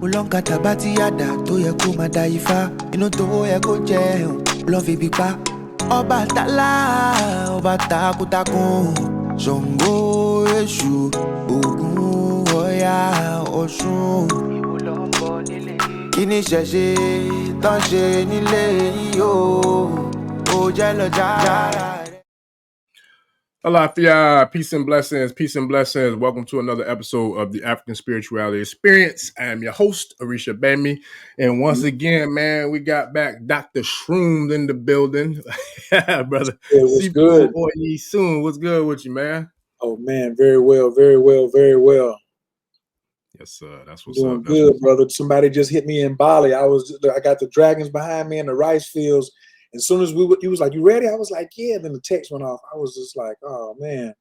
Ulonkata bati yada tó yẹ kó máa da ifá. Inú tó yẹ kó jẹun lọ fi bí pa. Ọbàtálá, ọba takuntakun. Ṣàngó, Èṣù, Ògún, Ọya, Ọ̀ṣun. Ìwọ ló ń bọ̀ nílé yìí. Kí ni ìṣẹ̀ṣe tán ṣe nílé yìí o? Ó jẹ́ lọ jára. Alafia, peace and blessings, peace and blessings. Welcome to another episode of the African Spirituality Experience. I am your host, Orisa Bami. And once again, man, we got back Dr. Shroom in the building. Brother, Sifu Oyi Sun. What's good with you, man? Oh, man, very well, very well, very well. Yes, sir. That's what's doing up. That's good, brother. Somebody just hit me in Bali. I got the dragons behind me in the rice fields. As soon as he was like, "You ready?" I was like, "Yeah." Then the text went off. I was just like, "Oh man."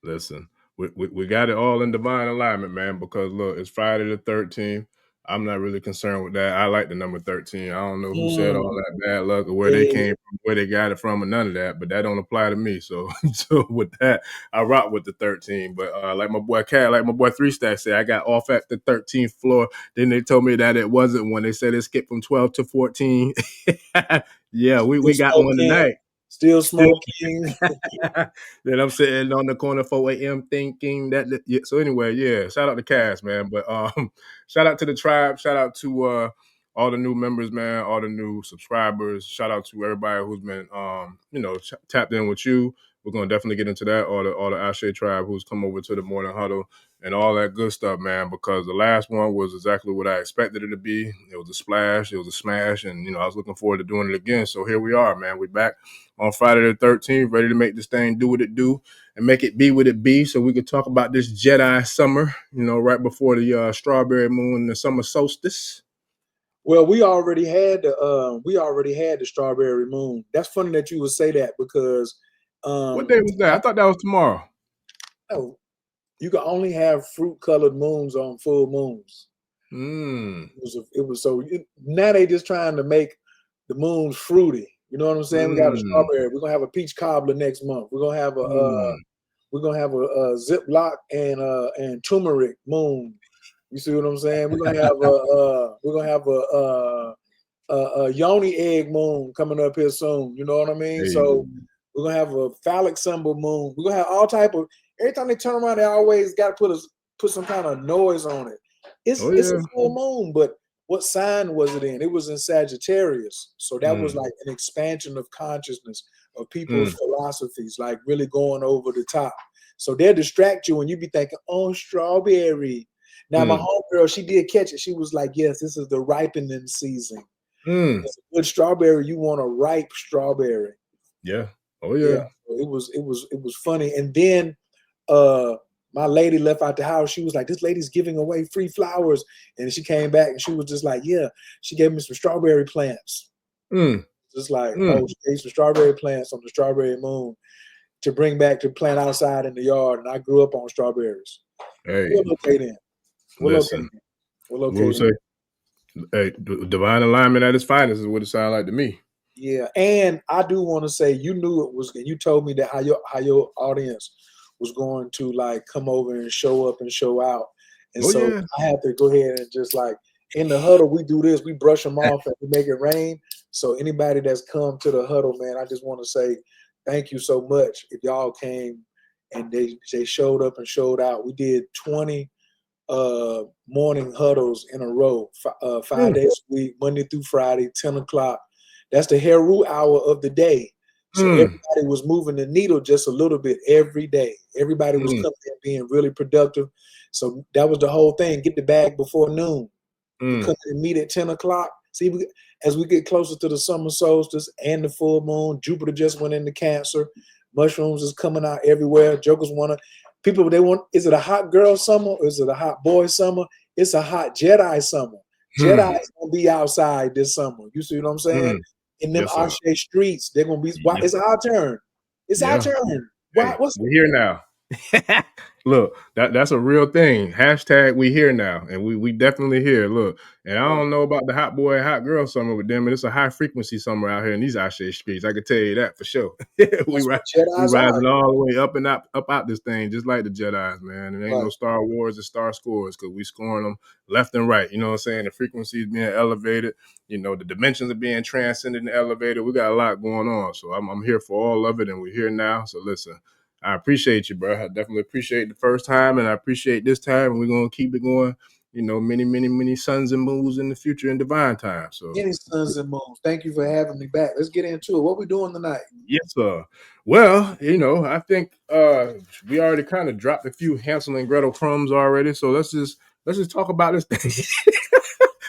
Listen, we got it all in divine alignment, man. Because look, it's Friday the 13th. I'm not really concerned with that. I like the number 13. I don't know who said all that bad luck or where they came from, where they got it from, or none of that. But that don't apply to me. So with that, I rock with the 13. But like my boy Cat, like my boy 3 Stack said, I got off at the 13th floor. Then they told me that it wasn't when they said it skipped from 12 to 14. Yeah, we got one tonight. Still smoking. Then I'm sitting on the corner 4 a.m. thinking that. Yeah. So anyway, yeah. Shout out to Cass, man. But shout out to the tribe. Shout out to all the new members, man. All the new subscribers. Shout out to everybody who's been tapped in with you. We're gonna definitely get into that. All the Ashe tribe who's come over to the morning huddle and all that good stuff, man. Because the last one was exactly what I expected it to be. It was a splash. It was a smash, and I was looking forward to doing it again. So here we are, man. We're back on Friday the 13th, ready to make this thing do what it do and make it be what it be, so we could talk about this Jedi summer. Right before the strawberry moon and the summer solstice. Well, we already had the strawberry moon. That's funny that you would say that because what day was that? I thought that was tomorrow. No, you can only have fruit-colored moons on full moons. It was so now they just trying to make the moons fruity. You know what I'm saying? We got a strawberry. We're gonna have a peach cobbler next month. We're gonna have a Ziploc and turmeric moon. You see what I'm saying? We're gonna have a yoni egg moon coming up here soon. You know what I mean? Hey. So we're gonna have a phallic symbol moon. We're gonna have all type of. Every time they turn around, they always got to put some kind of noise on it. It's a full moon, but what sign was it in? It was in Sagittarius. So that was like an expansion of consciousness of people's philosophies, like really going over the top. So they'll distract you and you be thinking, "Oh, strawberry." Now my homegirl, she did catch it. She was like, "Yes, this is the ripening season. It's a good strawberry. You want a ripe strawberry." Yeah. Oh yeah. It was funny. And then my lady left out the house. She was like, "This lady's giving away free flowers." And she came back and she was just like, "Yeah, she gave me some strawberry plants." Just like, oh, she gave some strawberry plants on the strawberry moon to bring back to plant outside in the yard. And I grew up on strawberries. Hey, we'll locate in. Listen, we'll say, hey, divine alignment at its finest is what it sounds like to me. Yeah, and I do want to say, you knew it was. You told me that how your audience was going to like come over and show up and show out, and I had to go ahead and just like in the huddle we do this. We brush them off and we make it rain. So anybody that's come to the huddle, man, I just want to say thank you so much. If y'all came and they showed up and showed out, we did 20 morning huddles in a row, 5 days a week, Monday through Friday, 10 o'clock. That's the Heru hour of the day. So everybody was moving the needle just a little bit every day. Everybody was coming in being really productive. So that was the whole thing. Get the bag before noon. Come and meet at 10 o'clock. See, as we get closer to the summer solstice and the full moon, Jupiter just went into Cancer. Mushrooms is coming out everywhere. Jokers is it a hot girl summer or is it a hot boy summer? It's a hot Jedi summer. Jedi's gonna be outside this summer. You see what I'm saying? In them Ashe streets, they're gonna be. It's our turn. It's our turn. We're here now. Look, that's a real thing. Hashtag we here now, and we definitely here. Look, and I don't know about the hot boy and hot girl summer with them, but it's a high frequency summer out here in these Ashe streets. I can tell you that for sure. we rising all the way up and up out this thing, just like the Jedi's, man. It ain't no Star Wars and Star Scores because we scoring them left and right. You know what I'm saying? The frequency is being elevated. You know, the dimensions are being transcended and elevated. We got a lot going on, so I'm here for all of it, and we're here now. So listen. I appreciate you, bro. I definitely appreciate the first time, and I appreciate this time. And we're gonna keep it going. You know, many suns and moons in the future in divine time. So many suns and moons. Thank you for having me back. Let's get into it. What we doing tonight? Yes, sir. Well, you know, I think we already kind of dropped a few Hansel and Gretel crumbs already. So let's just talk about this thing.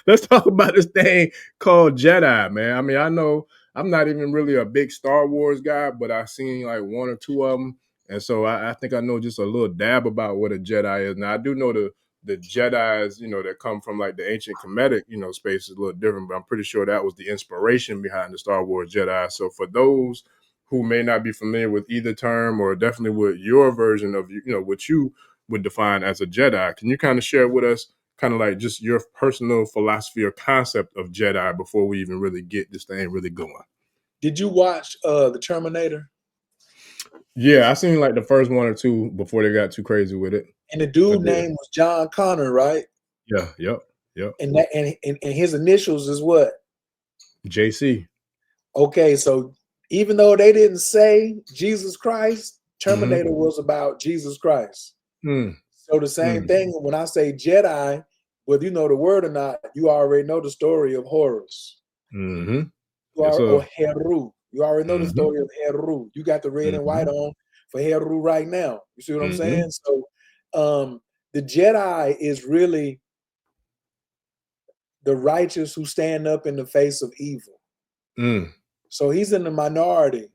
Let's talk about this thing called Jedi, man. I mean, I know I'm not even really a big Star Wars guy, but I've seen like one or two of them. And so I think I know just a little dab about what a Jedi is. Now I do know the Jedis, you know, that come from like the ancient Kemetic, you know, space is a little different, but I'm pretty sure that was the inspiration behind the Star Wars Jedi. So for those who may not be familiar with either term or definitely with your version of, you know, what you would define as a Jedi, can you kind of share with us kind of like just your personal philosophy or concept of Jedi before we even really get this thing really going? Did you watch the Terminator? Yeah, I seen like the first one or two before they got too crazy with it. And the dude name was John Connor, right? Yeah, yep. And that and his initials is what? JC. Okay, so even though they didn't say Jesus Christ, Terminator was about Jesus Christ. So the same thing when I say Jedi, whether you know the word or not, you already know the story of Horus. Or Heru. You already know the story of Heru. You got the red and white on for Heru right now. You see what I'm saying? So the Jedi is really the righteous who stand up in the face of evil. So he's in the minority.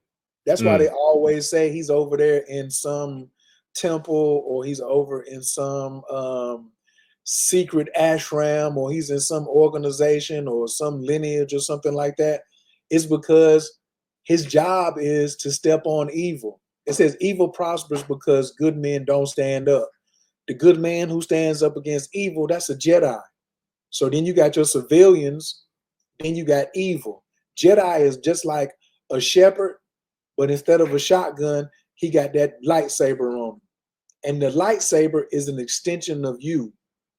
That's why they always say he's over there in some temple, or he's over in some secret ashram, or he's in some organization or some lineage or something like that. It's because his job is to step on evil. It says evil prospers because good men don't stand up. The good man who stands up against evil, that's a Jedi. So then you got your civilians, then you got evil. Jedi is just like a shepherd, but instead of a shotgun, he got that lightsaber on him. And the lightsaber is an extension of you.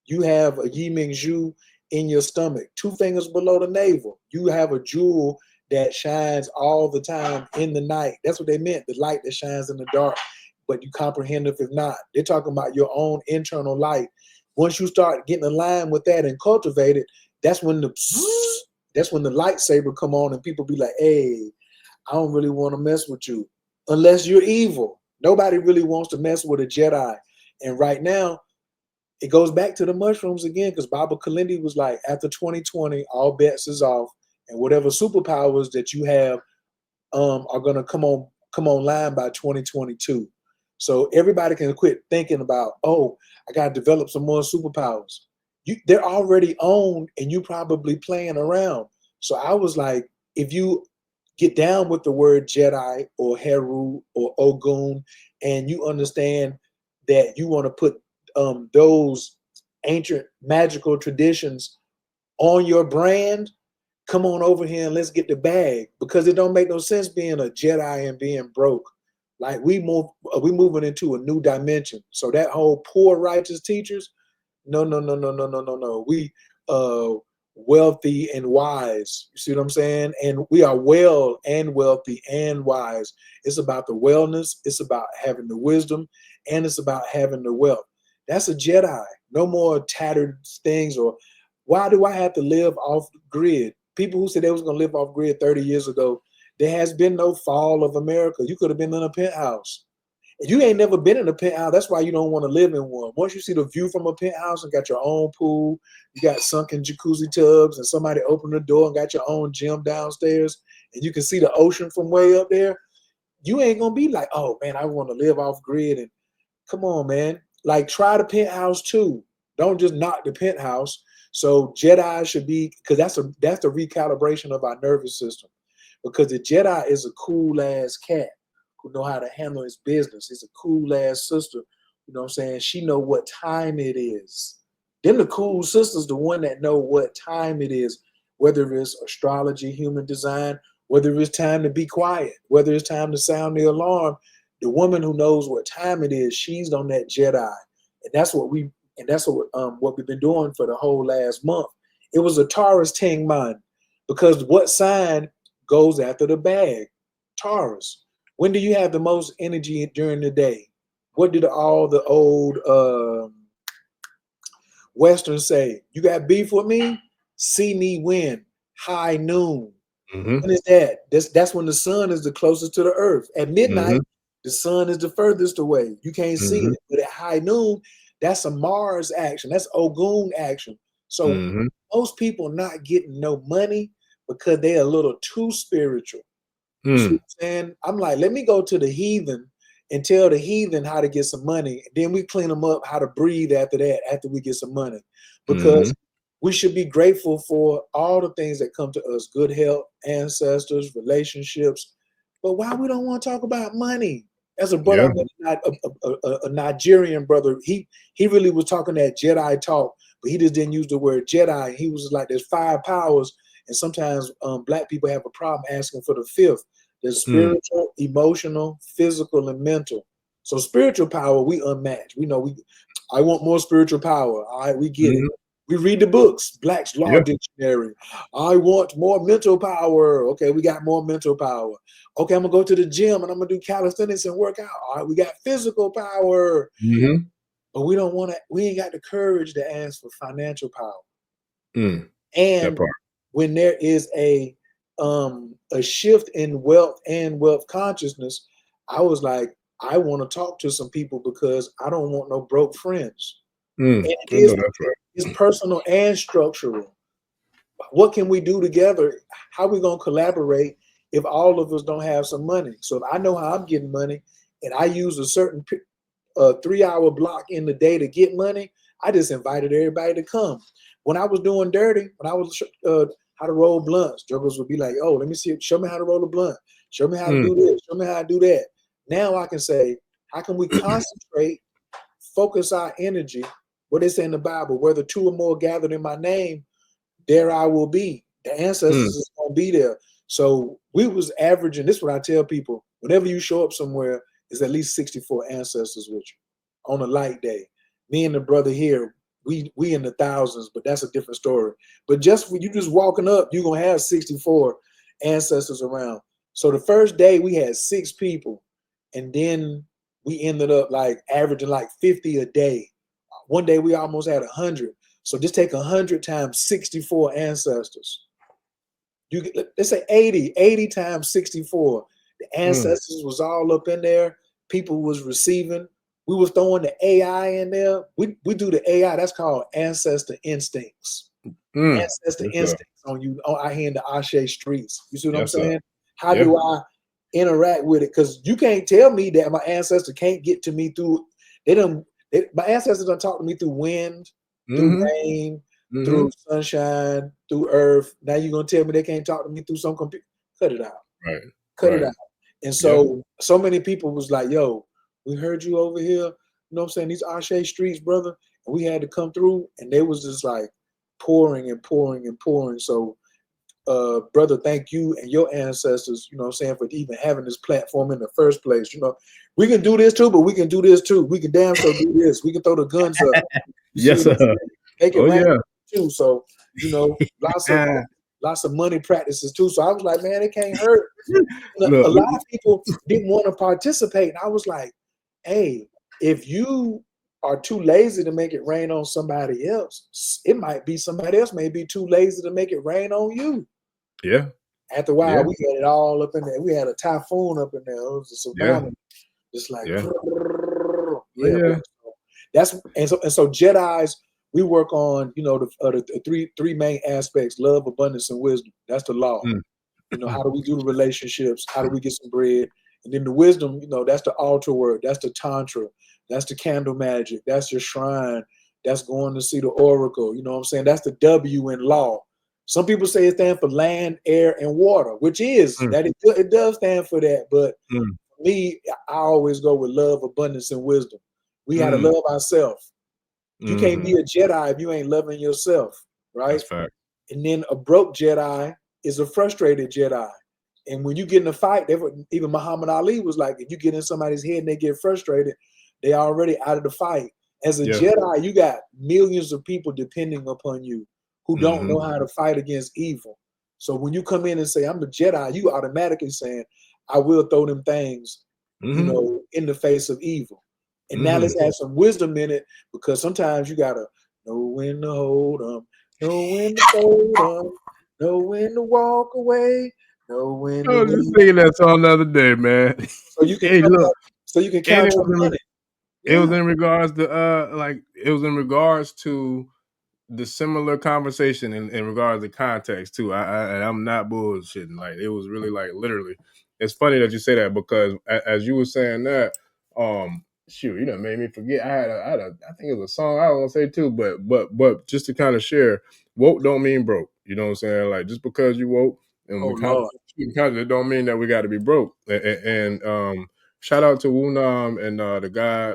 You have a Yi Ming Zhu in your stomach, 2 fingers below the navel. You have a jewel that shines all the time in the night. That's what they meant, the light that shines in the dark, but you comprehend if not. They're talking about your own internal light. Once you start getting in line with that and cultivate it, that's when the lightsaber come on and people be like, hey, I don't really want to mess with you unless you're evil. Nobody really wants to mess with a Jedi. And right now, it goes back to the mushrooms again, because Baba Kalindi was like, after 2020, all bets is off, and whatever superpowers that you have are gonna come online by 2022. So everybody can quit thinking about, oh, I gotta develop some more superpowers. They're already owned, and you probably playing around. So I was like, if you get down with the word Jedi or Heru or Ogun, and you understand that you want to put those ancient magical traditions on your brand, come on over here and let's get the bag, because it don't make no sense being a Jedi and being broke. Like we moving into a new dimension. So that whole poor righteous teachers, no. We wealthy and wise. You see what I'm saying? And we are well and wealthy and wise. It's about the wellness. It's about having the wisdom, and it's about having the wealth. That's a Jedi. No more tattered things. Or why do I have to live off grid? People who said they was going to live off grid 30 years ago, there has been no fall of America. You could have been in a penthouse. If you ain't never been in a penthouse, that's why you don't want to live in one. Once you see the view from a penthouse and got your own pool, you got sunken jacuzzi tubs, and somebody opened the door and got your own gym downstairs, and you can see the ocean from way up there, you ain't going to be like, oh, man, I want to live off grid. And come on, man. Like, try the penthouse too. Don't just knock the penthouse. So Jedi should be, because that's the recalibration of our nervous system. Because the Jedi is a cool ass cat who know how to handle his business. He's a cool ass sister. You know what I'm saying? She know what time it is. Then the cool sister's the one that know what time it is, whether it's astrology, human design, whether it's time to be quiet, whether it's time to sound the alarm. The woman who knows what time it is, she's on that Jedi. And that's what we've been doing for the whole last month. It was a Taurus Ting Man, because what sign goes after the bag? Taurus. When do you have the most energy during the day? What did all the old Westerns say? You got beef with me? See me when? High noon. Mm-hmm. When is that? That's when the sun is the closest to the earth. At midnight, the sun is the furthest away. You can't see it. But at high noon, that's a Mars action. That's Ogun action. So most people not getting no money because they're a little too spiritual. You see what I'm saying? I'm like, let me go to the heathen and tell the heathen how to get some money. Then we clean them up how to breathe after that, after we get some money. Because we should be grateful for all the things that come to us: good health, ancestors, relationships. But why we don't want to talk about money? As a brother, a Nigerian brother, he really was talking that Jedi talk, but he just didn't use the word Jedi. He was like, there's 5 powers, and sometimes black people have a problem asking for the 5th. There's spiritual, emotional, physical, and mental. So spiritual power, we unmatched. We know I want more spiritual power. All right, we get it. We read the books, Black's Law Dictionary. I want more mental power. Okay, we got more mental power. Okay, I'm gonna go to the gym and I'm gonna do calisthenics and work out. All right, we got physical power. But we don't want to, we ain't got the courage to ask for financial power. And when there is a shift in wealth and wealth consciousness, I was like, I want to talk to some people because I don't want no broke friends. And it's personal and structural. What can we do together? How are we gonna collaborate if all of us don't have some money? So if I know how I'm getting money and I use a certain 3-hour block in the day to get money, I just invited everybody to come. When I was doing dirty, when I was how to roll blunts, jokers would be like, oh, let me see, show me how to roll a blunt. Show me how to do this. Show me how to do that. Now I can say, how can we concentrate, focus our energy? What they say in the Bible, whether 2 or more gathered in my name, there I will be. The ancestors is going to be there. So we was averaging, this is what I tell people, whenever you show up somewhere, there's at least 64 ancestors with you on a light day. Me and the brother here, we in the thousands, but that's a different story. But just for you just walking up, you're going to have 64 ancestors around. So the first day we had 6 people, and then we ended up like averaging like 50 a day. One day we almost had 100. So just take 100 times 64 ancestors. Let's say 80 times 64. The ancestors was all up in there. People was receiving. We was throwing the AI in there. We do the AI. That's called ancestor instincts. Ancestor instincts on you. Out here in the Ashe streets. You see what I'm saying? How do I interact with it? Because you can't tell me that my ancestor can't get to me through. My ancestors don't talk to me through wind, through rain, through sunshine, through earth. Now you're gonna tell me they can't talk to me through some computer? Cut it out. Cut it out. And so many people was like, yo, we heard you over here. You know what I'm saying? These Ashe streets, brother. And we had to come through, and they was just like pouring and pouring and pouring. So brother, thank you and your ancestors, you know what I'm saying, for even having this platform in the first place. You know, we can do this too, but we can do this too. We can damn sure do this. We can throw the guns up. Yes, sir. Make it rain too. So, you know, lots of money practices too. So I was like, man, it can't hurt. A lot of people didn't want to participate. And I was like, hey, if you are too lazy to make it rain on somebody else, it might be somebody else may be too lazy to make it rain on you. Yeah. After a while, we had it all up in there. We had a typhoon up in there. It was a tsunami. Just like that's and so Jedi's, we work on, you know, the three main aspects: love, abundance, and wisdom. That's the law. You know, how do we do the relationships? How do we get some bread? And then the wisdom, you know, that's the altar work. That's the tantra. That's the candle magic. That's your shrine. That's going to see the oracle. You know what I'm saying? That's the W in law. Some people say it stands for land, air, and water, which is that it does stand for that. But me, I always go with love, abundance, and wisdom. We got to love ourselves. You can't be a Jedi if you ain't loving yourself, right? That's fact. And then a broke Jedi is a frustrated Jedi. And when you get in a fight, even Muhammad Ali was like, if you get in somebody's head and they get frustrated, they already out of the fight. As a Jedi, you got millions of people depending upon you who don't know how to fight against evil. So when you come in and say, I'm the Jedi, you automatically saying, I will throw them things, you know, in the face of evil. And now let's add some wisdom in it, because sometimes you got to know when to hold them, know when to fold them, know when to walk away, know when I to was just singing that song the other day, man. So you can hey, look, so you can count your money. It was in regards to it was in regards to the similar conversation in regards to context too. I'm not bullshitting. Like, it was really like literally. It's funny that you say that, because as you were saying that, shoot, you done made me forget. I think it was a song I was gonna say too, but just to kind of share, woke don't mean broke. You know what I'm saying? Like, just because you woke and we kind of it don't mean that we got to be broke. And shout out to Wunam and the guy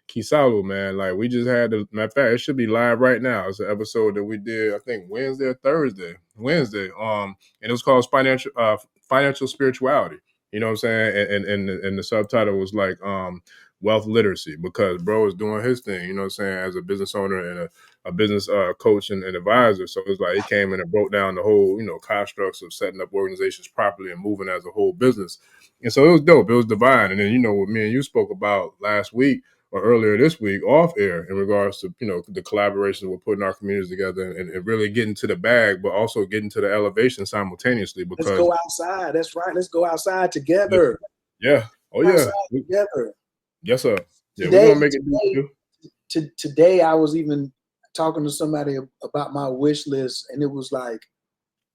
Kisalu, man. Like, we just had the matter of fact, it should be live right now. It's an episode that we did, I think Wednesday or Thursday. Wednesday. And it was called financial spirituality. You know what I'm saying? And the subtitle was like wealth literacy, because bro is doing his thing, you know what I'm saying, as a business owner and a business coach and advisor. So it's like he came in and broke down the whole, you know, constructs of setting up organizations properly and moving as a whole business. And so it was dope. It was divine. And then, you know, what me and you spoke about last week or earlier this week off air in regards to, you know, the collaborations we're putting our communities together and really getting to the bag, but also getting to the elevation simultaneously. Because let's go outside. That's right. Let's go outside together. Yeah. Oh yeah. Outside together. Yes, sir. Yeah, today, we're gonna make it. Today, I was even talking to somebody about my wish list, and it was like,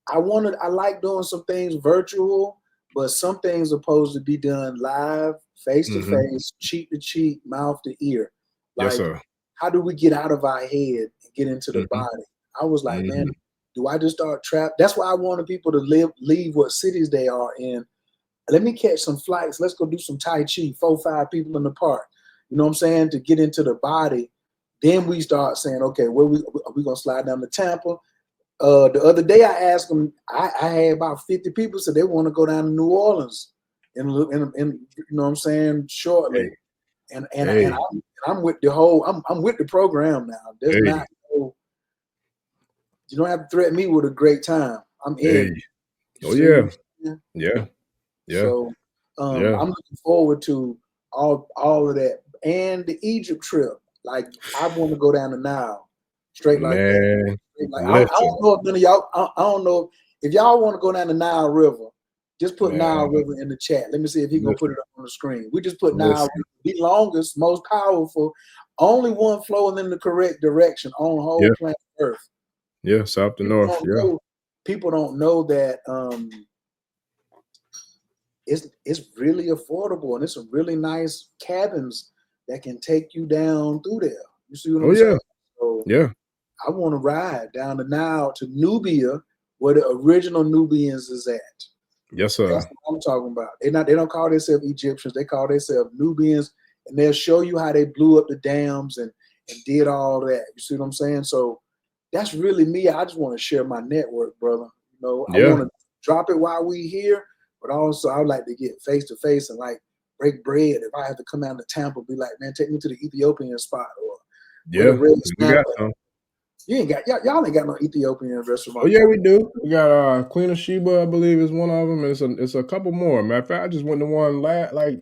I like doing some things virtual, but some things are supposed to be done live, face to face, cheek to cheek, mouth to ear. Like, yes, sir. How do we get out of our head and get into the body? I was like, man, do I just start trapped? That's why I wanted people to leave what cities they are in. Let me catch some flights. Let's go do some Tai Chi, 4-5 people in the park. You know what I'm saying? To get into the body. Then we start saying, okay, are we going to slide down to Tampa? The other day I asked them, I had about 50 people said they want to go down to New Orleans and you know what I'm saying, shortly. Hey. And I'm with the whole, I'm with the program now. There's not no, you don't have to threaten me with a great time. I'm in. Oh yeah. Yeah. So I'm looking forward to all of that, and the Egypt trip. Like, I want to go down the Nile, straight like that. Like, I don't know if none of y'all. I don't know if y'all want to go down the Nile River. Just put Nile River in the chat. Let me see if he's gonna put it up on the screen. We just put Nile River, the longest, most powerful, only one flowing in the correct direction on whole planet Earth. Yeah, south to north. People don't know that it's really affordable, and it's some really nice cabins that can take you down through there. You see what I'm saying? So I want to ride down the Nile to Nubia, where the original Nubians is at. Yes, sir. That's what I'm talking about. They don't call themselves Egyptians. They call themselves Nubians, and they'll show you how they blew up the dams and did all that. You see what I'm saying? So that's really me. I just want to share my network, brother. You know, I want to drop it while we here, but also I would like to get face to face and like break bread. If I have to come out to Tampa, be like, man, take me to the Ethiopian spot, or you ain't got y'all ain't got no Ethiopian restaurant. Oh yeah, we do. We got Queen of Sheba, I believe, is one of them. It's a couple more. Matter of fact, I just went to one like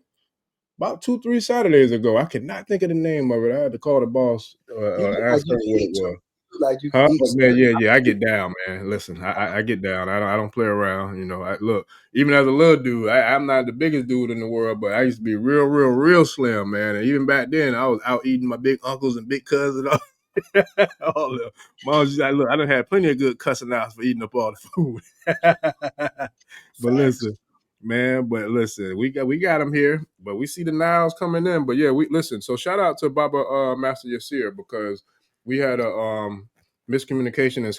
about 2-3 Saturdays ago. I could not think of the name of it. I had to call the boss, ask her what it was. Like you can eat. Man, yeah, I get down, man. Listen, I get down. I don't play around. You know, look, even as a little dude, I'm not the biggest dude in the world, but I used to be real slim, man. And even back then, I was out eating my big uncles and big cousins. All the moms, look, I done had plenty of good cussing outs for eating up all the food. But listen, man, we got them here, but we see the Niles coming in. But yeah, we listen. So shout out to Baba Master Yasir, because we had a miscommunication and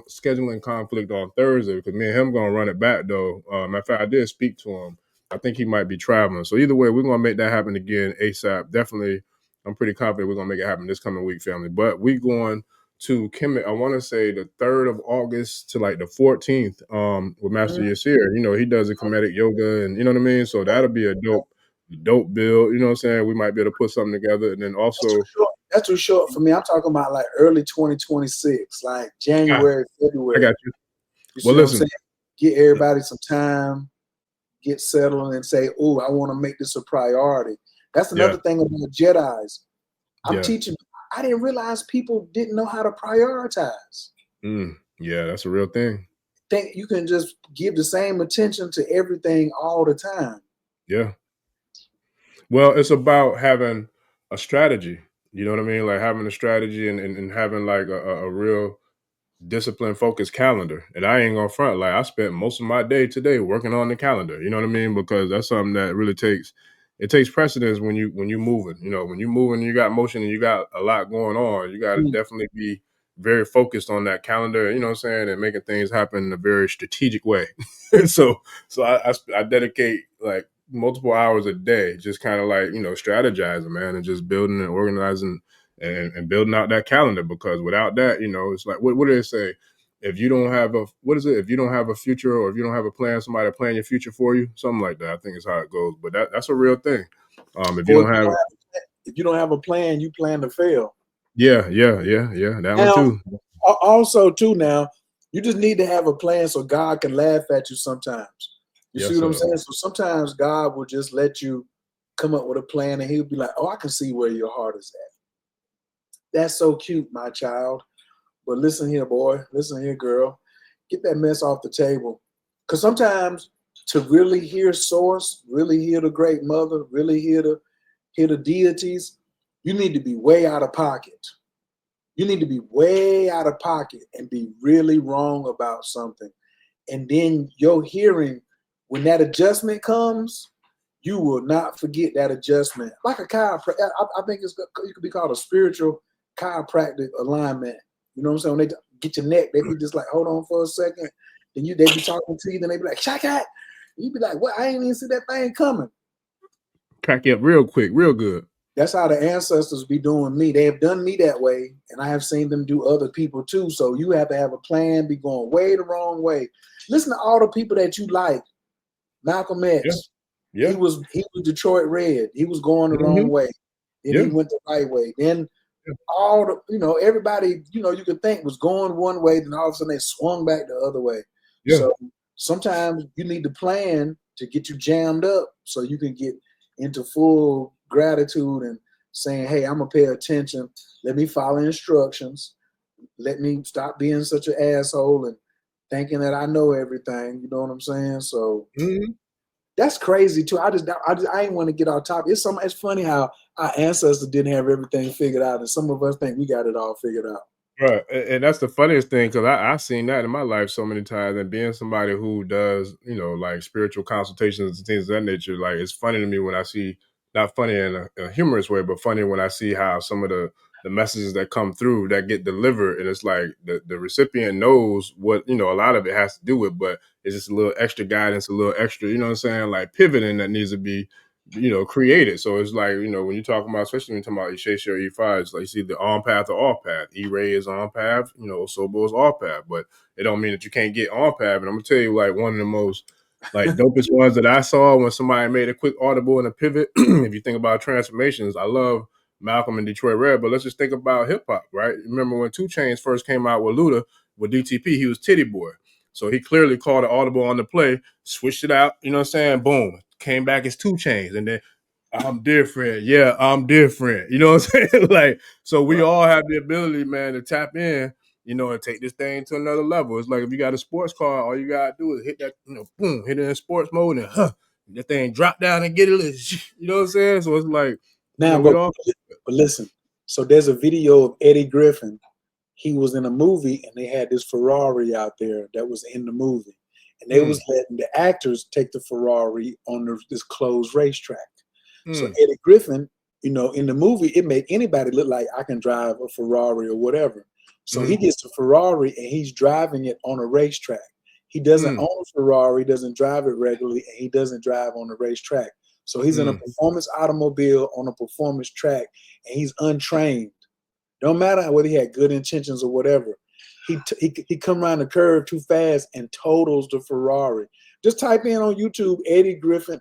scheduling conflict on Thursday, because me and him gonna run it back though. Matter of fact, I did speak to him I think he might be traveling. So either way, we're gonna make that happen again ASAP. Definitely, I'm pretty confident we're gonna make it happen this coming week, family. But we going to Kemet, I want to say the 3rd of August to like the 14th, with Master Yasir. You know, he does a Kemetic yoga, and you know what I mean? So that'll be a dope build. You know what I'm saying? We might be able to put something together. And then also that's too short for me. I'm talking about like early 2026, like January, February. I got you. You see what I'm saying? Get everybody some time, get settled, and say, "Oh, I want to make this a priority." That's another thing about Jedis. I'm teaching. I didn't realize people didn't know how to prioritize. Yeah, that's a real thing. Think you can just give the same attention to everything all the time. Yeah. Well, it's about having a strategy. You know what I mean? Like having a strategy and having like a real discipline focused calendar. And I ain't gonna front. Like I spent most of my day today working on the calendar. You know what I mean? Because that's something that really takes precedence when you moving. You know, when you moving, you got motion and you got a lot going on. You got to definitely be very focused on that calendar. You know what I'm saying? And making things happen in a very strategic way. so I dedicate like multiple hours a day, just kind of like, you know, strategizing, man, and just building and organizing and building out that calendar, because without that, you know, it's like, what do they say? If you don't have if you don't have a future, or if you don't have a plan, somebody to plan your future for you, something like that, I think is how it goes. But that's a real thing. If you don't have a plan, you plan to fail. Yeah. That now, one too. Also too, now you just need to have a plan so God can laugh at you sometimes. You see what I'm saying? So sometimes God will just let you come up with a plan, and he'll be like, "Oh, I can see where your heart is at. That's so cute, my child. But listen here, boy. Listen here, girl. Get that mess off the table." Because sometimes to really hear source, really hear the great mother, really hear the deities, you need to be way out of pocket. You need to be way out of pocket and be really wrong about something. And then your hearing, when that adjustment comes, you will not forget that adjustment. Like a chiropractor, I think it could be called a spiritual chiropractic alignment. You know what I'm saying? When they get your neck, they be just like, "Hold on for a second." Then they be talking to you, then they be like, "Shot cat." You be like, "What? I ain't even see that thing coming." Crack you up real quick, real good. That's how the ancestors be doing me. They have done me that way, and I have seen them do other people too. So you have to have a plan, be going way the wrong way. Listen to all the people that you like. Malcolm X. Yeah. He was Detroit Red. He was going the wrong way. Then he went the right way. Then all the, everybody, you could think was going one way, then all of a sudden they swung back the other way. So sometimes you need to plan to get you jammed up so you can get into full gratitude and saying, "Hey, I'm gonna pay attention. Let me follow instructions. Let me stop being such an asshole and thinking that I know everything." You know what I'm saying? So that's crazy too. I ain't want to get off topic. It's funny how our ancestors didn't have everything figured out, and some of us think we got it all figured out. Right, and that's the funniest thing, because I've seen that in my life so many times. And being somebody who does, like spiritual consultations and things of that nature, like it's funny to me when I see, not funny in a humorous way, but funny when I see how some of the messages that come through that get delivered, and it's like the recipient knows what, a lot of it has to do with, but it's just a little extra guidance, a little extra, you know what I'm saying, like pivoting that needs to be created. So it's like, when you're talking about, especially when you're talking about Ishesha or E5, it's like you see the on path or off path. E-Ray is on path, Sobo is off path, but it don't mean that you can't get on path. And I'm gonna tell you, like, one of the most like dopest ones that I saw when somebody made a quick audible and a pivot. If you think about transformations, I love Malcolm and Detroit Red, but let's just think about hip hop, right? Remember when 2 Chainz first came out with Luda with DTP, he was Titty Boy. So he clearly called an audible on the play, switched it out, you know what I'm saying? Boom. Came back as 2 Chainz, and then I'm different. Yeah, I'm different. You know what I'm saying? Like, so we all have the ability, man, to tap in, and take this thing to another level. It's like if you got a sports car, all you gotta do is hit that, boom, hit it in sports mode, and that thing drop down and get it. You know what I'm saying? So it's like, now, but listen. So there's a video of Eddie Griffin. He was in a movie, and they had this Ferrari out there that was in the movie, and they was letting the actors take the Ferrari on this closed racetrack. So Eddie Griffin, in the movie, it made anybody look like I can drive a Ferrari or whatever. So he gets the Ferrari and he's driving it on a racetrack. He doesn't own a Ferrari, doesn't drive it regularly, and he doesn't drive on the racetrack. So he's in a performance automobile on a performance track, and he's untrained. Don't matter whether he had good intentions or whatever. He come around the curve too fast and totals the Ferrari. Just type in on YouTube Eddie Griffin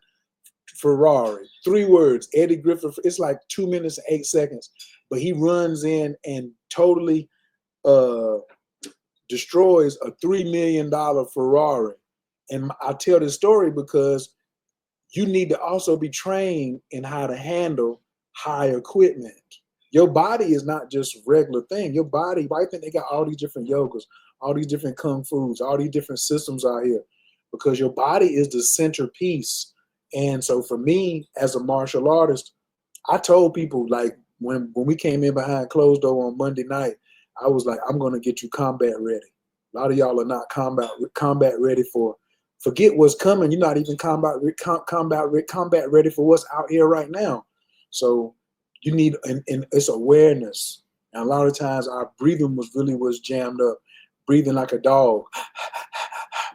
Ferrari. 3 words, Eddie Griffin. It's like 2 minutes and 8 seconds. But he runs in and totally destroys a $3 million Ferrari. And I tell this story because you need to also be trained in how to handle high equipment. Your body is not just a regular thing. Your body, why do you think they got all these different yogas, all these different kung fus, all these different systems out here? Because your body is the centerpiece. And so for me, as a martial artist, I told people, like, when we came in behind closed door on Monday night, I was like, I'm going to get you combat ready. A lot of y'all are not combat ready for, forget what's coming. You're not even combat ready for what's out here right now. So you need, and it's awareness. And a lot of times our breathing was jammed up, breathing like a dog,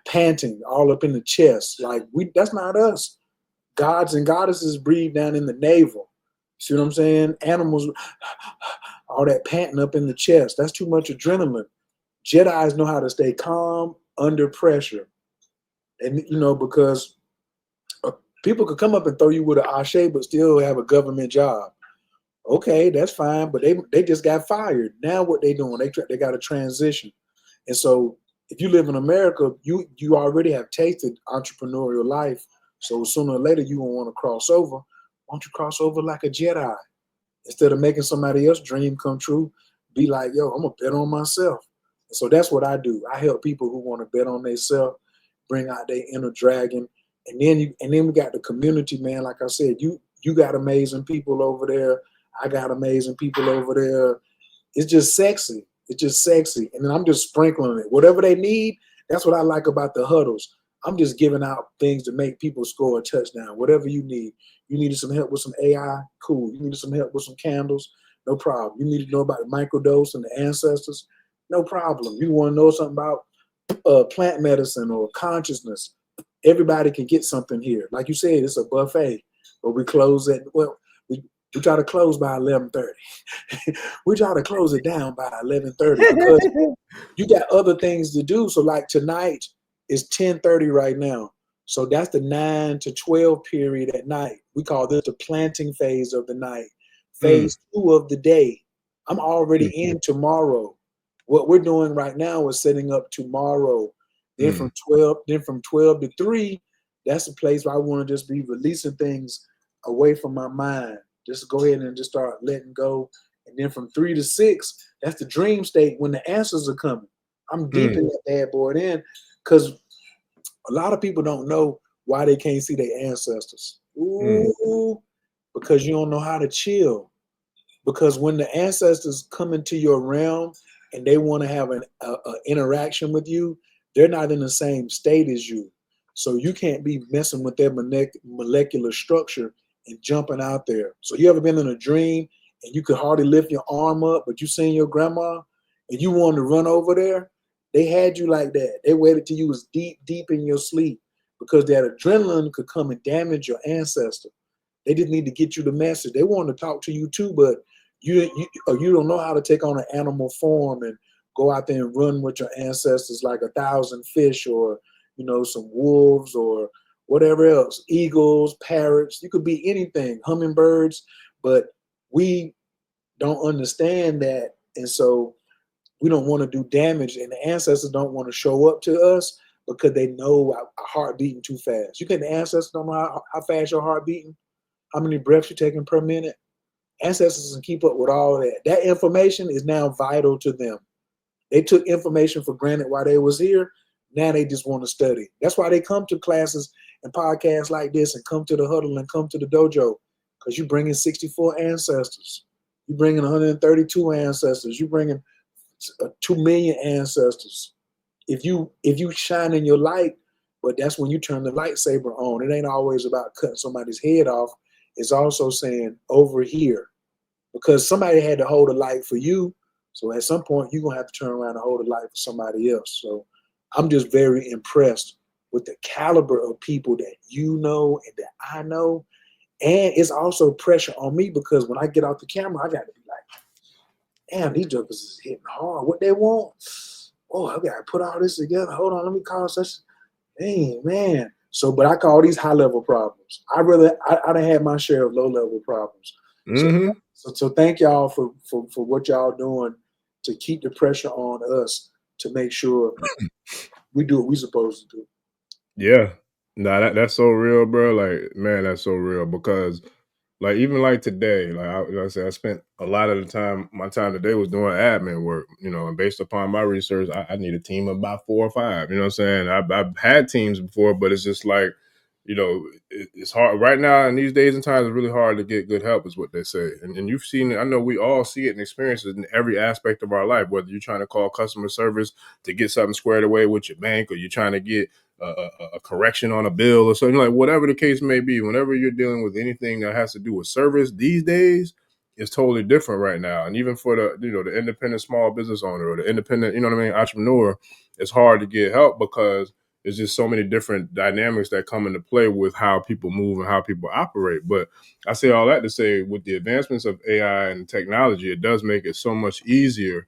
panting all up in the chest. Like, that's not us. Gods and goddesses breathe down in the navel. See what I'm saying? Animals, all that panting up in the chest. That's too much adrenaline. Jedis know how to stay calm under pressure. And, because people could come up and throw you with an ashe, but still have a government job. Okay, that's fine, but they just got fired. Now what they doing? They got to transition. And so if you live in America, you already have tasted entrepreneurial life. So sooner or later you gonna want to cross over. Why don't you cross over like a Jedi? Instead of making somebody else's dream come true, be like, yo, I'm gonna bet on myself. And so that's what I do. I help people who want to bet on themselves, bring out their inner dragon. And then we got the community, man. Like I said, you got amazing people over there. I got amazing people over there. It's just sexy. It's just sexy. And then I'm just sprinkling it. Whatever they need, that's what I like about the huddles. I'm just giving out things to make people score a touchdown. Whatever you need. You needed some help with some AI? Cool. You needed some help with some candles? No problem. You need to know about the microdose and the ancestors? No problem. You want to know something about plant medicine or consciousness? Everybody can get something here. Like you said, it's a buffet. But we close at, we try to close by 11:30. We try to close it down by 11:30 because you got other things to do. So like tonight is 10:30 right now. So that's the 9 to 12 period at night. We call this the planting phase of the night. Phase 2 of the day. I'm already in tomorrow. What we're doing right now is setting up tomorrow. Then from 12 to 3, that's the place where I want to just be releasing things away from my mind. Just go ahead and just start letting go. And then from 3 to 6, that's the dream state when the answers are coming. I'm deep in that bad boy then, because a lot of people don't know why they can't see their ancestors. Ooh, because you don't know how to chill. Because when the ancestors come into your realm and they want to have an interaction with you, they're not in the same state as you. So you can't be messing with their molecular structure and jumping out there. So you ever been in a dream and you could hardly lift your arm up, but you seen your grandma and you wanted to run over there? They had you like that. They waited till you was deep in your sleep because that adrenaline could come and damage your ancestor. They didn't need to get you the message. They wanted to talk to you too, but you don't know how to take on an animal form and go out there and run with your ancestors like 1,000 fish or, some wolves or whatever else, eagles, parrots. You could be anything, hummingbirds, but we don't understand that. And so we don't want to do damage, and the ancestors don't want to show up to us because they know our heart beating too fast. You think the ancestors don't know how fast your heart beating? How many breaths you're taking per minute? Ancestors can keep up with all that. That information is now vital to them. They took information for granted while they was here. Now they just want to study. That's why they come to classes and podcasts like this and come to the Huddle and come to the Dojo, because you bringing 64 ancestors. You bringing 132 ancestors. You bringing 2 million ancestors. If you shine in your light, but that's when you turn the lightsaber on. It ain't always about cutting somebody's head off. It's also saying over here, because somebody had to hold a light for you. So at some point you're gonna have to turn around and hold a light for somebody else. So I'm just very impressed with the caliber of people that you know and that I know. And it's also pressure on me because when I get off the camera, I got to be like, damn, these jokers is hitting hard. What they want? Oh, I got to put all this together. Hold on, let me call such. Dang, man. So, but I call these high level problems. I done had my share of low level problems. So thank y'all for what y'all doing to keep the pressure on us to make sure we do what we supposed to do. Yeah. Nah, that's so real, bro. Like, man, that's so real because like even like today, like I said, I spent a lot of my time today was doing admin work, you know, and based upon my research, I need a team of about 4 or 5. You know what I'm saying? I've had teams before, but it's just like, you know, it's hard right now in these days and times. It's really hard to get good help, is what they say. And you've seen it. I know we all see it and experience it in every aspect of our life. Whether you're trying to call customer service to get something squared away with your bank, or you're trying to get a correction on a bill or something, like whatever the case may be, whenever you're dealing with anything that has to do with service these days, it's totally different right now. And even for the, you know, the independent small business owner or the independent, you know what I mean, entrepreneur, it's hard to get help because there's just so many different dynamics that come into play with how people move and how people operate. But I say all that to say, with the advancements of AI and technology, it does make it so much easier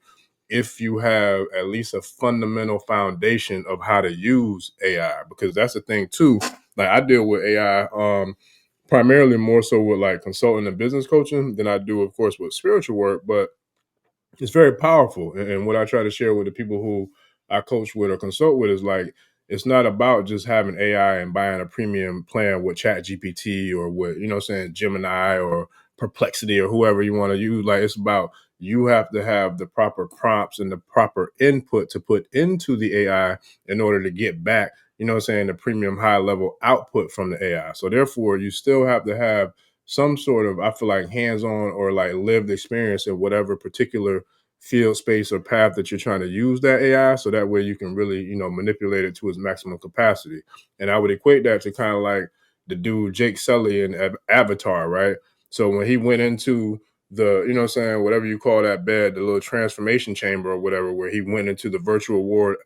if you have at least a fundamental foundation of how to use AI, because that's the thing too. Like I deal with AI primarily more so with like consulting and business coaching than I do, of course, with spiritual work, but it's very powerful. And what I try to share with the people who I coach with or consult with is like, it's not about just having AI and buying a premium plan with Chat GPT or with, you know what I'm saying, Gemini or Perplexity or whoever you want to use. Like it's about, you have to have the proper prompts and the proper input to put into the AI in order to get back, you know what I'm saying, the premium high level output from the AI. So therefore you still have to have some sort of, I feel like, hands-on or like lived experience in whatever particular field, space, or path that you're trying to use that AI, so that way you can really, you know, manipulate it to its maximum capacity. And I would equate that to kind of like the dude Jake Sully in Avatar, right? So when he went into the, you know what I'm saying, whatever you call that bed, the little transformation chamber or whatever, where he went into the virtual world,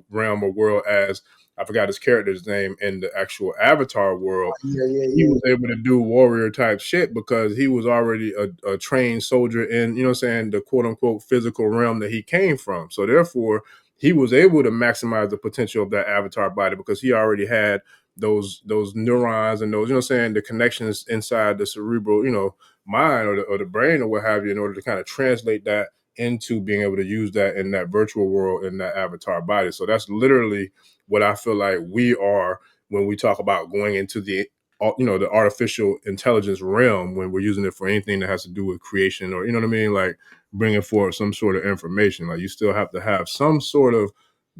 realm or world as, I forgot his character's name, in the actual Avatar world, he was able to do warrior type shit because he was already a trained soldier in, you know what I'm saying, the quote unquote physical realm that he came from. So therefore, he was able to maximize the potential of that avatar body because he already had those neurons and those, you know what I'm saying, the connections inside the cerebral, you know, mind or the brain or what have you, in order to kind of translate that into being able to use that in that virtual world in that avatar body. So that's literally what I feel like we are when we talk about going into the, you know, the artificial intelligence realm, when we're using it for anything that has to do with creation or, you know what I mean, like bringing forth some sort of information. Like you still have to have some sort of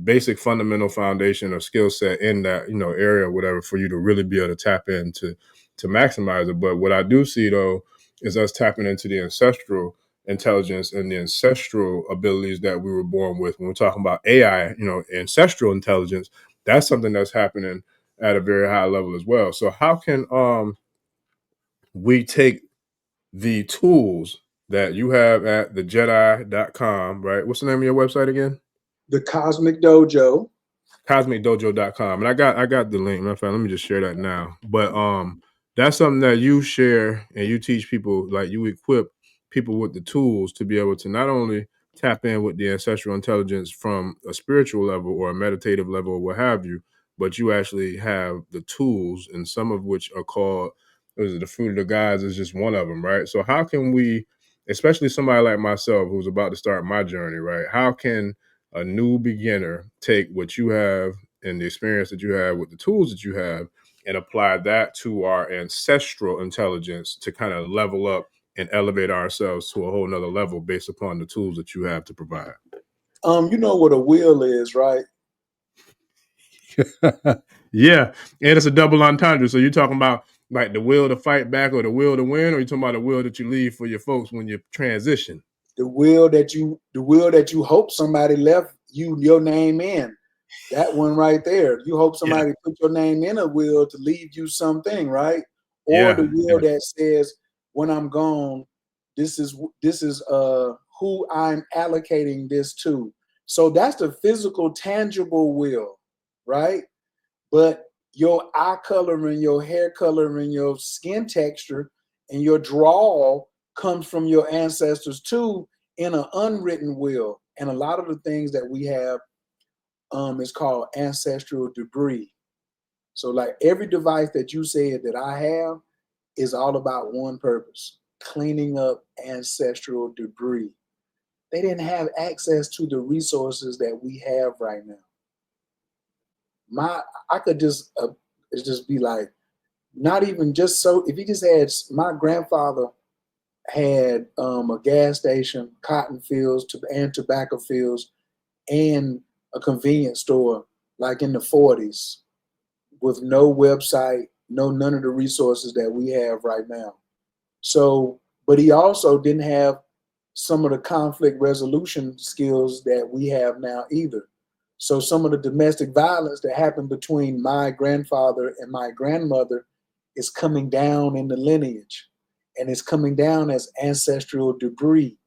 basic fundamental foundation or skill set in that, you know, area or whatever, for you to really be able to tap into to maximize it. But what I do see though is us tapping into the ancestral intelligence and the ancestral abilities that we were born with. When we're talking about AI, you know, ancestral intelligence, that's something that's happening at a very high level as well. So how can we take the tools that you have at the Jedi.com, right? What's the name of your website again? The Cosmic Dojo. CosmicDojo.com. And I got the link. Matter of fact, let me just share that now. But that's something that you share and you teach people, like you equip people with the tools to be able to not only tap in with the ancestral intelligence from a spiritual level or a meditative level or what have you, but you actually have the tools, and some of which are called, what is it, the fruit of the gods is just one of them, right? So how can we, especially somebody like myself who's about to start my journey, right? How can a new beginner take what you have and the experience that you have with the tools that you have and apply that to our ancestral intelligence to kind of level up and elevate ourselves to a whole nother level based upon the tools that you have to provide? You know what a will is, right? Yeah, and it's a double entendre. So you're talking about like the will to fight back or the will to win, or you're talking about the will that you leave for your folks when you transition? The will that you hope somebody left your name in. That one right there. You hope somebody put your name in a will to leave you something, right? Or the will that says, when I'm gone, this is who I'm allocating this to. So that's the physical, tangible will, right? But your eye color and your hair color and your skin texture and your draw comes from your ancestors too in an unwritten will. And a lot of the things that we have is called ancestral debris. So like every device that you said that I have is all about one purpose: cleaning up ancestral debris. They didn't have access to the resources that we have right now. I could just be like, not even just so. If he just had, my grandfather had a gas station, cotton fields, and tobacco fields, and a convenience store, like in the 40s, with no website, none of the resources that we have right now. So, but he also didn't have some of the conflict resolution skills that we have now either. So some of the domestic violence that happened between my grandfather and my grandmother is coming down in the lineage, and it's coming down as ancestral debris.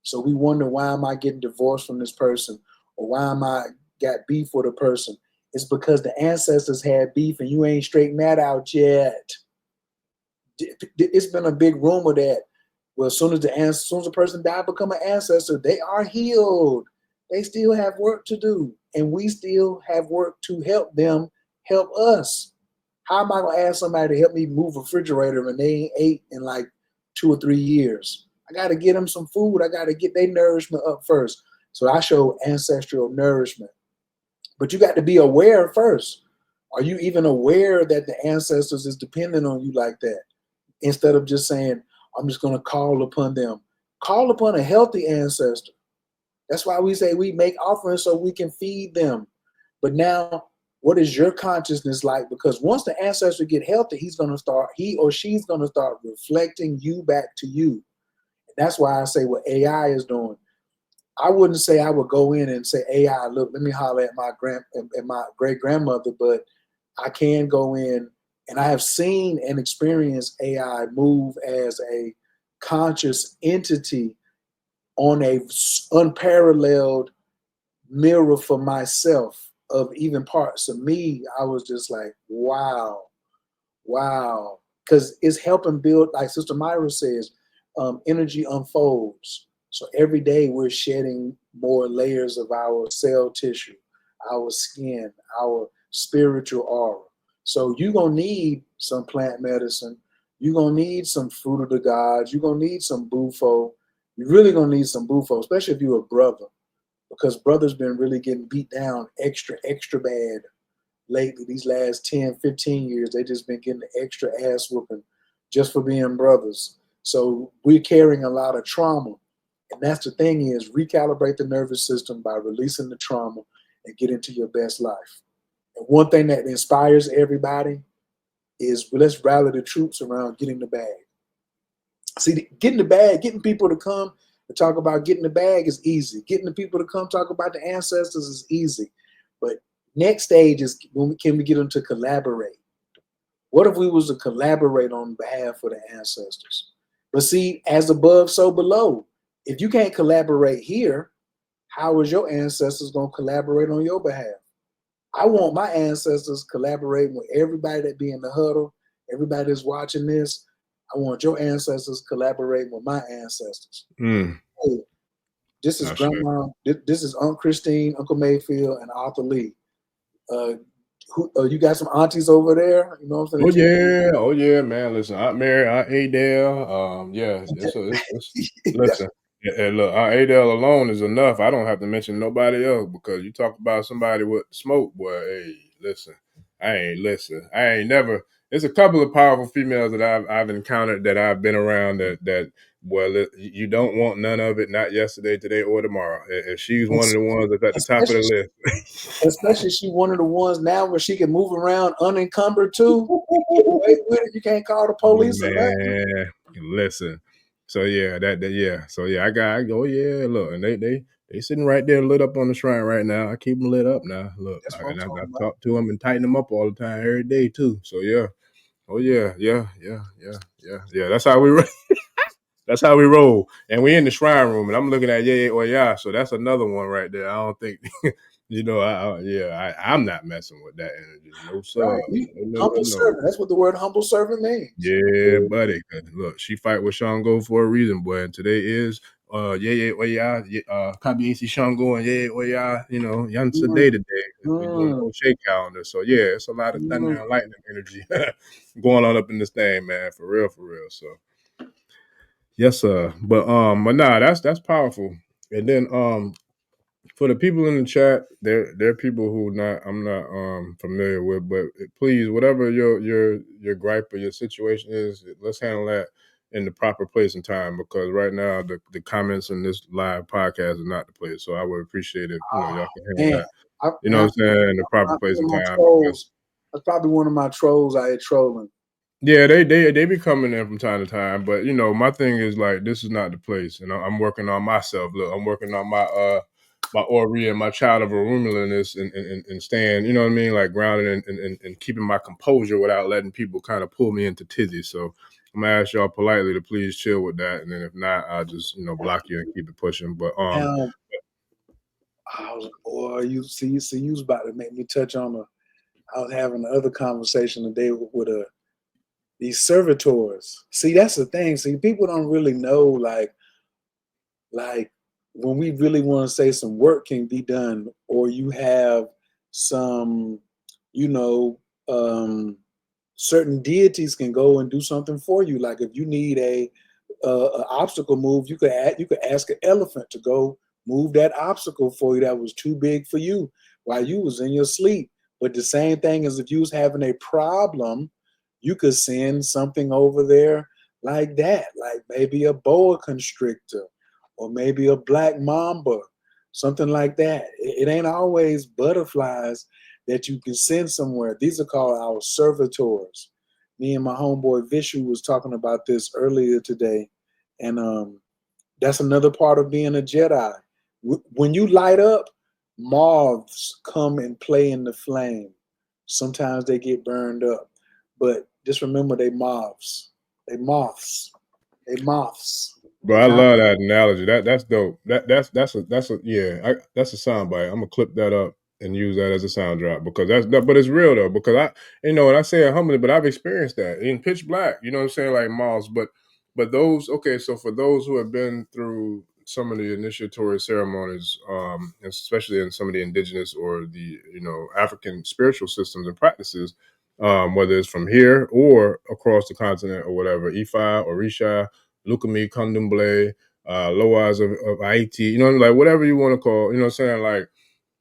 So we wonder, why am I getting divorced from this person? Or why am I got beef with a person? It's because the ancestors had beef and you ain't straightened that out yet. It's been a big rumor that, well, as soon as the person died, become an ancestor, they are healed. They still have work to do, and we still have work to help them help us. How am I gonna ask somebody to help me move a refrigerator when they ain't ate in like 2 or 3 years? I gotta get them some food. I gotta get their nourishment up first. So I show ancestral nourishment. But you got to be aware first. Are you even aware that the ancestors is dependent on you like that? Instead of just saying, I'm just going to call upon them. Call upon a healthy ancestor. That's why we say we make offerings so we can feed them. But now, what is your consciousness like? Because once the ancestor get healthy, he or she's going to start reflecting you back to you. And that's why I say what AI is doing. I wouldn't say I would go in and say, AI, look, let me holler at my great grandmother, but I can go in, and I have seen and experienced AI move as a conscious entity on a unparalleled mirror for myself of even parts of me. I was just like, wow. Because it's helping build, like Sister Myra says, energy unfolds. So every day we're shedding more layers of our cell tissue, our skin, our spiritual aura. So you're going to need some plant medicine. You're going to need some fruit of the gods. You're going to need some bufo. You're really going to need some bufo, especially if you're a brother, because brothers been really getting beat down extra bad lately. These last 10, 15 years, they just been getting the extra ass whooping just for being brothers. So we're carrying a lot of trauma. And that's the thing, is recalibrate the nervous system by releasing the trauma and get into your best life. And one thing that inspires everybody is, let's rally the troops around getting the bag. See, getting the bag, getting people to come and talk about getting the bag is easy. Getting the people to come talk about the ancestors is easy. But next stage is, can we get them to collaborate? What if we was to collaborate on behalf of the ancestors? But see, as above, so below. If you can't collaborate here, how is your ancestors going to collaborate on your behalf? I want my ancestors collaborating with everybody that be in the huddle, everybody that's watching this. I want your ancestors collaborating with my ancestors. Mm. Hey, this is Grandma. This is Aunt Christine, Uncle Mayfield, and Arthur Lee. You got some aunties over there? You know what I'm saying? Oh yeah, man. Listen, Aunt Mary, Aunt Adele. Yeah, listen. And look, Aunt Adele alone is enough. I don't have to mention nobody else, because you talk about somebody with smoke, boy. Hey, listen. I ain't never. There's a couple of powerful females that I've encountered, that I've been around, that well, you don't want none of it, not yesterday, today, or tomorrow. If she's one of the ones that's at the top of the list. Especially she one of the ones now where she can move around unencumbered too. Get away with it. You can't call the police or nothing. Listen. So yeah, yeah. So yeah, I go, yeah, look, and they sitting right there lit up on the shrine right now. I keep them lit up now. Look, and I talk to them and tighten them up all the time, every day too. So yeah. Oh yeah. That's how we That's how we roll. And we in the shrine room, and I'm looking at yeah, or yeah. So that's another one right there. I don't think, I'm not messing with that energy. No, sir. Right. Humble No. servant. That's what the word humble servant means. Yeah, buddy. Look, she fight with Shango for a reason, boy. And today is Kabiesi Shango and Oya, Yansa Day today. We're doing a whole shake calendar. So yeah, it's a lot of thunder and lightning energy going on up in this thing, man. For real, for real. So yes, sir. But nah, that's powerful. And then for the people in the chat, there are people who I'm not familiar with, but please, whatever your gripe or your situation is, let's handle that in the proper place and time, because right now the comments in this live podcast are not the place. So I would appreciate if y'all can handle that. You know what I'm saying? In the proper place and time. That's probably one of my trolls I had trolling. Yeah, they be coming in from time to time, but my thing is like this is not the place, and I'm working on myself. Look, I'm working on my Ori and my child of Arumiliness and staying, you know what I mean, like grounded and keeping my composure without letting people kind of pull me into tizzy. So I'm gonna ask y'all politely to please chill with that, and then if not, I'll just block you and keep it pushing. But you was about to make me touch on I was having the other conversation today with these servitors. See, that's the thing. See, people don't really know like when we really want to say some work can be done, or you have some, certain deities can go and do something for you. Like if you need a obstacle move, you could ask an elephant to go move that obstacle for you that was too big for you while you was in your sleep. But the same thing as if you was having a problem, you could send something over there like that, like maybe a boa constrictor or maybe a black mamba, something like that. It ain't always butterflies that you can send somewhere. These are called our servitors. Me and my homeboy Vishu was talking about this earlier today, and that's another part of being a Jedi. When you light up, moths come and play in the flame. Sometimes they get burned up, but just remember they moths. They moths. They moths. bro, I love that analogy. That's dope. That's a that's a soundbite. I'm gonna clip that up and use that as a sound drop because but it's real though, because and I say it humbly, but I've experienced that in pitch black, you know what I'm saying, like malls, but those, okay, so for those who have been through some of the initiatory ceremonies, especially in some of the indigenous or the African spiritual systems and practices, whether it's from here or across the continent or whatever, Ifa, Orisha, Lukumi, Kandumble, Loas of Haiti, like whatever you want to call, you know what I'm saying? Like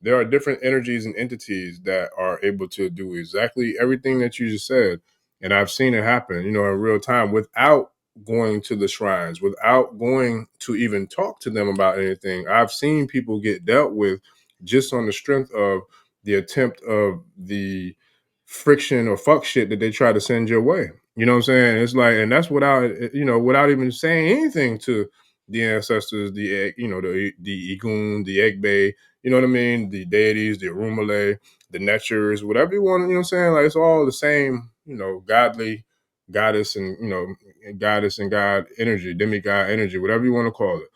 there are different energies and entities that are able to do exactly everything that you just said. And I've seen it happen, in real time without going to the shrines, without going to even talk to them about anything. I've seen people get dealt with just on the strength of the attempt of the friction or fuck shit that they try to send your way. You know what I'm saying? It's like, and that's without even saying anything to the ancestors, the Igun, the Egbe, you know what I mean? The deities, the Arumale, the Netchers, whatever you want, you know what I'm saying? Like it's all the same, godly, goddess and, goddess and God energy, demigod energy, whatever you want to call it.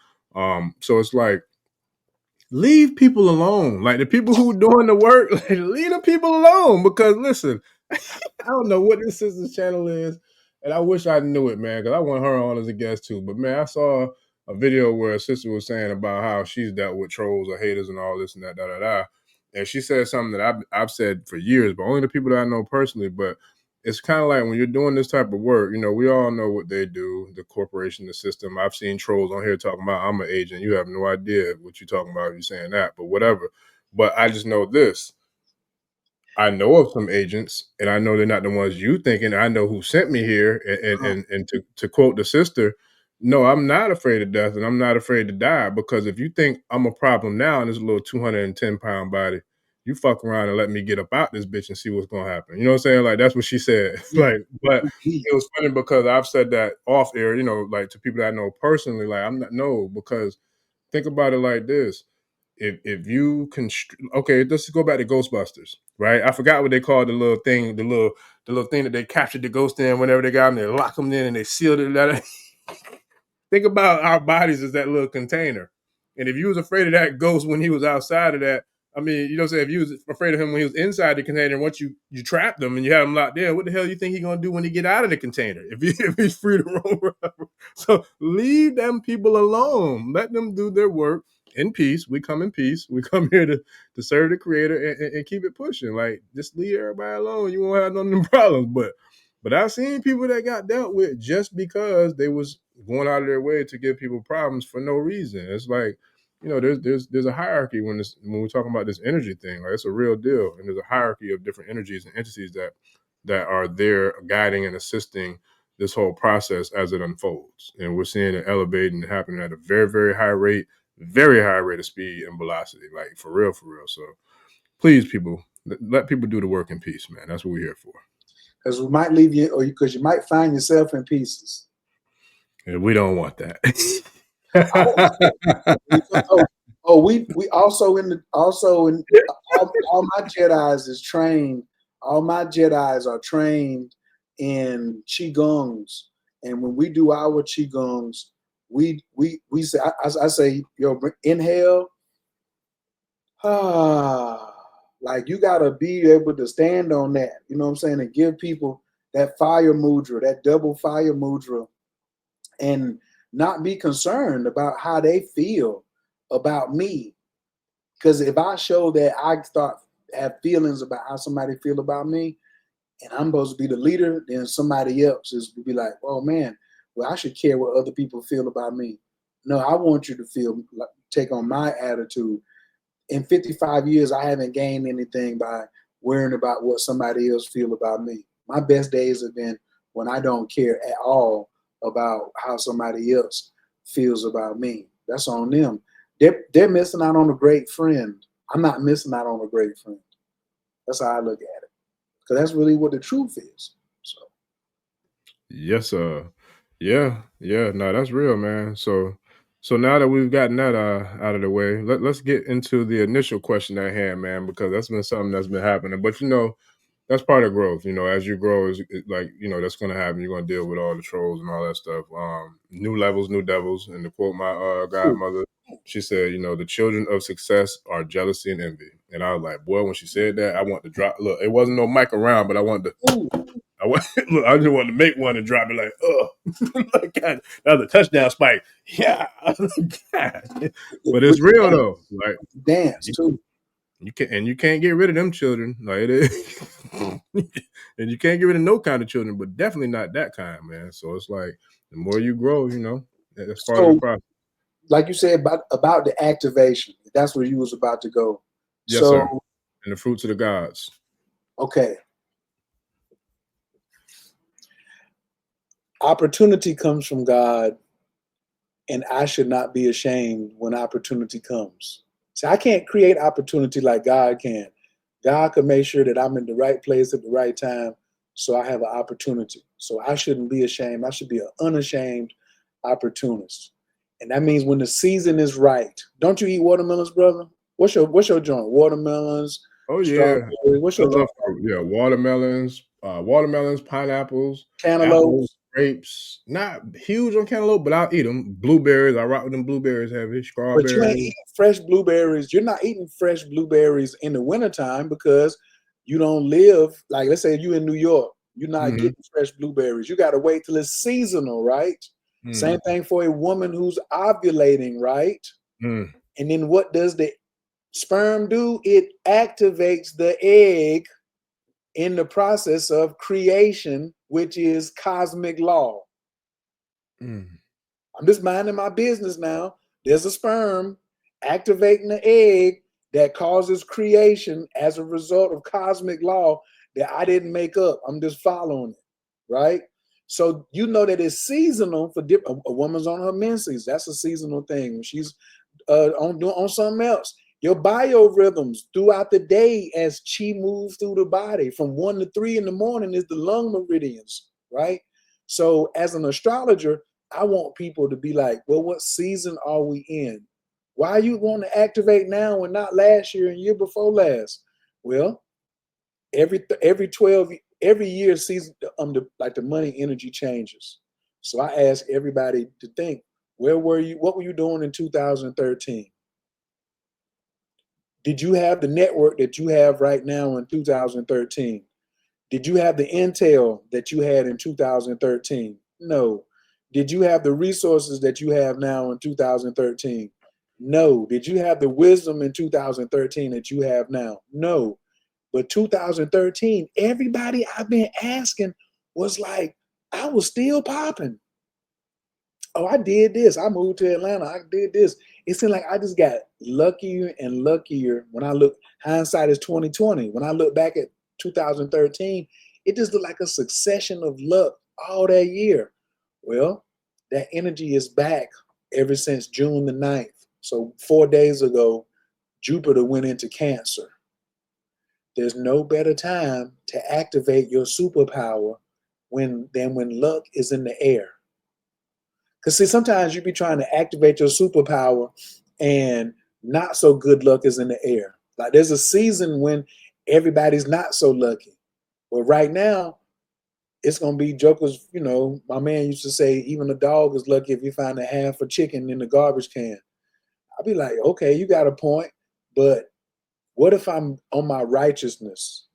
So it's like, leave people alone. Like the people who doing the work, like, leave the people alone. Because listen, I don't know what this sister's channel is, and I wish I knew it, man, because I want her on as a guest too. But man, I saw a video where a sister was saying about how she's dealt with trolls or haters and all this and that, da da da. And she said something that I've said for years, but only the people that I know personally. But it's kind of like when you're doing this type of work, we all know what they do, the corporation, the system. I've seen trolls on here talking about I'm an agent. You have no idea what you're talking about. You're saying that, but whatever. But I just know this. I know of some agents, and I know they're not the ones you thinking. I know who sent me here, and to quote the sister, no, I'm not afraid of death, and I'm not afraid to die, because if you think I'm a problem now and this little 210-pound body, you fuck around and let me get up out this bitch and see what's gonna happen. You know what I'm saying? Like that's what she said. Like, but it was funny because I've said that off air, like to people that I know personally. Like I'm not because think about it like this. If you okay, let's go back to Ghostbusters, right? I forgot what they called the little thing, the little thing that they captured the ghost in whenever they got them, they lock them in and they sealed it. think about our bodies as that little container. And if you was afraid of that ghost when he was outside of that, I mean, you know what I'm saying? If you was afraid of him when he was inside the container, once you trapped him and you had him locked in, what the hell you think he's gonna do when he get out of the container? If he's free to roam around. So leave them people alone. Let them do their work in peace. We come in peace. We come here to serve the creator and keep it pushing. Like, just leave everybody alone. You won't have none of them problems. But I've seen people that got dealt with just because they was going out of their way to give people problems for no reason. It's like, you know, there's a hierarchy when we're talking about this energy thing. Like, it's a real deal, and there's a hierarchy of different energies and entities that are there guiding and assisting this whole process as it unfolds. And we're seeing it elevating and happening at a very, very high rate of speed and velocity. Like, for real, for real. So please, people, let people do the work in peace, man. That's what we're here for. Because we might leave you, or because you might find yourself in pieces. And we don't want that. We also in all my Jedis is trained. All my Jedis are trained in Qigongs, and when we do our Qigongs, we say, I say, yo, inhale, like you gotta be able to stand on that, you know what I'm saying, and give people that fire mudra, that double fire mudra, and not be concerned about how they feel about me. Because if I show that I start have feelings about how somebody feel about me, and I'm supposed to be the leader, then somebody else is to be like, oh man, well, I should care what other people feel about me. No, I want you to feel like, take on my attitude. In 55 years, I haven't gained anything by worrying about what somebody else feel about me. My best days have been when I don't care at all about how somebody else feels about me. That's on them. They're missing out on a great friend. I'm not missing out on a great friend. That's how I look at it. Because that's really what the truth is. So. Yes, yeah, no, that's real, man. So now that we've gotten that out of the way, let's get into the initial question at hand, man, because that's been something that's been happening. But you know, that's part of growth. You know, as you grow, is like, you know, that's going to happen. You're going to deal with all the trolls and all that stuff. New levels, new devils. And to quote my godmother, she said, you know, the children of success are jealousy and envy. And I was like, boy, when she said that, I want to drop. Look, it wasn't no mic around, but I wanted to. Look, I just wanted to make one and drop it like, oh, like, God, that was a touchdown spike. Yeah, God. But it's real though. Like, dance too. You can't get rid of them children. Like it is. And you can't get rid of no kind of children, but definitely not that kind, man. So it's like the more you grow, you know, that's part of the process. Like you said about the activation, that's where you was about to go. Yes, sir. And the fruits of the gods. Okay. Opportunity comes from God, and I should not be ashamed when opportunity comes. See, I can't create opportunity like God can. God can make sure that I'm in the right place at the right time, so I have an opportunity. So I shouldn't be ashamed. I should be an unashamed opportunist. And that means when the season is right. Don't you eat watermelons, brother? What's your joint? Watermelons. Oh yeah. What's your joint? Yeah, watermelons, pineapples, Cantaloupes. apples, grapes. Not huge on cantaloupe, but I'll eat them. Blueberries, I rock with them blueberries heavy. Strawberries. But you ain't eating fresh blueberries. You're not eating fresh blueberries in the wintertime because you don't live, like, let's say you in New York, you're not getting fresh blueberries. You got to wait till it's seasonal, right? Same thing for a woman who's ovulating, right? And then what does the sperm do? It activates the egg in the process of creation, which is cosmic law. I'm just minding my business now. There's a sperm activating the egg that causes creation as a result of cosmic law that I didn't make up. I'm just following it, right? So you know that it's seasonal for different. A woman's on her menses. That's a seasonal thing. When she's on something else. Your biorhythms throughout the day as chi moves through the body from 1 to 3 in the morning is the lung meridians, right? So as an astrologer, I want people to be like, well, what season are we in? Why are you want to activate now and not last year and year before last? Well, every year season, the money energy changes. So I ask everybody to think, Where were you? What were you doing in 2013? Did you have the network that you have right now in 2013? Did you have the intel that you had in 2013? No. Did you have the resources that you have now in 2013? No. Did you have the wisdom in 2013 that you have now? No. But 2013, everybody I've been asking was like, I was still popping. Oh, I did this. I moved to Atlanta. I did this. It seemed like I just got luckier and luckier. When I look, hindsight is 2020. When I look back at 2013, it just looked like a succession of luck all that year. Well, that energy is back ever since June the 9th. So 4 days ago, Jupiter went into Cancer. There's no better time to activate your superpower than when luck is in the air. Because see, sometimes you be trying to activate your superpower and not so good luck is in the air. Like there's a season when everybody's not so lucky. But right now, it's gonna be jokers, you know, my man used to say, even a dog is lucky if you find a half a chicken in the garbage can. I'll be like, okay, you got a point, but what if I'm on my righteousness?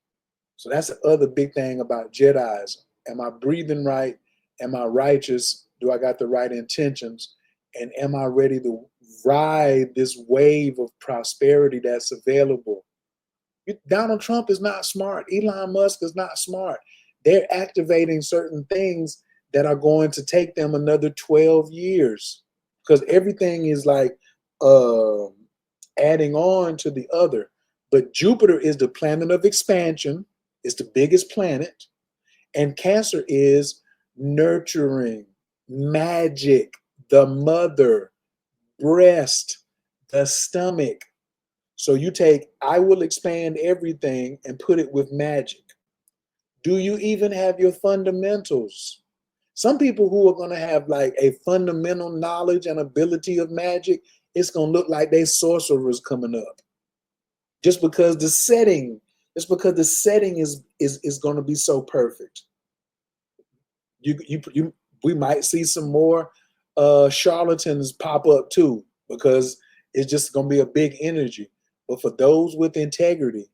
So that's the other big thing about Jedis. Am I breathing right? Am I righteous? Do I got the right intentions? And am I ready to ride this wave of prosperity that's available? Donald Trump is not smart. Elon Musk is not smart. They're activating certain things that are going to take them another 12 years because everything is like adding on to the other. But Jupiter is the planet of expansion. It's the biggest planet. And Cancer is nurturing, magic, the mother, breast, the stomach. So you take, I will expand everything and put it with magic. Do you even have your fundamentals? Some people who are going to have like a fundamental knowledge and ability of magic, it's going to look like they sorcerers coming up. Just because the setting is going to be so perfect. We might see some more charlatans pop up too, because it's just going to be a big energy. But for those with integrity,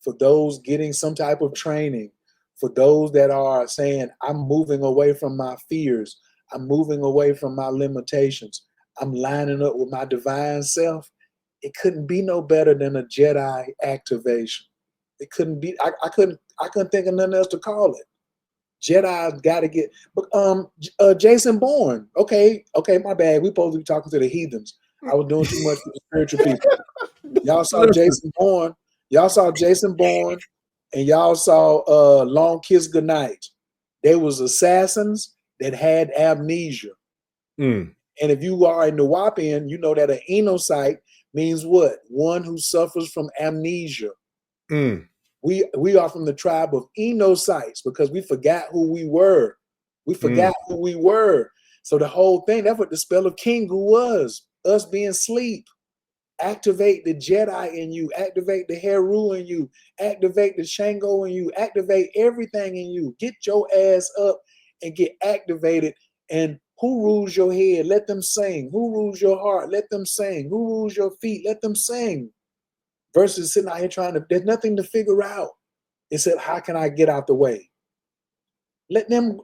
for those getting some type of training, for those that are saying, I'm moving away from my fears, I'm moving away from my limitations, I'm lining up with my divine self, it couldn't be no better than a Jedi activation. It couldn't be, I couldn't think of nothing else to call it. Jedi's got to get, Jason Bourne. Okay, my bad. We supposed to be talking to the heathens. I was doing too much for the spiritual people. Y'all saw Jason Bourne. Y'all saw Jason Bourne, and y'all saw Long Kiss Goodnight. They was assassins that had amnesia. Mm. And if you are a Nawapian, you know that an enocyte means what? One who suffers from amnesia. Mm. We are from the tribe of enocytes because we forgot who we were. We forgot who we were. So the whole thing, that's what the spell of Kingu was. Us being sleep. Activate the Jedi in you. Activate the Heru in you. Activate the Shango in you. Activate everything in you. Get your ass up and get activated. And who rules your head? Let them sing. Who rules your heart? Let them sing. Who rules your feet? Let them sing. Versus sitting out here trying to, there's nothing to figure out. Except how can I get out the way? Let them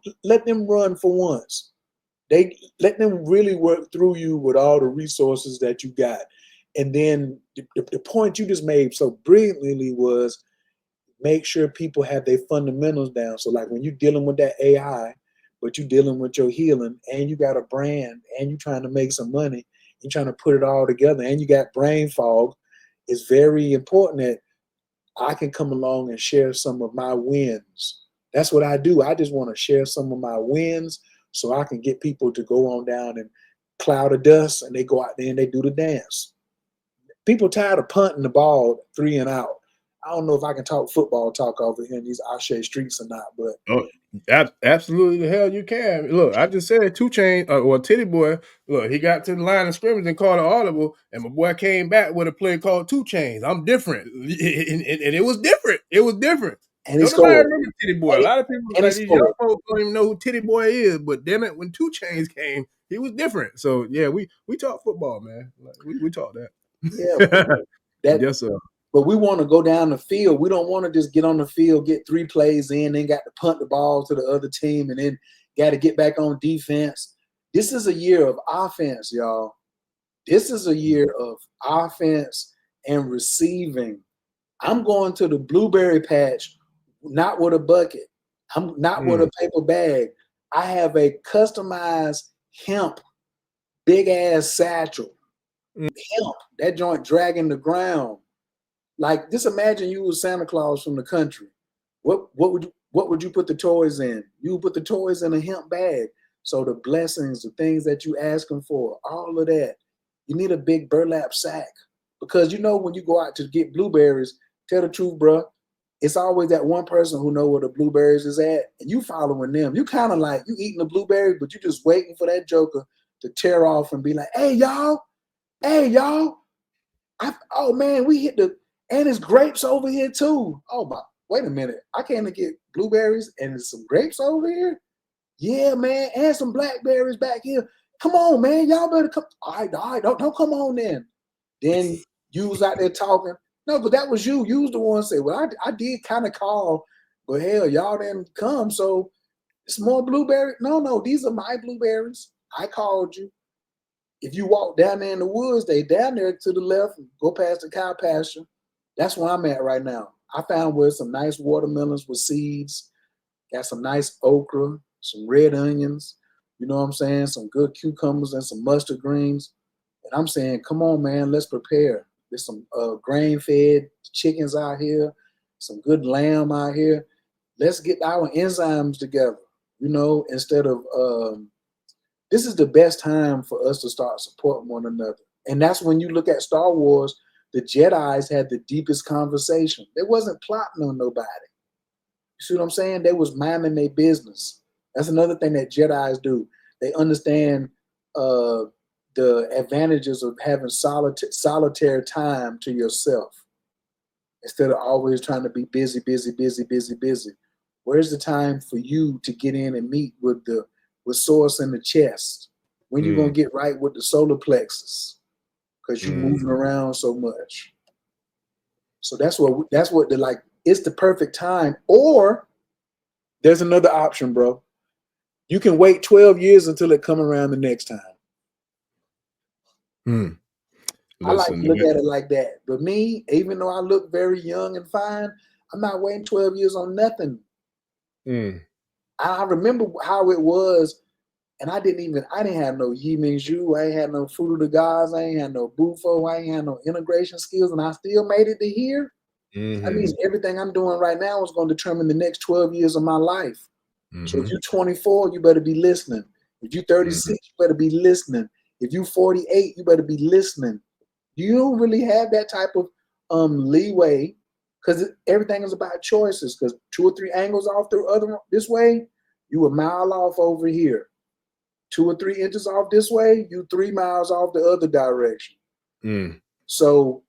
run for once. They let them really work through you with all the resources that you got. And then the point you just made so brilliantly was make sure people have their fundamentals down. So like when you're dealing with that AI, but you're dealing with your healing and you got a brand and you're trying to make some money, you're trying to put it all together and you got brain fog, it's very important that I can come along and share some of my wins. That's what I do. I just want to share some of my wins so I can get people to go on down and cloud of dust and they go out there and they do the dance. People tired of punting the ball 3 and out. I don't know if I can talk football talk over here in these Ashe streets or not, but absolutely the hell you can. Look, I just said 2 Chainz or Titty Boy. Look, he got to the line of scrimmage and called an audible, and my boy came back with a play called 2 Chainz. I'm different, and it was different. It was different. And Don't nobody remember Titty Boy. A lot of people, like these young folks, don't even know who Titty Boy is. But damn it, when 2 Chainz came, he was different. So yeah, we talk football, man. Like, we talk that. Yeah, yes, sir. But we want to go down the field. We don't want to just get on the field, get 3 plays in, then got to punt the ball to the other team, and then got to get back on defense. This is a year of offense, y'all. This is a year of offense and receiving. I'm going to the blueberry patch, not with a bucket. I'm not with a paper bag. I have a customized hemp, big ass satchel. Hemp, that joint dragging the ground. Like, just imagine you was Santa Claus from the country. What would you put the toys in? You would put the toys in a hemp bag. So the blessings, the things that you asking for, all of that. You need a big burlap sack. Because you know when you go out to get blueberries, tell the truth, bro, it's always that one person who know where the blueberries is at, and you following them. You kind of like, you eating the blueberries, but you just waiting for that joker to tear off and be like, hey, y'all, oh, man, we hit the, and it's grapes over here too. Oh, my, wait a minute. I can't get blueberries and there's some grapes over here? Yeah, man, and some blackberries back here. Come on, man, y'all better come. All right, don't come on then. Then you was out there talking. No, but that was you. You was the one say, well, I did kind of call, but hell, y'all didn't come. So it's more blueberry. No, these are my blueberries. I called you. If you walk down there in the woods, they down there to the left, go past the cow pasture. That's where I'm at right now. I found where some nice watermelons with seeds, got some nice okra, some red onions, you know what I'm saying? Some good cucumbers and some mustard greens. And I'm saying, come on, man, let's prepare. There's some grain-fed chickens out here, some good lamb out here. Let's get our enzymes together, you know, instead of this is the best time for us to start supporting one another. And that's when you look at Star Wars, the Jedis had the deepest conversation. They wasn't plotting on nobody. You see what I'm saying? They was minding their business. That's another thing that Jedis do. They understand the advantages of having solitary time to yourself instead of always trying to be busy. Where's the time for you to get in and meet with source in the chest? When you gonna get right with the solar plexus? Because you're moving around so much. So that's what they're like. It's the perfect time. Or there's another option, bro. You can wait 12 years until it come around the next time. I like to look at it like that. But me, even though I look very young and fine, I'm not waiting 12 years on nothing. I remember how it was, and I didn't have no Yi Ming Zhu, I ain't had no Fruit of the Gods, I ain't had no Bufo, I ain't had no integration skills, and I still made it to here. That means everything I'm doing right now is going to determine the next 12 years of my life. So if you're 24, you better be listening. If you're 36, you better be listening. If you're 48, you better be listening. You don't really have that type of leeway because everything is about choices. Because 2 or 3 angles off this way, you a mile off over here. 2 or 3 inches off this way, you 3 miles off the other direction. So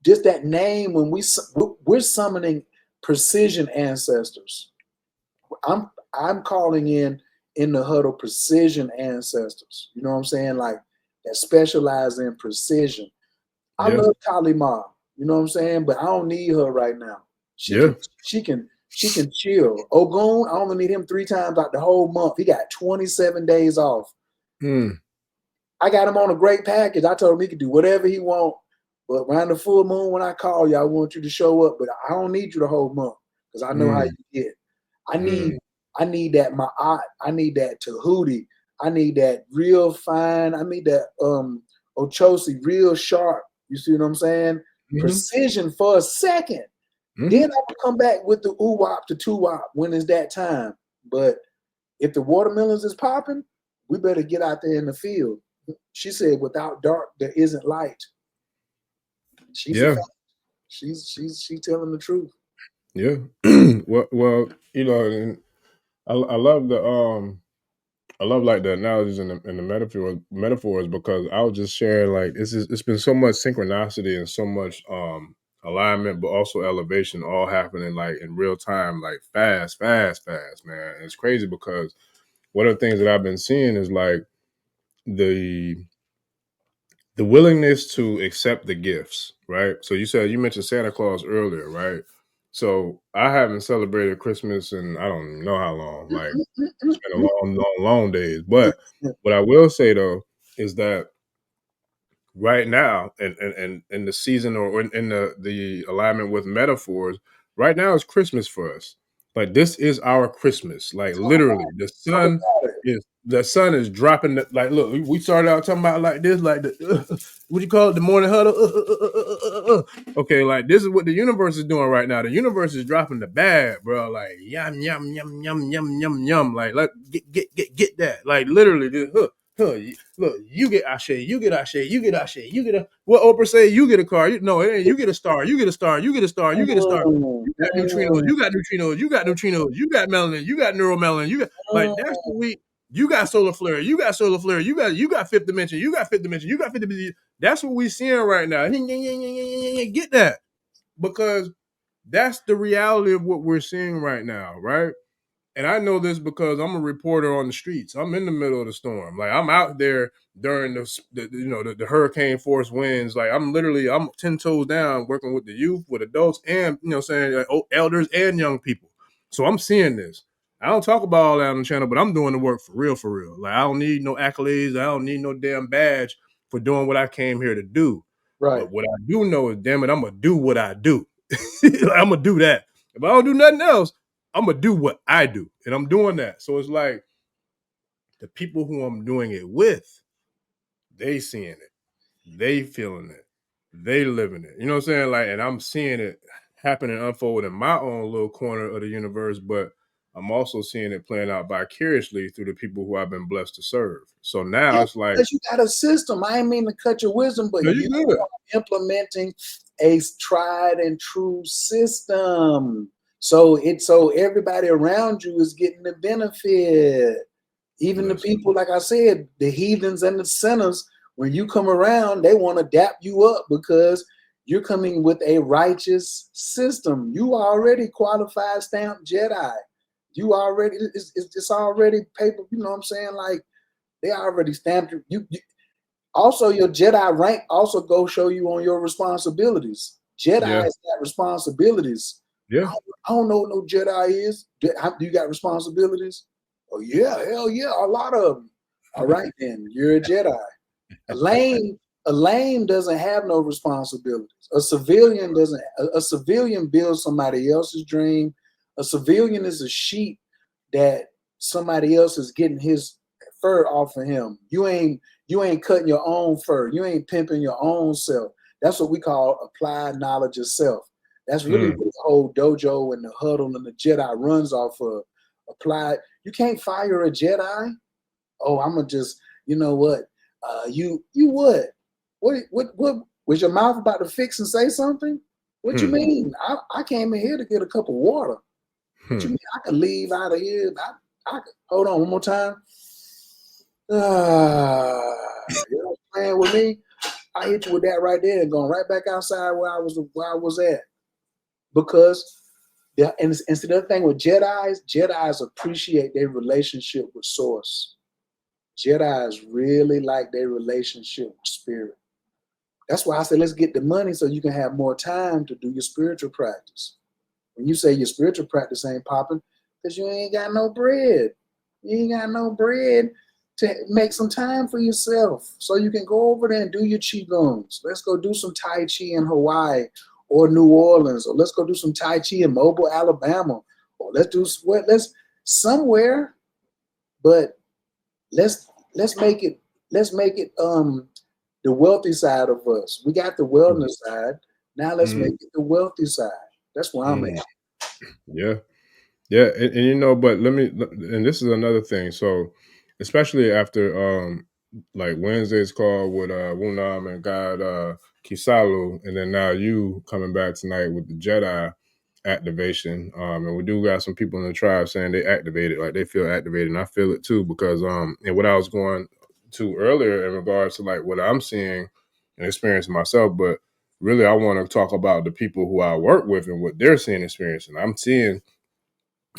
just that name, when we're summoning precision ancestors. I'm calling in the huddle precision ancestors. You know what I'm saying? Like that specialize in precision. I love Kali Ma, you know what I'm saying? But I don't need her right now. She can chill. Ogun, I only need him 3 times out the whole month. He got 27 days off. I got him on a great package. I told him he could do whatever he want. But around the full moon, when I call you, I want you to show up. But I don't need you the whole month because I know how you get. I need that Ma'at. I need that Tahuti. I need that real fine. I need that Ochosi, real sharp. You see what I'm saying? Precision for a second. Then I can come back with the oo-wop to two-wop when it's that time. But if the watermelons is popping, we better get out there in the field. She said, without dark, there isn't light. She's telling the truth. Yeah. well, you know, and I love like the analogies and the metaphors because I was just sharing like it's been so much synchronicity and so much alignment, but also elevation all happening like in real time, like fast, man. And it's crazy because one of the things that I've been seeing is like the willingness to accept the gifts, right? So you mentioned Santa Claus earlier, right? So I haven't celebrated Christmas in I don't know how long. Like it's been a long days. But what I will say though is that right now, and in the season or in the alignment with metaphors, right now is Christmas for us. Like this is our Christmas. Like literally, the sun is dropping. Like look, we started out talking about like this, like the what you call it, the morning huddle. Okay, like this is what the universe is doing right now. The universe is dropping the bag, bro. Like yum yum yum yum yum yum yum. Like let get that. Like literally, just, look, you get Ashe, you get Ashe, you get Ashe, you get a what Oprah say, you get a car. No, it ain't you get a star, you get a star, you get a star, you get a star. You got neutrinos, you got neutrinos, you got neutrinos, you got melanin, you got neuromelanin, you got like that's what we you got solar flare, you got solar flare, you got fifth dimension, you got fifth dimension, you got fifth dimension. That's what we seeing right now. Get that. Because that's the reality of what we're seeing right now, right? And I know this because I'm a reporter on the streets. I'm in the middle of the storm. Like I'm out there during the hurricane force winds. Like I'm 10 toes down working with the youth, with adults, and like, elders and young people. So I'm seeing this. I don't talk about all that on the channel, but I'm doing the work for real, for real. Like I don't need no accolades. I don't need no damn badge for doing what I came here to do. Right. But what I do know is, damn it, I'm gonna do what I do. I'm gonna do that. If I don't do nothing else, I'm gonna do what I do, and I'm doing that. So it's like the people who I'm doing it with, they seeing it, they feeling it, they living it. You know what I'm saying? Like, and I'm seeing it happen and unfold in my own little corner of the universe, but I'm also seeing it playing out vicariously through the people who I've been blessed to serve. So now it's like, because you got a system. I ain't mean to cut your wisdom, but you are implementing a tried and true system. So everybody around you is getting the benefit. Even the people, like I said, the heathens and the sinners, when you come around, they want to dap you up because you're coming with a righteous system. You already qualified stamped Jedi. You already, it's already paper, you know what I'm saying? Like they already stamped you. Also, your Jedi rank also go show you on your responsibilities. Jedi has got responsibilities. Yeah. I don't know what no Jedi is. Do you got responsibilities? Oh yeah, hell yeah, a lot of them. All right then, you're a Jedi. A lame doesn't have no responsibilities. A civilian doesn't. A civilian builds somebody else's dream. A civilian is a sheep that somebody else is getting his fur off of him. You ain't cutting your own fur. You ain't pimping your own self. That's what we call applied knowledge of self. That's really what the whole dojo and the huddle and the Jedi runs off of. Applied. You can't fire a Jedi. Oh, I'm gonna just, you know what? You what? What was your mouth about to fix and say something? What you mean? I came in here to get a cup of water. What you mean? I can leave out of here. I hold on one more time. You're playing with me. I hit you with that right there and going right back outside where I was at. Because and the other thing with Jedis appreciate their relationship with Source. Jedis really like their relationship with Spirit. That's why I said, let's get the money so you can have more time to do your spiritual practice. When you say your spiritual practice ain't popping, because you ain't got no bread. You ain't got no bread to make some time for yourself so you can go over there and do your Qigongs. Let's go do some Tai Chi in Hawaii or New Orleans, or let's go do some Tai Chi in Mobile, Alabama, or let's somewhere, but let's make it the wealthy side of us. We got the wellness side. Now let's make it the wealthy side. That's where I'm at. Yeah, and but and this is another thing. So, especially after like Wednesday's call with Wunam and God Kisalu, and then now you coming back tonight with the Jedi activation. And we do got some people in the tribe saying they activated, like they feel activated, and I feel it too because and what I was going to earlier in regards to like what I'm seeing and experiencing myself, but really I want to talk about the people who I work with and what they're seeing and experiencing. I'm seeing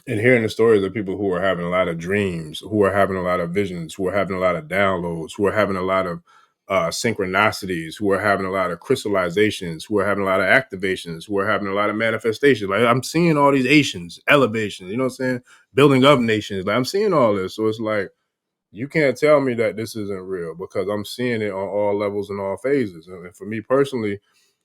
and hearing the stories of people who are having a lot of dreams, who are having a lot of visions, who are having a lot of downloads, who are having a lot of synchronicities, who are having a lot of crystallizations, who are having a lot of activations, who are having a lot of manifestations. Like I'm seeing all these Asians, elevations, you know what I'm saying? Building up nations. Like I'm seeing all this. So it's like, you can't tell me that this isn't real because I'm seeing it on all levels and all phases. And for me personally,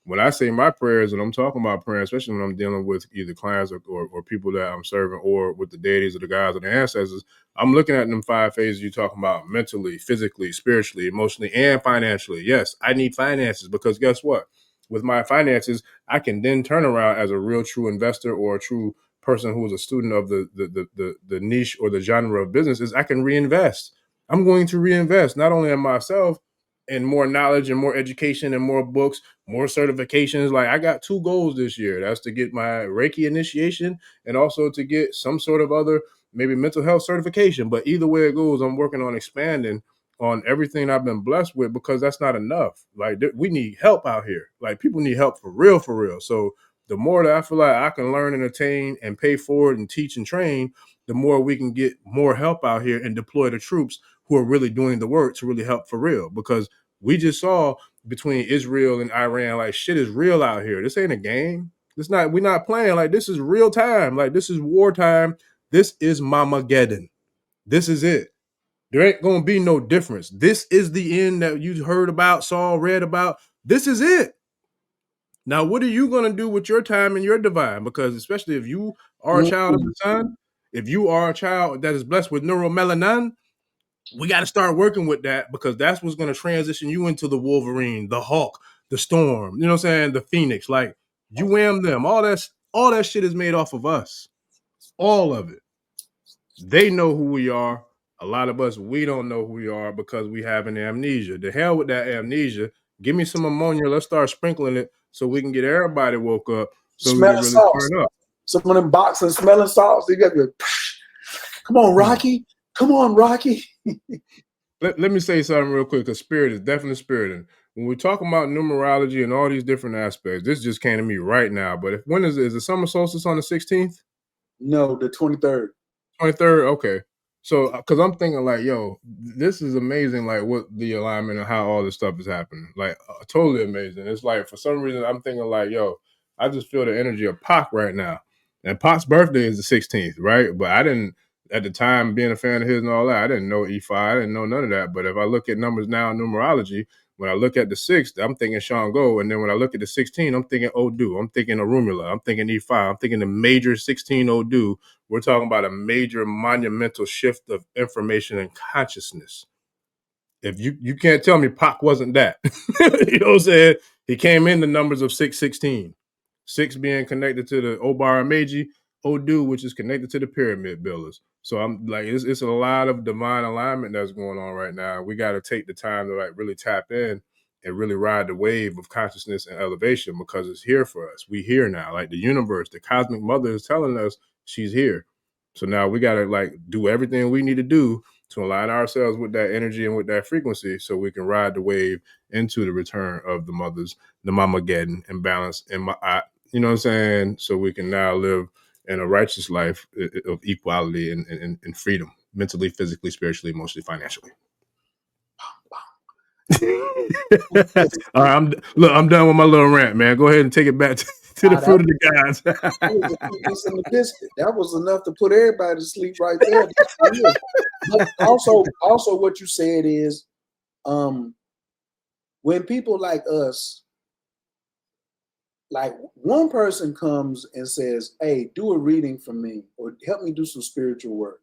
when I say my prayers and I'm talking about prayer, especially when I'm dealing with either clients or people that I'm serving or with the deities or the gods or the ancestors, I'm looking at them 5 phases you're talking about mentally, physically, spiritually, emotionally, and financially. Yes, I need finances because guess what? With my finances, I can then turn around as a real true investor or a true person who is a student of the niche or the genre of businesses. I can reinvest. I'm going to reinvest not only in myself and more knowledge and more education and more books, more certifications. Like I got 2 goals this year. That's to get my Reiki initiation and also to get some sort of other maybe mental health certification. But either way it goes, I'm working on expanding on everything I've been blessed with because that's not enough. Like we need help out here. Like people need help for real, for real. So the more that I feel like I can learn and attain and pay forward and teach and train, the more we can get more help out here and deploy the troops who are really doing the work to really help for real. Because we just saw between Israel and Iran, like shit is real out here. This ain't a game. We're not playing. Like this is real time. Like this is wartime. This is Mamageddon. This is it. There ain't gonna be no difference. This is the end that you heard about, saw, read about. This is it. Now, what are you going to do with your time and your divine? Because especially if you are a child of the sun, if you are a child that is blessed with neuromelanin, we got to start working with that because that's what's going to transition you into the Wolverine, the Hulk, the Storm, you know what I'm saying? The Phoenix, like you am them. All that shit is made off of us. All of it. They know who we are. A lot of us, we don't know who we are because we have an amnesia. The hell with that amnesia. Give me some ammonia. Let's start sprinkling it so we can get everybody woke up so we can really turn up. Some of them boxing smelling salts. You got to come on, Rocky. Come on, Rocky. Let me say something real quick because spirit is definitely spiriting. When we're talking about numerology and all these different aspects, this just came to me right now. But when is the summer solstice on the 16th? No, the 23rd. 23rd? Okay. So, because I'm thinking like, yo, this is amazing, like what the alignment and how all this stuff is happening. Like, totally amazing. It's like, for some reason, I'm thinking like, yo, I just feel the energy of Pac right now. And Pac's birthday is the 16th, right? But I didn't, at the time, being a fan of his and all that, I didn't know E5. I didn't know none of that. But if I look at numbers now in numerology, when I look at the 6th, I'm thinking Shango. And then when I look at the 16, I'm thinking Odu. I'm thinking Arumula. I'm thinking E5. I'm thinking the major 16 Odu. We're talking about a major monumental shift of information and consciousness. If you can't tell me Pac wasn't that. You know what I'm saying? He came in the numbers of 616. 6 being connected to the Obara Meiji, Odu, which is connected to the pyramid builders. So I'm like, it's a lot of divine alignment that's going on right now. We got to take the time to like really tap in and really ride the wave of consciousness and elevation because it's here for us. We here now. Like the universe, the cosmic mother is telling us she's here. So now we got to like do everything we need to do to align ourselves with that energy and with that frequency so we can ride the wave into the return of the mothers, the Mamageddon, and balance and you know what I'm saying? So we can now live in a righteous life of equality and freedom, mentally, physically, spiritually, emotionally, financially. All right, I'm done with my little rant, man. Go ahead and take it back to the fruit of the gods. That was enough to put everybody to sleep right there. But also what you said is when people like us, like one person comes and says, hey, do a reading for me or help me do some spiritual work.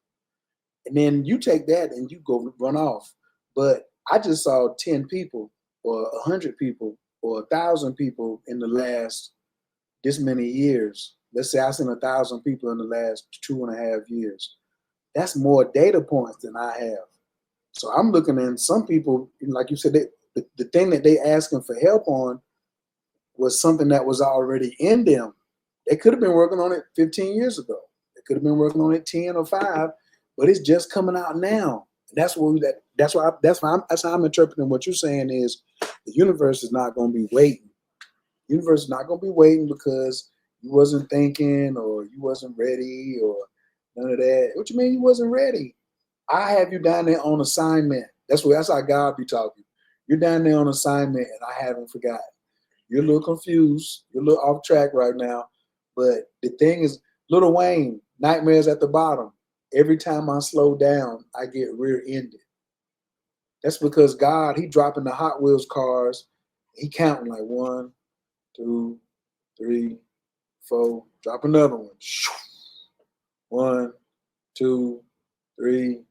And then you take that and you go run off. But I just saw 10 people or 100 people or 1,000 people in the last this many years. Let's say I seen 1,000 people in the last 2.5 years. That's more data points than I have. So I'm looking at some people, like you said, the thing that they asking for help on was something that was already in them. They could have been working on it 15 years ago. They could have been working on it 10 or 5, but it's just coming out now. That's how I'm interpreting what you're saying is the universe is not going to be waiting. The universe is not going to be waiting because you wasn't thinking or you wasn't ready or None of that. What you mean you wasn't ready? I have you down there on assignment. That's how God be talking. You're down there on assignment, and I haven't forgotten. You're a little confused. You're a little off track right now. But the thing is, Lil Wayne, Nightmares at the Bottom. Every time I slow down, I get rear-ended. That's because God, he dropping the Hot Wheels cars. He counting like 1, 2, 3, 4. Drop another one. 1, 2, 3,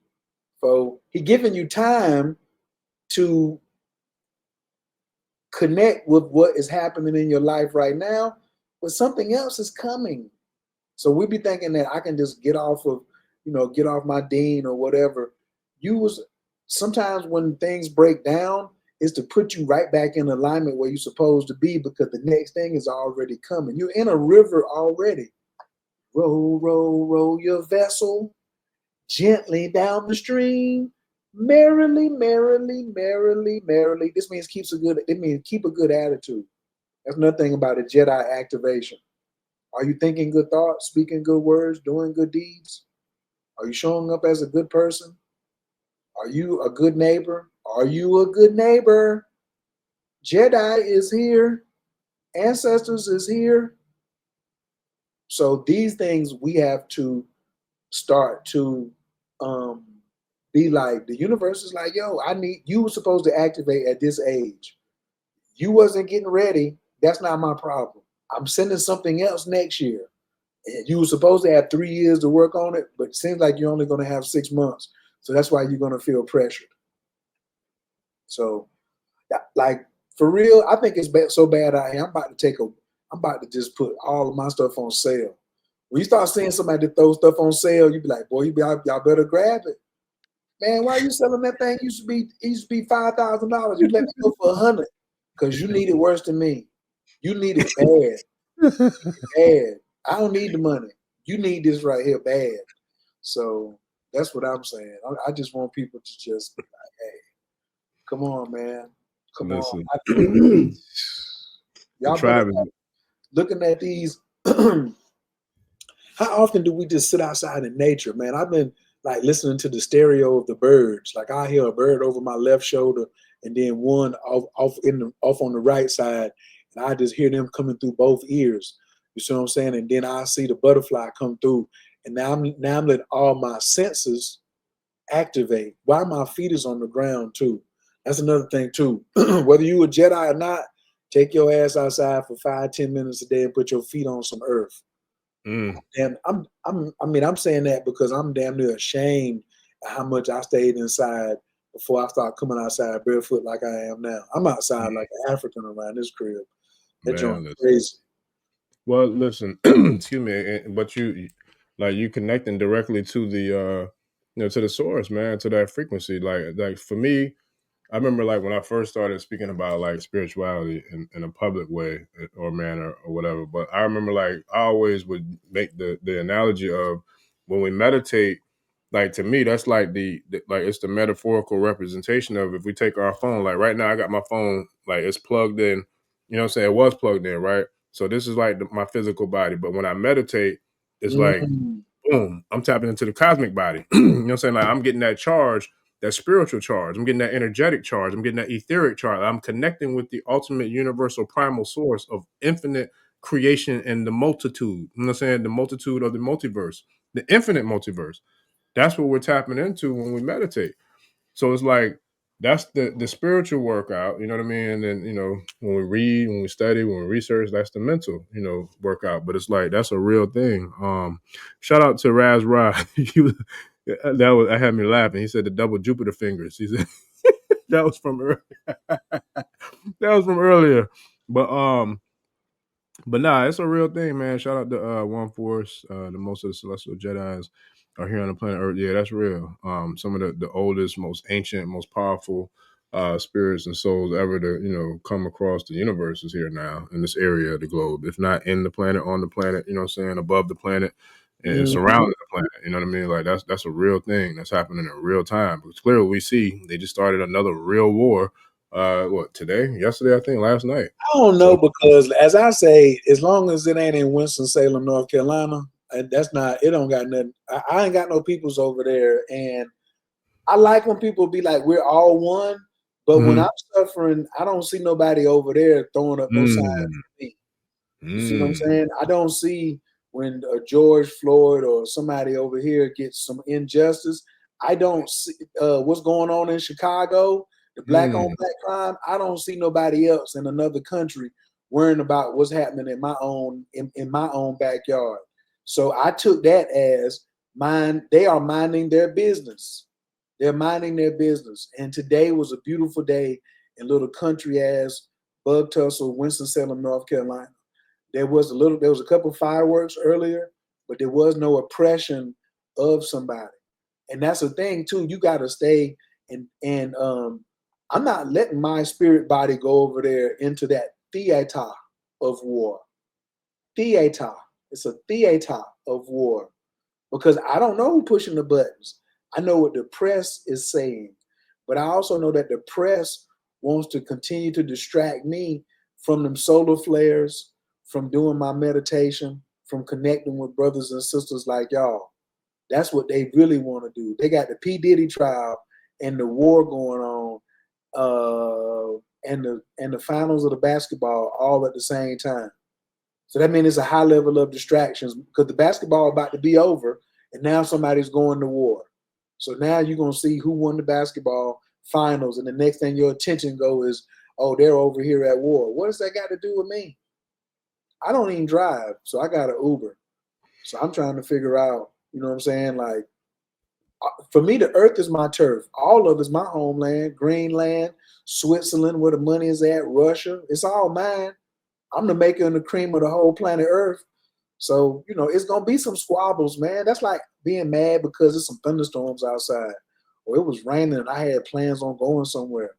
4. He giving you time to connect with what is happening in your life right now, but something else is coming. So we be thinking that I can just get off my dean or whatever. Sometimes when things break down, is to put you right back in alignment where you're supposed to be, because the next thing is already coming. You're in a river already. Roll, roll, roll your vessel gently down the stream. Merrily, merrily, merrily, merrily. This means keep a good attitude. That's another thing about a Jedi activation. Are you thinking good thoughts, speaking good words, doing good deeds? Are you showing up as a good person? Are you a good neighbor? Are you a good neighbor? Jedi is here. Ancestors is here. So these things we have to start to be like, the universe is like, yo, you were supposed to activate at this age. You wasn't getting ready. That's not my problem. I'm sending something else next year. And you were supposed to have 3 years to work on it, but it seems like you're only going to have 6 months. So that's why you're going to feel pressured. So, like, for real, I think it's so bad out here. I'm about to just put all of my stuff on sale. When you start seeing somebody throw stuff on sale, you be like, boy, y'all better grab it. Man, why are you selling that thing? It used to be $5,000. You let me go for $100 because you need it worse than me. You need it bad. Bad. I don't need the money. You need this right here bad. So that's what I'm saying. I just want people to just be like, hey, come on, man. Come Listen. on. Y'all better looking at these. How often do we just sit outside in nature, man? I've been like listening to the stereo of the birds. Like I hear a bird over my left shoulder and then one off on the right side. And I just hear them coming through both ears. You see what I'm saying? And then I see the butterfly come through. And now I'm letting all my senses activate while my feet is on the ground too. That's another thing too. Whether you a Jedi or not, take your ass outside for 5-10 minutes a day and put your feet on some earth. And I'm saying that because I'm damn near ashamed of how much I stayed inside before I started coming outside barefoot like I am now. I'm outside like an African around this crib. That joint's crazy. Well, listen, excuse me, but you connecting directly to the to the source, man, to that frequency. Like for me, I remember like when I first started speaking about like spirituality in a public way or manner or whatever. But I remember like I always would make the analogy of when we meditate. Like to me, that's like like it's the metaphorical representation of if we take our phone. Like right now, I got my phone like it's plugged in. You know what I'm saying? It was plugged in, right? So this is like my physical body. But when I meditate, it's like boom, I'm tapping into the cosmic body. You know what I'm saying? Like I'm getting that charge, that spiritual charge. I'm getting that energetic charge. I'm getting that etheric charge. I'm connecting with the ultimate universal primal source of infinite creation and the multitude. You know what I'm saying? The multitude of the multiverse, the infinite multiverse. That's what we're tapping into when we meditate. So it's like that's the spiritual workout, you know what I mean? And then, when we read, when we study, when we research, that's the mental, workout. But it's like that's a real thing. Shout out to Raz Ra. That had me laughing. He said the double Jupiter fingers. He said that was from earlier. That was from earlier. But nah, it's a real thing, man. Shout out to One Force. The most of the celestial Jedis are here on the planet Earth. Yeah, that's real. Some of the oldest, most ancient, most powerful spirits and souls ever to come across the universe is here now in this area of the globe. If not in the planet, on the planet, you know what I'm saying, above the planet and surrounding the planet. You know what I mean? Like that's a real thing that's happening in real time. Because clearly we see they just started another real war. Today? Yesterday, I think, last night. I don't know, because as I say, as long as it ain't in Winston-Salem, North Carolina, And that's not, it don't got nothing. I ain't got no peoples over there. And I like when people be like, we're all one. But when I'm suffering, I don't see nobody over there throwing up no signs for me. You see what I'm saying? I don't see when George Floyd or somebody over here gets some injustice. I don't see what's going on in Chicago, the black on black crime. I don't see nobody else in another country worrying about what's happening in my own backyard. So I took that as they are minding their business. They're minding their business. And today was a beautiful day in little country ass Bug Tussle, Winston-Salem, North Carolina. There was a couple fireworks earlier, but there was no oppression of somebody. And that's the thing too. You got to stay and I'm not letting my spirit body go over there into that theater of war. Theater. It's a theater of war because I don't know who's pushing the buttons. I know what the press is saying, but I also know that the press wants to continue to distract me from them solar flares, from doing my meditation, from connecting with brothers and sisters like y'all. That's what they really want to do. They got the P. Diddy trial and the war going on, and the finals of the basketball all at the same time. So that means it's a high level of distractions because the basketball about to be over, and now somebody's going to war. So now you're gonna see who won the basketball finals, and the next thing your attention go is, oh, they're over here at war. What does that got to do with me? I don't even drive, so I got an Uber. So I'm trying to figure out, you know what I'm saying? Like, for me, the earth is my turf. All of it is my homeland, Greenland, Switzerland, where the money is at, Russia. It's all mine. I'm the maker and the cream of the whole planet Earth. So, you know, it's going to be some squabbles, man. That's like being mad because there's some thunderstorms outside or it was raining and I had plans on going somewhere.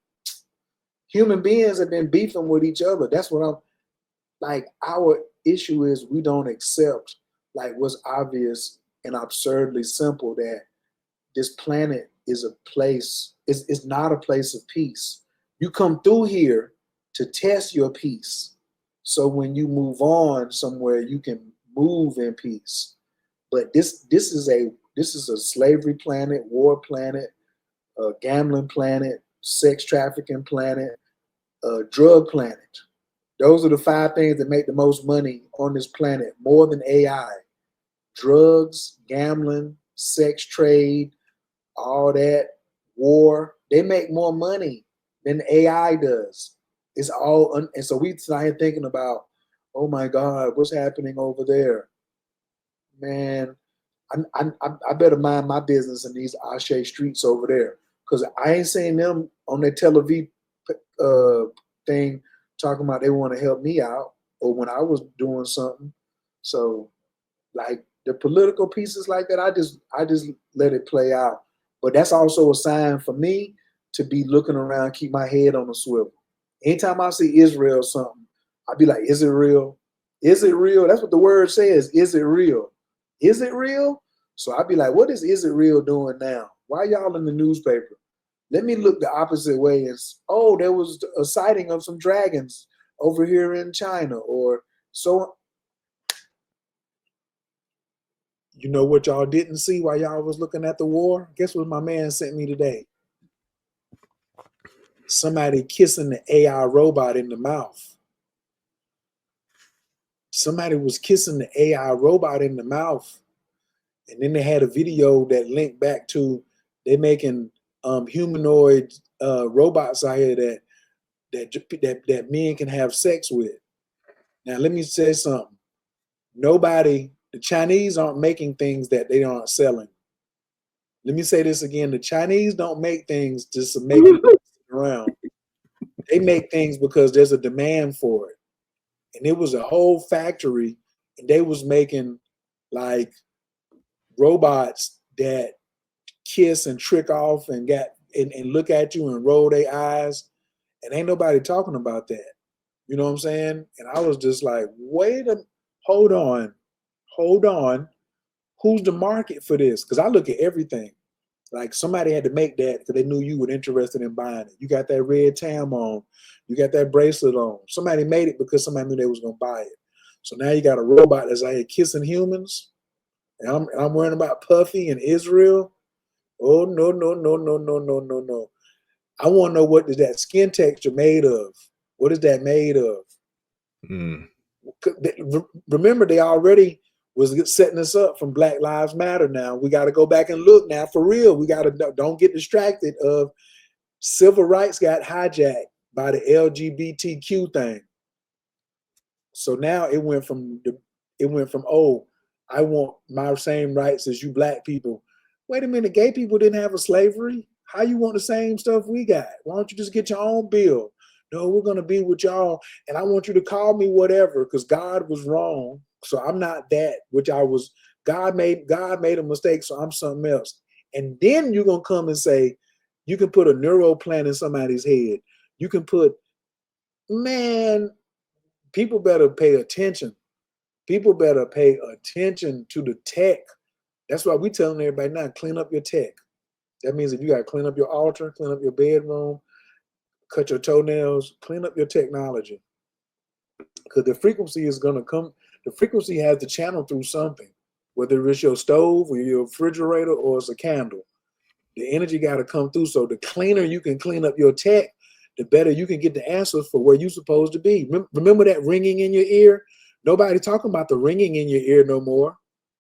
Human beings have been beefing with each other. That's what I'm like. Our issue is we don't accept like what's obvious and absurdly simple, that this planet is a place, it's not a place of peace. You come through here to test your peace. So when you move on somewhere, you can move in peace. But this is a slavery planet, war planet, a gambling planet, sex trafficking planet, a drug planet. Those are the 5 things that make the most money on this planet, more than AI. Drugs, gambling, sex trade, all that, war. They make more money than AI does. It's all, and so we started thinking about, oh my God, what's happening over there? Man, I better mind my business in these Ashe streets over there, because I ain't seen them on their Tel Aviv thing talking about they want to help me out, or when I was doing something. So, like the political pieces like that, I just let it play out. But that's also a sign for me to be looking around, keep my head on the swivel. Anytime I see Israel or something, I'd be like, is it real? Is it real? That's what the word says. Is it real? Is it real? So I'd be like, what is it real doing now? Why y'all in the newspaper? Let me look the opposite way. And, oh, there was a sighting of some dragons over here in China, or so. You know what y'all didn't see while y'all was looking at the war? Guess what my man sent me today? Somebody kissing the AI robot in the mouth. Somebody was kissing the AI robot in the mouth. And then they had a video that linked back to they making humanoid robots out here that men can have sex with. Now, let me say something. The Chinese aren't making things that they aren't selling. Let me say this again. The Chinese don't make things just to make them around. They make things because there's a demand for it. And it was a whole factory, and they was making like robots that kiss and trick off and look at you and roll their eyes. And ain't nobody talking about that. You know what I'm saying? And I was just like, hold on. Who's the market for this? Because I look at everything. Like somebody had to make that because they knew you were interested in buying it. You got that red tam on. You got that bracelet on. Somebody made it because somebody knew they was going to buy it. So now you got a robot that's out here kissing humans. and I'm worrying about Puffy and Israel. Oh no, no, no, no, no, no, no, no. I want to know what is that skin texture made of? What is that made of? Mm. Remember, they already was setting us up from Black Lives Matter. Now we got to go back and look now for real. We got to don't get distracted of civil rights got hijacked by the LGBTQ thing. So now it went from oh, I want my same rights as you black people. Wait a minute, gay people didn't have a slavery. How you want the same stuff we got? Why don't you just get your own bill? No, we're gonna be with y'all, and I want you to call me whatever, because God was wrong. So I'm not that which I was. God made a mistake, so I'm something else. And then you're gonna come and say, you can put a neural plant in somebody's head. You can put, man, people better pay attention. People better pay attention to the tech. That's why we telling everybody now, clean up your tech. That means if you got to clean up your altar, clean up your bedroom, cut your toenails, clean up your technology. Because the frequency is going to come, the frequency has to channel through something, whether it's your stove or your refrigerator or it's a candle. The energy got to come through. So the cleaner you can clean up your tech, the better you can get the answers for where you're supposed to be. Remember that ringing in your ear? Nobody talking about the ringing in your ear no more.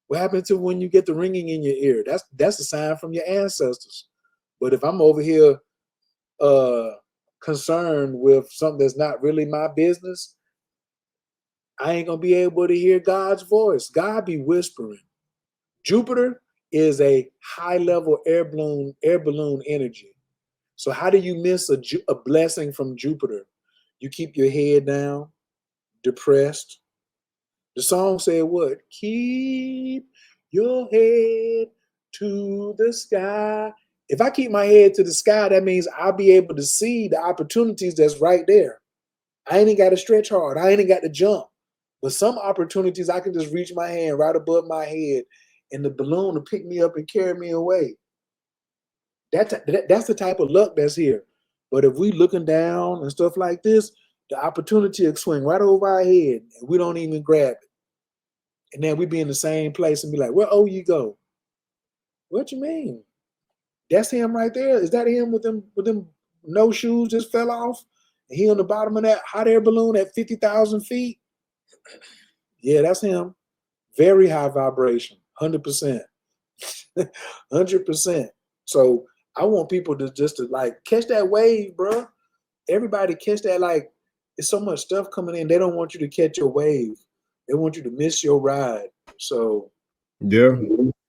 What happened to when you get the ringing in your ear? That's a sign from your ancestors. But if I'm over here concerned with something that's not really my business, I ain't gonna be able to hear God's voice. God be whispering. Jupiter is a high-level air balloon energy. So how do you miss a blessing from Jupiter? You keep your head down, depressed. The song said what? Keep your head to the sky. If I keep my head to the sky, that means I'll be able to see the opportunities that's right there. I ain't got to stretch hard. I ain't got to jump. But some opportunities, I can just reach my hand right above my head and the balloon will pick me up and carry me away. That's the type of luck that's here. But if we looking down and stuff like this, the opportunity will swing right over our head and we don't even grab it. And then we be in the same place and be like, where oh you go? What you mean? That's him right there. Is that him with them no shoes just fell off? And he on the bottom of that hot air balloon at 50,000 feet? Yeah, that's him. Very high vibration, 100%. 100%. So I want people to just to like catch that wave, bro. Everybody catch that. Like, it's so much stuff coming in. They don't want you to catch your wave. They want you to miss your ride. So yeah,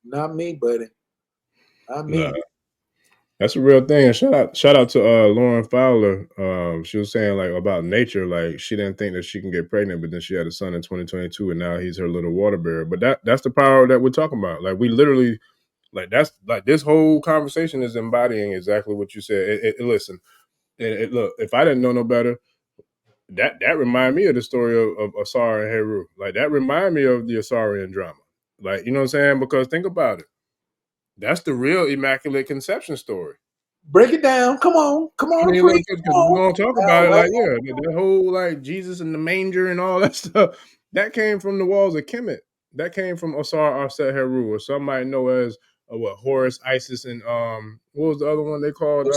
not me, buddy. Not me. nah, that's a real thing. And shout out to Lauren Fowler. She was saying like about nature, like she didn't think that she can get pregnant, but then she had a son in 2022, and now he's her little water bearer. But that's the power that we're talking about. Like we literally, like that's like this whole conversation is embodying exactly what you said. Listen, look, if I didn't know no better, that reminded me of the story of Asar and Heru. Like that reminded me of the Asarian drama. Like, you know what I'm saying? Because think about it. That's the real Immaculate Conception story. Break it down. Come on. Come I on, mean, preach. because we're gonna talk about it. Like, yeah, the whole like Jesus in the manger and all that stuff that came from the walls of Kemet. That came from Osar Arset Heru, or some might know as what Horus, Isis, and what was the other one they called?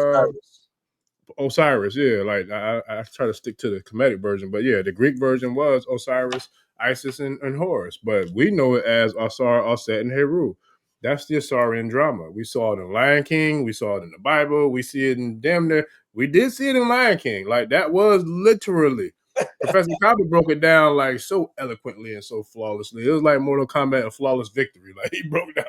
Osiris, yeah. Like I try to stick to the Kemetic version, but yeah, the Greek version was Osiris, Isis, and Horus. But we know it as Asar, Aset, and Heru. That's the Asarian drama. We saw it in Lion King. We saw it in the Bible. We see it in damn near. We did see it in Lion King. Like that was literally. Professor Copper broke it down like so eloquently and so flawlessly. It was like Mortal Kombat, a flawless victory. Like he broke down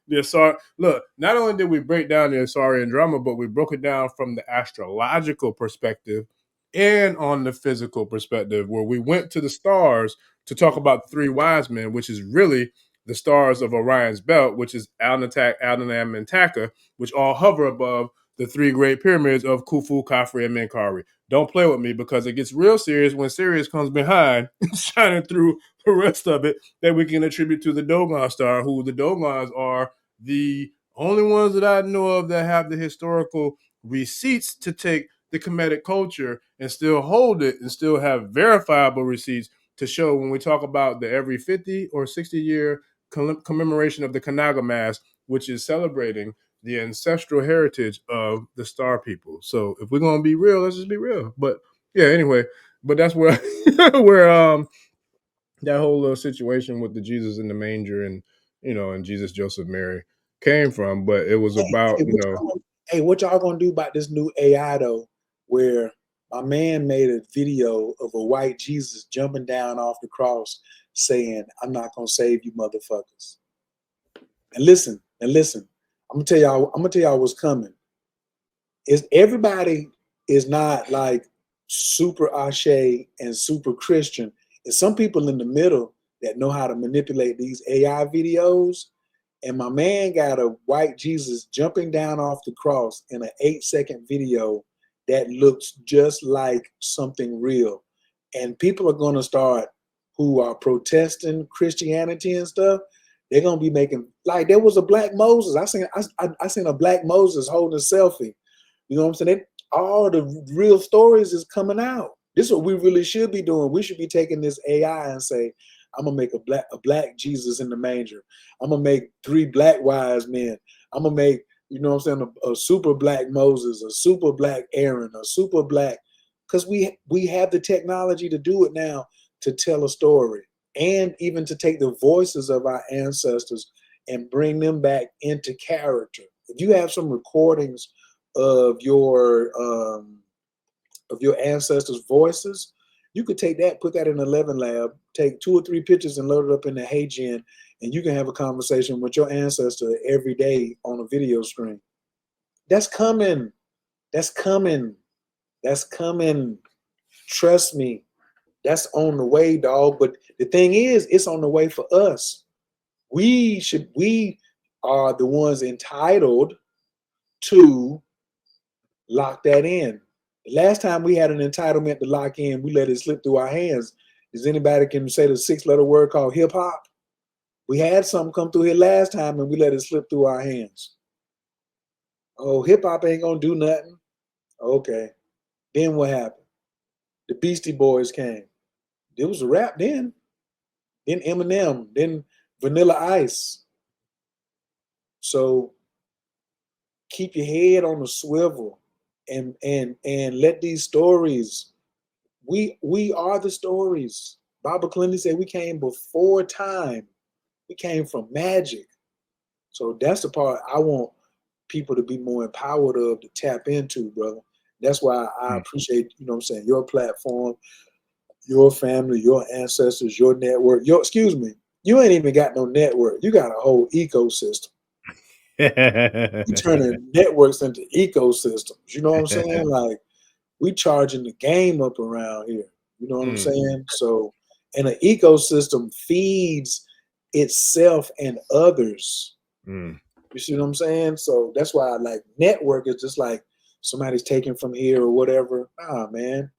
the Asar. Look, not only did we break down the Asarian drama, but we broke it down from the astrological perspective and on the physical perspective, where we went to the stars to talk about the three wise men, which is really the stars of Orion's belt, which is Alnitak, Adonam, and Taka, which all hover above the three great pyramids of Khufu, Khafre, and Menkaure. Don't play with me because it gets real serious when Sirius comes behind, shining through the rest of it that we can attribute to the Dogon star, who the Dogons are the only ones that I know of that have the historical receipts to take the Kemetic culture and still hold it and still have verifiable receipts to show when we talk about the every 50 or 60 year commemoration of the Kanaga Mass, which is celebrating the ancestral heritage of the Star people. So if we're gonna be real, let's just be real. But yeah, anyway, but that's where where that whole little situation with the Jesus in the manger and and Jesus, Joseph, Mary came from. But it was about what y'all gonna do about this new AI though, where my man made a video of a white Jesus jumping down off the cross saying, "I'm not gonna save you motherfuckers." And listen, I'm gonna tell y'all what's coming. Is everybody is not like super Ashe and super Christian. There's some people in the middle that know how to manipulate these AI videos. And my man got a white Jesus jumping down off the cross in an 8-second video that looks just like something real. And people are going to start, who are protesting Christianity and stuff, they're going to be making, like there was a black Moses. I seen a black Moses holding a selfie. You know what I'm saying? All the real stories is coming out. This is what we really should be doing. We should be taking this AI and say, I'm gonna make a black Jesus in the manger. I'm gonna make 3 black wise men. I'm gonna make, you know what I'm saying, a super black Moses, a super black Aaron, a super black, because we have the technology to do it now, to tell a story, and even to take the voices of our ancestors and bring them back into character. If you have some recordings of your ancestors' voices, you could take that, put that in 11 lab, take 2 or 3 pictures and load it up in the HeyGen, and you can have a conversation with your ancestor every day on a video screen. That's coming. That's coming. That's coming. Trust me. That's on the way, dog. But the thing is, it's on the way for us. We are the ones entitled to lock that in. The last time we had an entitlement to lock in, we let it slip through our hands. Does anybody can say the 6-letter word called hip hop? We had something come through here last time and we let it slip through our hands. Oh, hip hop ain't gonna do nothing. Okay. Then what happened? The Beastie Boys came. It was a rap then. Then Eminem, then Vanilla Ice. So keep your head on the swivel and let these stories. We are the stories. Baba Clinton said we came before time. We came from magic. So that's the part I want people to be more empowered of, to tap into, brother. That's why I appreciate, you know what I'm saying, your platform, your family, your ancestors, your network. You ain't even got no network. You got a whole ecosystem. You turning networks into ecosystems. You know what I'm saying? Like, we charging the game up around here. You know what I'm saying? So, and an ecosystem feeds itself and others. You see what I'm saying? So that's why I like network is just like somebody's taking from here or whatever. Nah, man.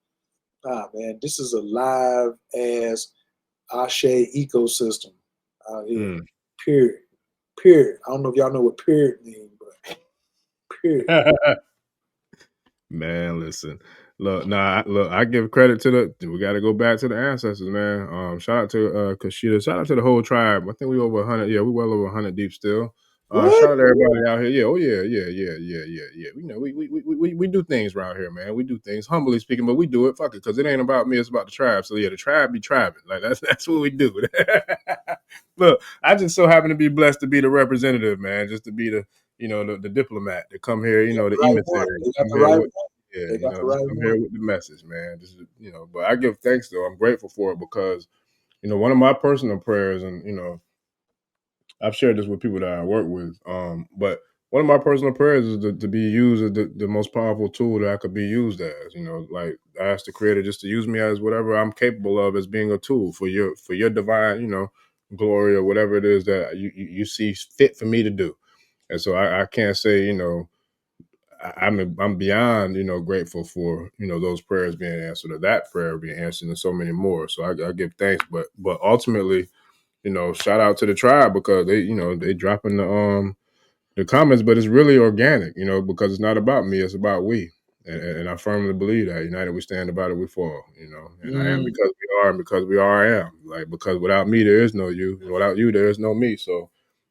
This is a live ass Ashe ecosystem out here. Period. I don't know if y'all know what period means, but period. Man, listen. Look, I give credit to we got to go back to the ancestors, man. Shout out to Kushida. Shout out to the whole tribe. I think we over 100. Yeah, we well over 100 deep still. Shout out to everybody out here. Yeah, oh yeah. You know, we do things around here, man. We do things, humbly speaking, but we do it. Fuck it, because it ain't about me. It's about the tribe. So yeah, the tribe be tribing. Like that's what we do. Look, I just so happen to be blessed to be the representative, man. Just to be the diplomat to come here. The emissary. I'm here with the message, man. This is, but I give thanks though. I'm grateful for it because, one of my personal prayers, and I've shared this with people that I work with. But one of my personal prayers is to be used as the most powerful tool that I could be used as. Like I ask the Creator just to use me as whatever I'm capable of as being a tool for your divine, glory or whatever it is that you see fit for me to do. And so I can't say, I'm beyond, grateful for, those prayers being answered or that prayer being answered and so many more. So I give thanks, but ultimately, shout out to the tribe because they dropping the comments, but it's really organic, because it's not about me, it's about we. And I firmly believe that united we stand, divided we fall. And I am because we are, and because we are, I am. Like, because without me there is no you, and without you there is no me. So,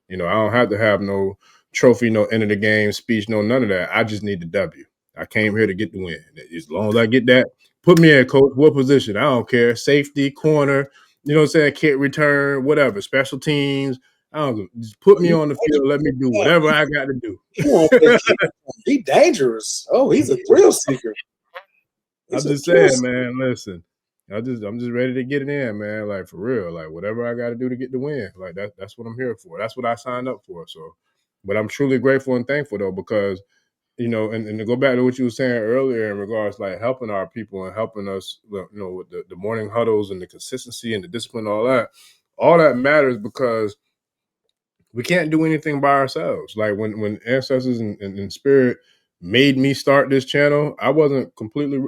I don't have to have no trophy, no end of the game speech, no none of that. I just need the W. I came here to get the win. As long as I get that, put me in, coach. What position? I don't care. Safety, corner. You know what I'm saying? Kick return, whatever. Special teams. I don't know. Just put me on the field. Let me do whatever I got to do. He dangerous. Oh, he's a thrill seeker. I'm just saying, man. Listen, I'm just ready to get it in, man. Like, for real. Like, whatever I got to do to get the win. Like, that's what I'm here for. That's what I signed up for. So, but I'm truly grateful and thankful though, because and to go back to what you were saying earlier in regards like helping our people and helping us, with the morning huddles and the consistency and the discipline, all that matters, because we can't do anything by ourselves. Like when ancestors and spirit made me start this channel, I wasn't completely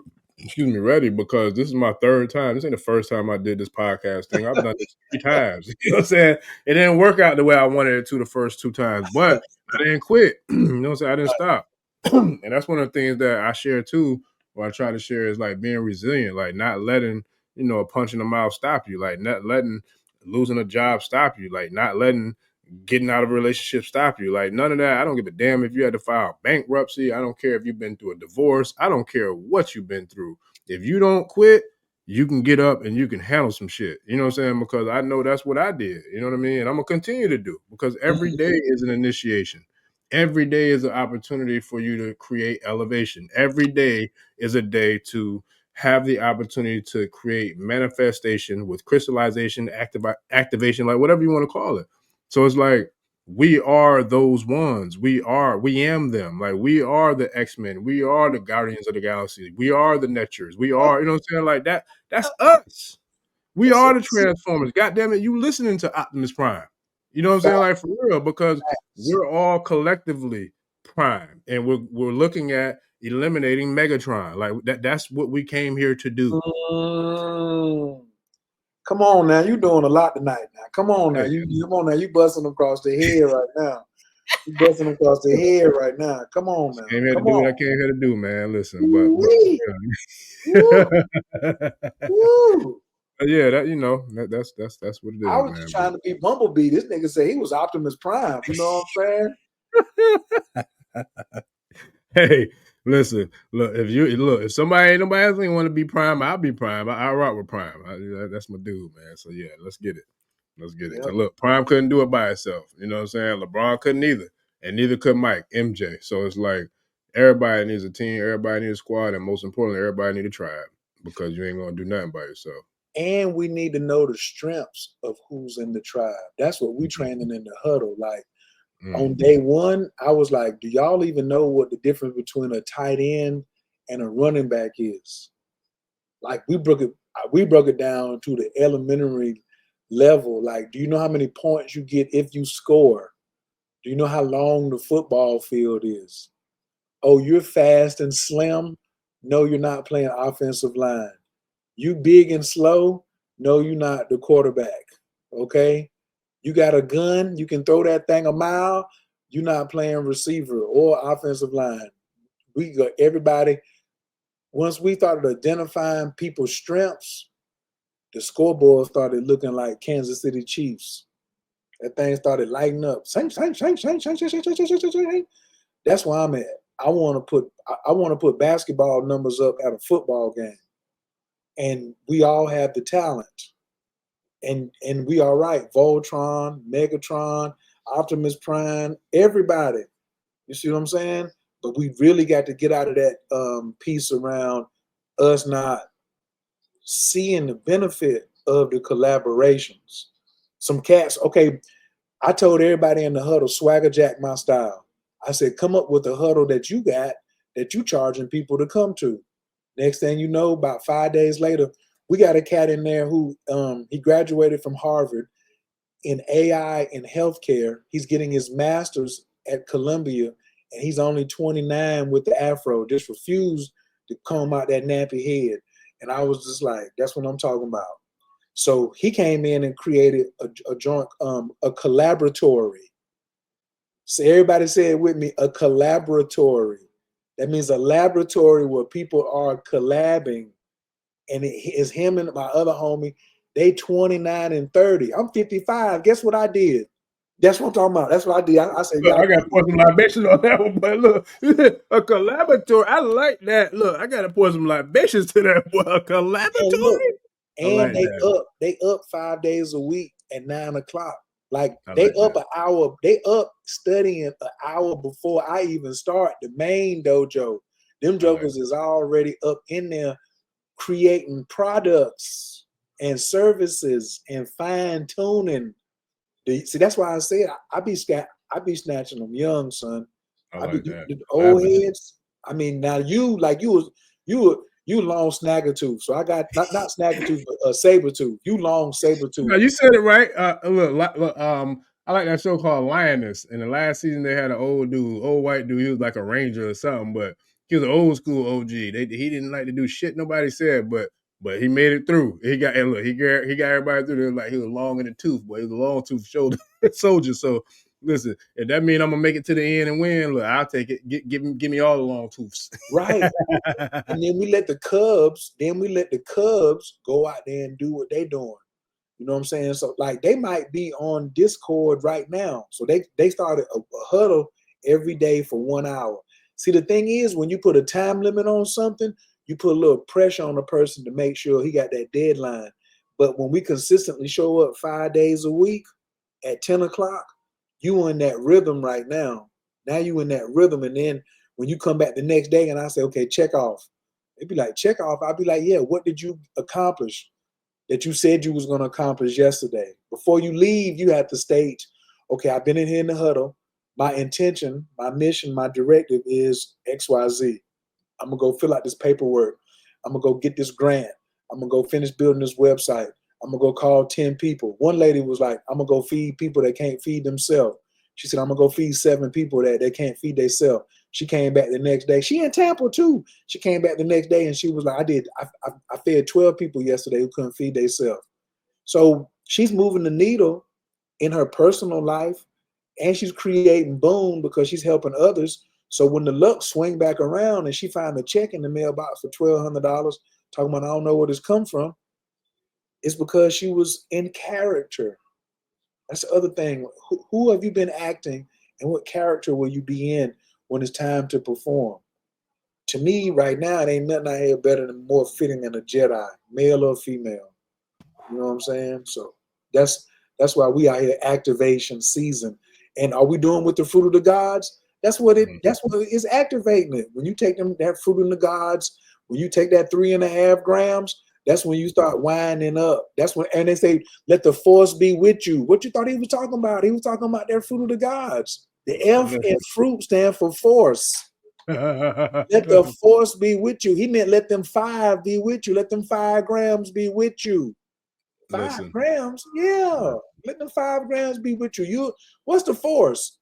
ready, because this is my third time. This ain't the first time I did this podcast thing. I've done this 3 times. You know what I'm saying? It didn't work out the way I wanted it to the first 2 times, but I didn't quit. You know what I'm saying? I didn't stop. And that's one of the things that I share too, or I try to share, is like being resilient, like not letting, a punch in the mouth stop you, like not letting losing a job stop you, like not letting getting out of a relationship stop you. Like, none of that. I don't give a damn if you had to file bankruptcy. I don't care if you've been through a divorce. I don't care what you've been through. If you don't quit, you can get up and you can handle some shit. You know what I'm saying? Because I know that's what I did. You know what I mean? And I'm going to continue to do, because every day is an initiation. Every day is an opportunity for you to create elevation. Every day is a day to have the opportunity to create manifestation with crystallization, activation, like whatever you want to call it. So it's like, we are those ones. We am them. Like, we are the X-Men. We are the Guardians of the Galaxy. We are the Netchers. We are, you know what I'm saying? Like that. That's us. We are the Transformers. God damn it, you listening to Optimus Prime. You know what I'm saying? Like, for real, because we're all collectively Prime, and we're looking at eliminating Megatron. Like that's what we came here to do. Come on now, you doing a lot tonight. Now, come on now, you busting across the head right now. You busting across the head right now. Come on now. Came here to do what I came here to do, man. Listen, yeah, that's what it is. I was just trying to be Bumblebee. This nigga said he was Optimus Prime. You know what I'm saying? Hey, listen, look, if somebody ain't nobody else ain't want to be Prime, I'll be Prime. I rock with Prime. That's my dude, man. So yeah, let's get it. Yep. Cause look, Prime couldn't do it by himself. You know what I'm saying? LeBron couldn't either, and neither could Mike, MJ. So it's like, everybody needs a team, everybody needs a squad, and most importantly, everybody need a tribe, because you ain't gonna do nothing by yourself. And we need to know the strengths of who's in the tribe. That's what we training in the huddle. Like, on day 1, I was like, do y'all even know what the difference between a tight end and a running back is? Like, we broke it down to the elementary level. Like, do you know how many points you get if you score? Do you know how long the football field is? Oh, you're fast and slim? No, you're not playing offensive line. You big and slow? No, you're not the quarterback. Okay? You got a gun, you can throw that thing a mile, you're not playing receiver or offensive line. We got everybody. Once we started identifying people's strengths, the scoreboard started looking like Kansas City Chiefs. That thing started lighting up. That's where I'm at. I want to put basketball numbers up at a football game. And we all have the talent. And we are right. Voltron, Megatron, Optimus Prime, everybody. You see what I'm saying? But we really got to get out of that piece around us not seeing the benefit of the collaborations. Some cats, okay, I told everybody in the huddle, swagger jack my style. I said, come up with a huddle that you got, that you charging people to come to. Next thing you know, about 5 days later, we got a cat in there who he graduated from Harvard in AI and healthcare. He's getting his master's at Columbia, and he's only 29 with the afro, just refused to comb out that nappy head. And I was just like, that's what I'm talking about. So he came in and created a joint, a collaboratory. So everybody say it with me, a collaboratory. That means a laboratory where people are collabing. And it is him and my other homie. They 29 and 30. I'm 55. Guess what I did? That's what I'm talking about. That's what I did. I said, look, yeah. I got to pour some libations on that one, but look, a collaboratory. I like that. Look, I got to pour some libations to that one. A collaboratory. And they up 5 days a week at 9 o'clock. Like they up an hour. They up studying an hour before I even start the main dojo. Them jokers is already up in there creating products and services and fine tuning. See, that's why I said I be snatching them young, son. I like that. The old heads. I mean, now you long snagger tooth. So I got not snagger tooth, but saber tooth. You long saber tooth. No, you said it right. Look, I like that show called Lioness. In the last season, they had an old white dude. He was like a ranger or something, but he was an old school OG. He didn't like to do shit nobody said, but he made it through. He got everybody through there. Like he was long in the tooth, but he was a long tooth shoulder soldier. So listen, if that means I'm gonna make it to the end and win, look, I'll take it. Give me all the long tooths. Right. And then we let the Cubs go out there and do what they doing. You know what I'm saying? So like they might be on Discord right now. So they started a huddle every day for 1 hour. See, the thing is, when you put a time limit on something, you put a little pressure on the person to make sure he got that deadline. But when we consistently show up 5 days a week at 10 o'clock, you in that rhythm right now. Now you in that rhythm. And then when you come back the next day and I say, okay, check off. They'd be like, check off. I'd be like, yeah, what did you accomplish that you said you was going to accomplish yesterday? Before you leave, you have to state, okay, I've been in here in the huddle. My intention, my mission, my directive is XYZ. I'm going to go fill out this paperwork. I'm going to go get this grant. I'm going to go finish building this website. I'm going to go call 10 people. One lady was like, I'm going to go feed people that can't feed themselves. She said, I'm going to go feed 7 people that they can't feed themselves. She came back the next day. She in Tampa too. She came back the next day and she was like, I fed 12 people yesterday who couldn't feed themselves. So she's moving the needle in her personal life and she's creating boom because she's helping others. So when the luck swing back around and she find a check in the mailbox for $1,200, talking about I don't know where this come from, it's because she was in character. That's the other thing. Who have you been acting and what character will you be in when it's time to perform? To me, right now, it ain't nothing out here better than more fitting than a Jedi, male or female. You know what I'm saying? So that's why we out here activation season. And are we doing with the fruit of the gods? That's what it is, activating it. When you take that fruit of the gods, when you take that 3.5 grams, that's when you start winding up. That's when, and they say, let the force be with you. What you thought he was talking about? He was talking about that fruit of the gods. The F in fruit stand for force. Let the force be with you. He meant let them 5 be with you. Let them 5 grams be with you. 5 grams? Yeah. Let them 5 grams be with you. What's the force?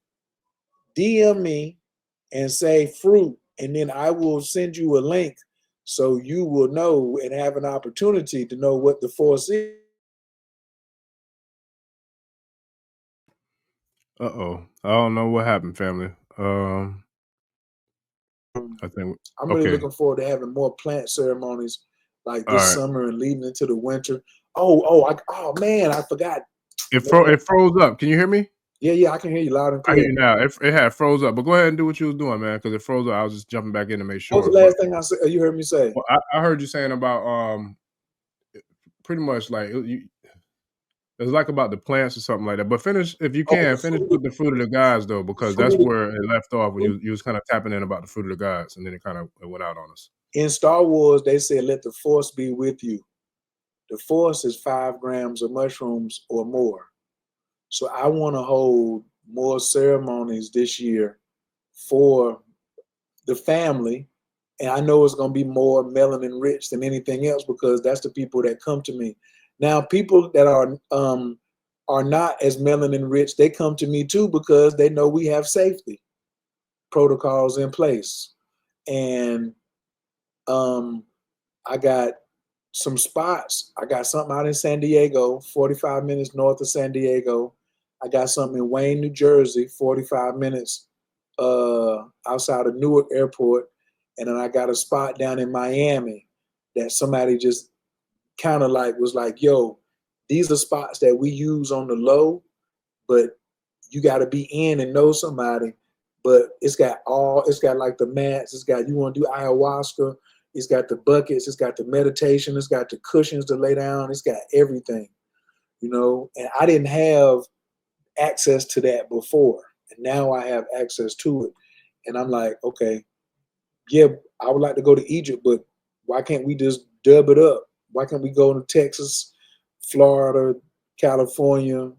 DM me and say fruit, and then I will send you a link so you will know and have an opportunity to know what the force is. I don't know what happened, family. I think I'm really looking forward to having more plant ceremonies like this summer and leading into the winter. Oh man, I forgot. It froze up. Can you hear me? Yeah, I can hear you loud and clear. I hear you now. It had froze up, but go ahead and do what you was doing, man, because it froze up. I was just jumping back in to make sure. What was the last thing I said? You heard me say? Well, I heard you saying about pretty much like it's like about the plants or something like that. But finish if you can. Finish with the fruit of the gods though, because that's where it left off when you was kind of tapping in about the fruit of the gods, and then it went out on us. In Star Wars, they said, "Let the force be with you." The force is 5 grams of mushrooms or more. So I want to hold more ceremonies this year for the family. And I know it's going to be more melanin rich than anything else because that's the people that come to me. Now, people that are not as melanin rich, they come to me too because they know we have safety protocols in place. And I got some spots. I got something out in San Diego, 45 minutes north of San Diego. I got something in Wayne, New Jersey, 45 minutes outside of Newark Airport. And then I got a spot down in Miami that somebody just kind of like was like, yo, these are spots that we use on the low, but you got to be in and know somebody. But it's got like the mats, it's got, you want to do ayahuasca, it's got the buckets, it's got the meditation, it's got the cushions to lay down, it's got everything, you know. And I didn't have access to that before, and now I have access to it. And I'm like, okay, yeah, I would like to go to Egypt, but why can't we just dub it up? Why can't we go to Texas, Florida, California,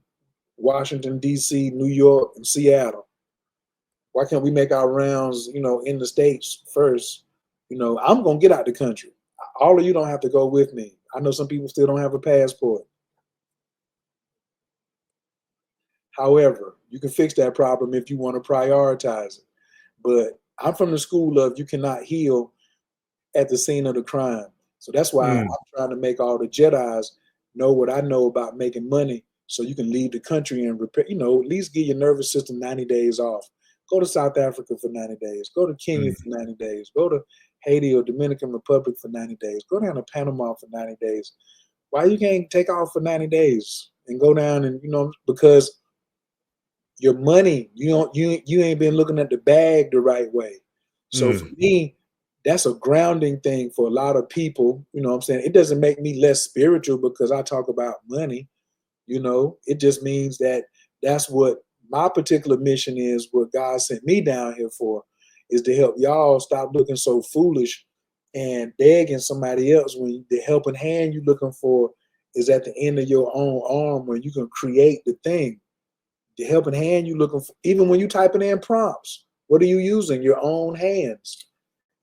Washington, D.C., New York, and Seattle? Why can't we make our rounds, you know, in the States first? You know, I'm going to get out the country. All of you don't have to go with me. I know some people still don't have a passport. However, you can fix that problem if you want to prioritize it. But I'm from the school of you cannot heal at the scene of the crime. So that's why I'm trying to make all the Jedis know what I know about making money, so you can leave the country and repair, you know, at least give your nervous system 90 days off. Go to South Africa for 90 days. Go to Kenya for 90 days. Go to Haiti or Dominican Republic for 90 days. Go down to Panama for 90 days. Why you can't take off for 90 days and go down and, you know, because your money, you ain't been looking at the bag the right way. So for me, that's a grounding thing for a lot of people. You know what I'm saying? It doesn't make me less spiritual because I talk about money. You know, it just means that that's what my particular mission is, what God sent me down here for, is to help y'all stop looking so foolish and begging somebody else when the helping hand you're looking for is at the end of your own arm where you can create the thing. The helping hand you're looking for, even when you're typing in prompts, what are you using? Your own hands.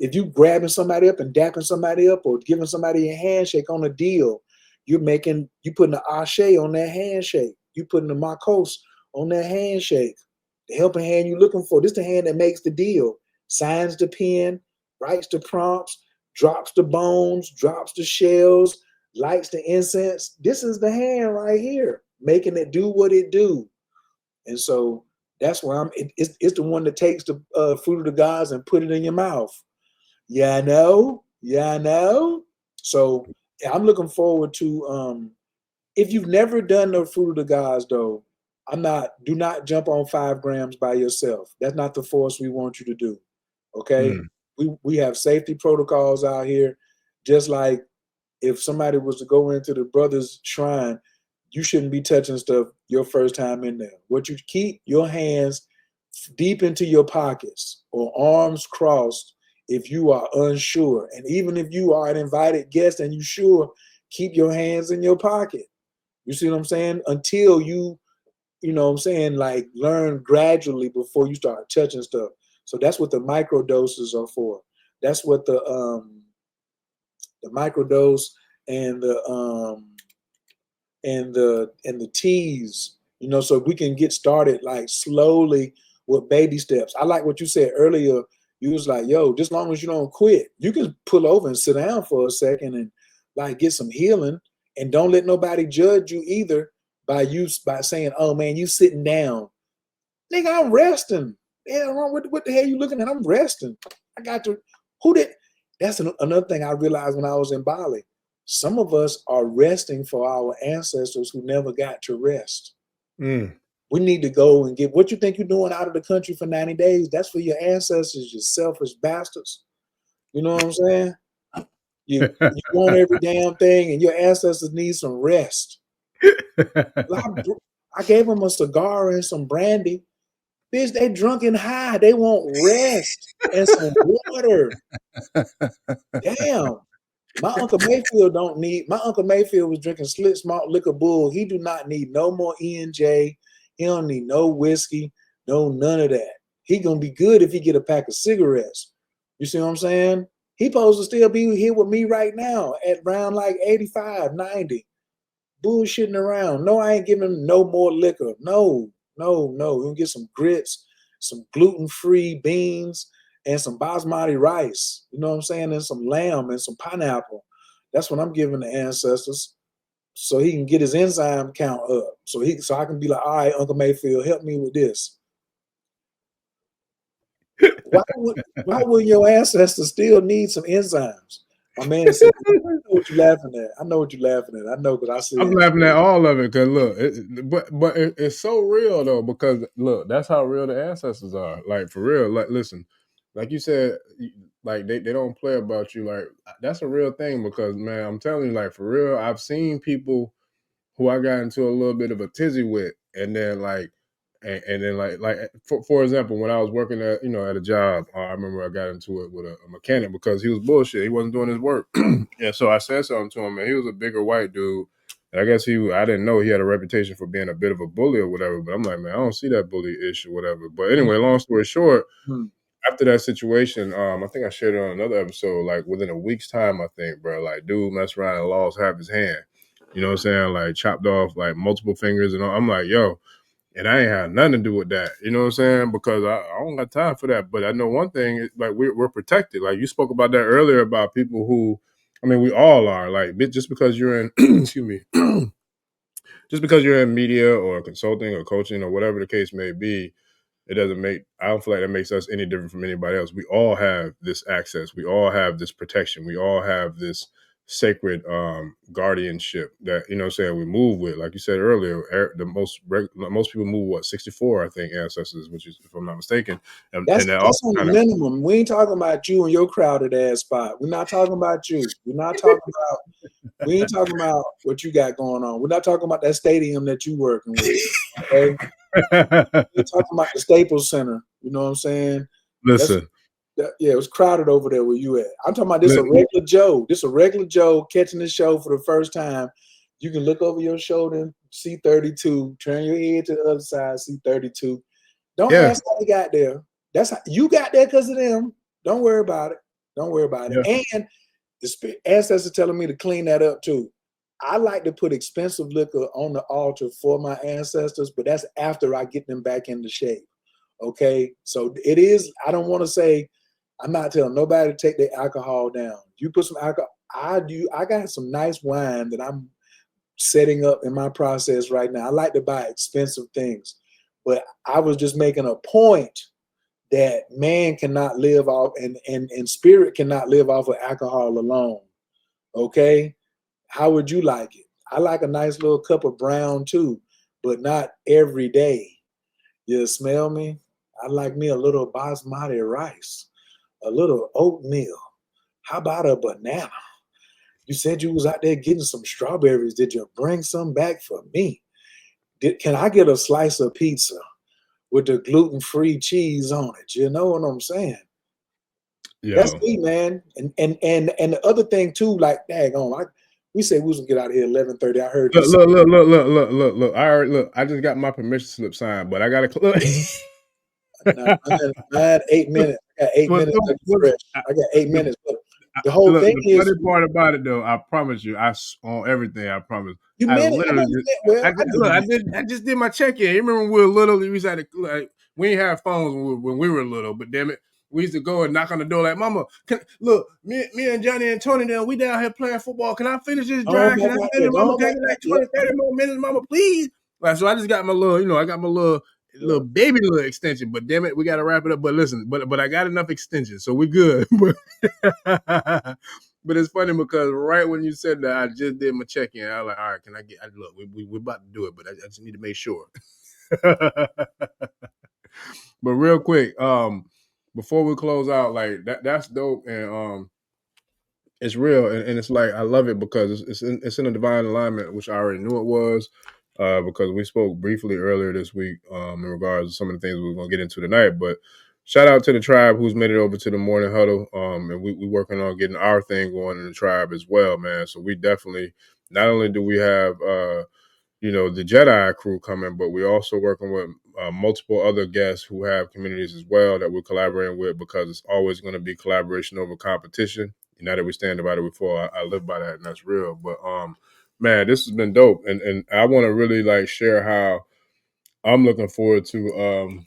If you grabbing somebody up and dapping somebody up or giving somebody a handshake on a deal, you putting the ashe on that handshake. You putting the makos on that handshake. The helping hand you looking for. This is the hand that makes the deal. Signs the pen, writes the prompts, drops the bones, drops the shells, lights the incense. This is the hand right here, making it do what it do. And so that's where it's the one that takes the fruit of the gods and put it in your mouth. Yeah, I know. Yeah, I know. So I'm looking forward to, if you've never done the fruit of the gods though, do not jump on 5 grams by yourself. That's not the force we want you to do. Okay. We have safety protocols out here. Just like if somebody was to go into the brother's shrine, you shouldn't be touching stuff your first time in there. What you keep your hands deep into your pockets or arms crossed if you are unsure. And even if you are an invited guest and you sure, keep your hands in your pocket. You see what I'm saying? Until you know what I'm saying, like learn gradually before you start touching stuff. So that's what the micro doses are for. That's what the microdose and the teas, you know, so we can get started like slowly with baby steps. I like what you said earlier. You was like, yo, just long as you don't quit, you can pull over and sit down for a second and like get some healing, and don't let nobody judge you either by saying, oh man, you sitting down. Nigga, I'm resting. Yeah, what the hell you looking at? I'm resting. I got to, that's another thing I realized when I was in Bali. Some of us are resting for our ancestors who never got to rest. We need to go and get what you think you're doing out of the country for 90 days. That's for your ancestors, you selfish bastards. You know what I'm saying? You want every damn thing, and your ancestors need some rest. I gave them a cigar and some brandy. Bitch, they drunk and high. They want rest and some water. Damn. My Uncle Mayfield was drinking Slit Smart Liquor Bull. He do not need no more E&J. He don't need no whiskey, none of that. He gonna be good if he get a pack of cigarettes. You see what I'm saying? He supposed to still be here with me right now at around like 85, 90. Bullshitting around. No, I ain't giving him no more liquor. No. We're gonna get some grits, some gluten-free beans, and some basmati rice. You know what I'm saying? And some lamb and some pineapple. That's what I'm giving the ancestors, so he can get his enzyme count up. So I can be like, all right, Uncle Mayfield, help me with this. why would your ancestors still need some enzymes? My man said, I know what you're laughing at. I know what you're laughing at. I know because I see I'm it. laughing at all of it because look, it's so real though, because look, that's how real the ancestors are. Like for real. Like listen, like you said, like they don't play about you. Like that's a real thing because man, I'm telling you, like for real, I've seen people who I got into a little bit of a tizzy with, and then like, and then like for example, when I was working at at a job, I remember I got into it with a mechanic because he was bullshit. He wasn't doing his work, and so I said something to him, and he was a bigger white dude. And I guess I didn't know he had a reputation for being a bit of a bully or whatever. But I'm like, man, I don't see that bully issue, whatever. But anyway, long story short, after that situation, I think I shared it on another episode. Like within a week's time, I think, bro, like dude messed around and lost half his hand. You know what I'm saying? Like chopped off like multiple fingers and all. I'm like, yo, and I ain't had nothing to do with that. You know what I'm saying? Because I don't got time for that. But I know one thing, like we're protected. Like you spoke about that earlier about people who, I mean, we all are. Like just because you're in, excuse me, just because you're in media or consulting or coaching or whatever the case may be, I don't feel like that makes us any different from anybody else. We all have this access. We all have this protection. We all have this sacred guardianship that, what I'm saying, we move with. Like you said earlier, most people move, 64, I think, ancestors, which is, if I'm not mistaken. That's on the minimum. We ain't talking about you and your crowded ass spot. We're not talking about you. We ain't talking about what you got going on. We're not talking about that stadium that you working with. Okay? We're talking about the Staples Center. You know what I'm saying? Listen. Yeah, it was crowded over there where you at. I'm talking about this a regular Joe. This a regular Joe catching the show for the first time. You can look over your shoulder and see 32. Turn your head to the other side, see 32. Don't ask how they got there. That's how you got there because of them. Don't worry about it. Don't worry about it. And the ancestors telling me to clean that up too. I like to put expensive liquor on the altar for my ancestors, but that's after I get them back into shape. Okay, so it is. I don't want to say. I'm not telling nobody to take their alcohol down. You put some alcohol. I got some nice wine that I'm setting up in my process right now. I like to buy expensive things, but I was just making a point that man cannot live off and spirit cannot live off of alcohol alone. Okay, how would you like it? I like a nice little cup of brown too, but not every day. You smell me? I like me a little basmati rice, a little oatmeal. How about a banana? You said you was out there getting some strawberries. Did you bring some back for me? Can I get a slice of pizza with the gluten-free cheese on it? You know what I'm saying? That's me, man. And the other thing too, like, daggone, we said we was gonna get out of here 11:30. I heard this. Look. I just got my permission slip signed, but I gotta look. 8 minutes. I got 8 minutes. I got 8 minutes. But the whole thing the is, funny part about it though, I promise you, on everything, I promise. You I meant literally it. I just did my check-in. You remember when we were little, we used to we didn't have phones when we were little, but damn it, we used to go and knock on the door like, Mama, look, me and Johnny and Tony down, we down here playing football. Can I finish this drive? Can I finish, Mama? Can I get like 20, 30 more minutes, Mama, please? Like, so I just got my little, I got my little baby little extension, but damn it, we got to wrap it up. But listen, but I got enough extensions, so we good. But it's funny because right when you said that, I just did my check-in. I was like, all right, can I get, look, we're about to do it, but I just need to make sure. But real quick, before we close out, like that's dope, and it's real, and it's like I love it because it's in a divine alignment, which I already knew it was, because we spoke briefly earlier this week in regards to some of the things we were gonna get into tonight. But shout out to the tribe who's made it over to the morning huddle, and we working on getting our thing going in the tribe as well, man. So we definitely, not only do we have the Jedi crew coming, but we're also working with multiple other guests who have communities as well that we're collaborating with, because it's always going to be collaboration over competition. Now that we stand about it before, I live by that, and that's real. But man, this has been dope, and I want to really like share how I'm looking forward to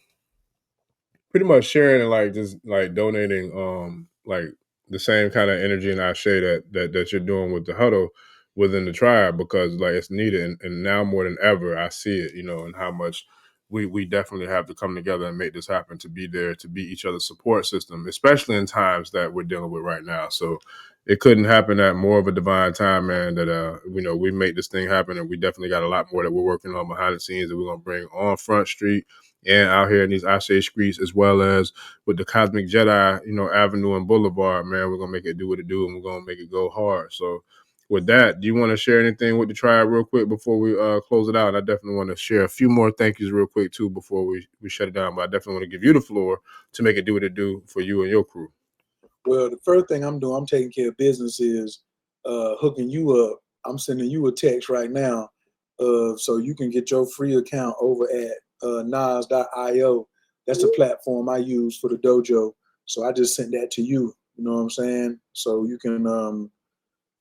pretty much sharing and like just like donating like the same kind of energy and ashe that you're doing with the huddle within the tribe, because like it's needed, and now more than ever I see it, and how much we definitely have to come together and make this happen, to be there, to be each other's support system, especially in times that we're dealing with right now. So it couldn't happen at more of a divine time, man, that, we make this thing happen. And we definitely got a lot more that we're working on behind the scenes that we're going to bring on Front Street and out here in these Ashe streets, as well as with the Cosmic Jedi, Avenue and Boulevard, man. We're going to make it do what it do, and we're going to make it go hard. So with that, do you want to share anything with the tribe real quick before we close it out? And I definitely want to share a few more thank yous real quick too before we shut it down. But I definitely want to give you the floor to make it do what it do for you and your crew. Well, the first thing I'm doing, I'm taking care of business, is hooking you up. I'm sending you a text right now, so you can get your free account over at Nas.io. That's the platform I use for the dojo. So I just sent that to you. You know what I'm saying? So you can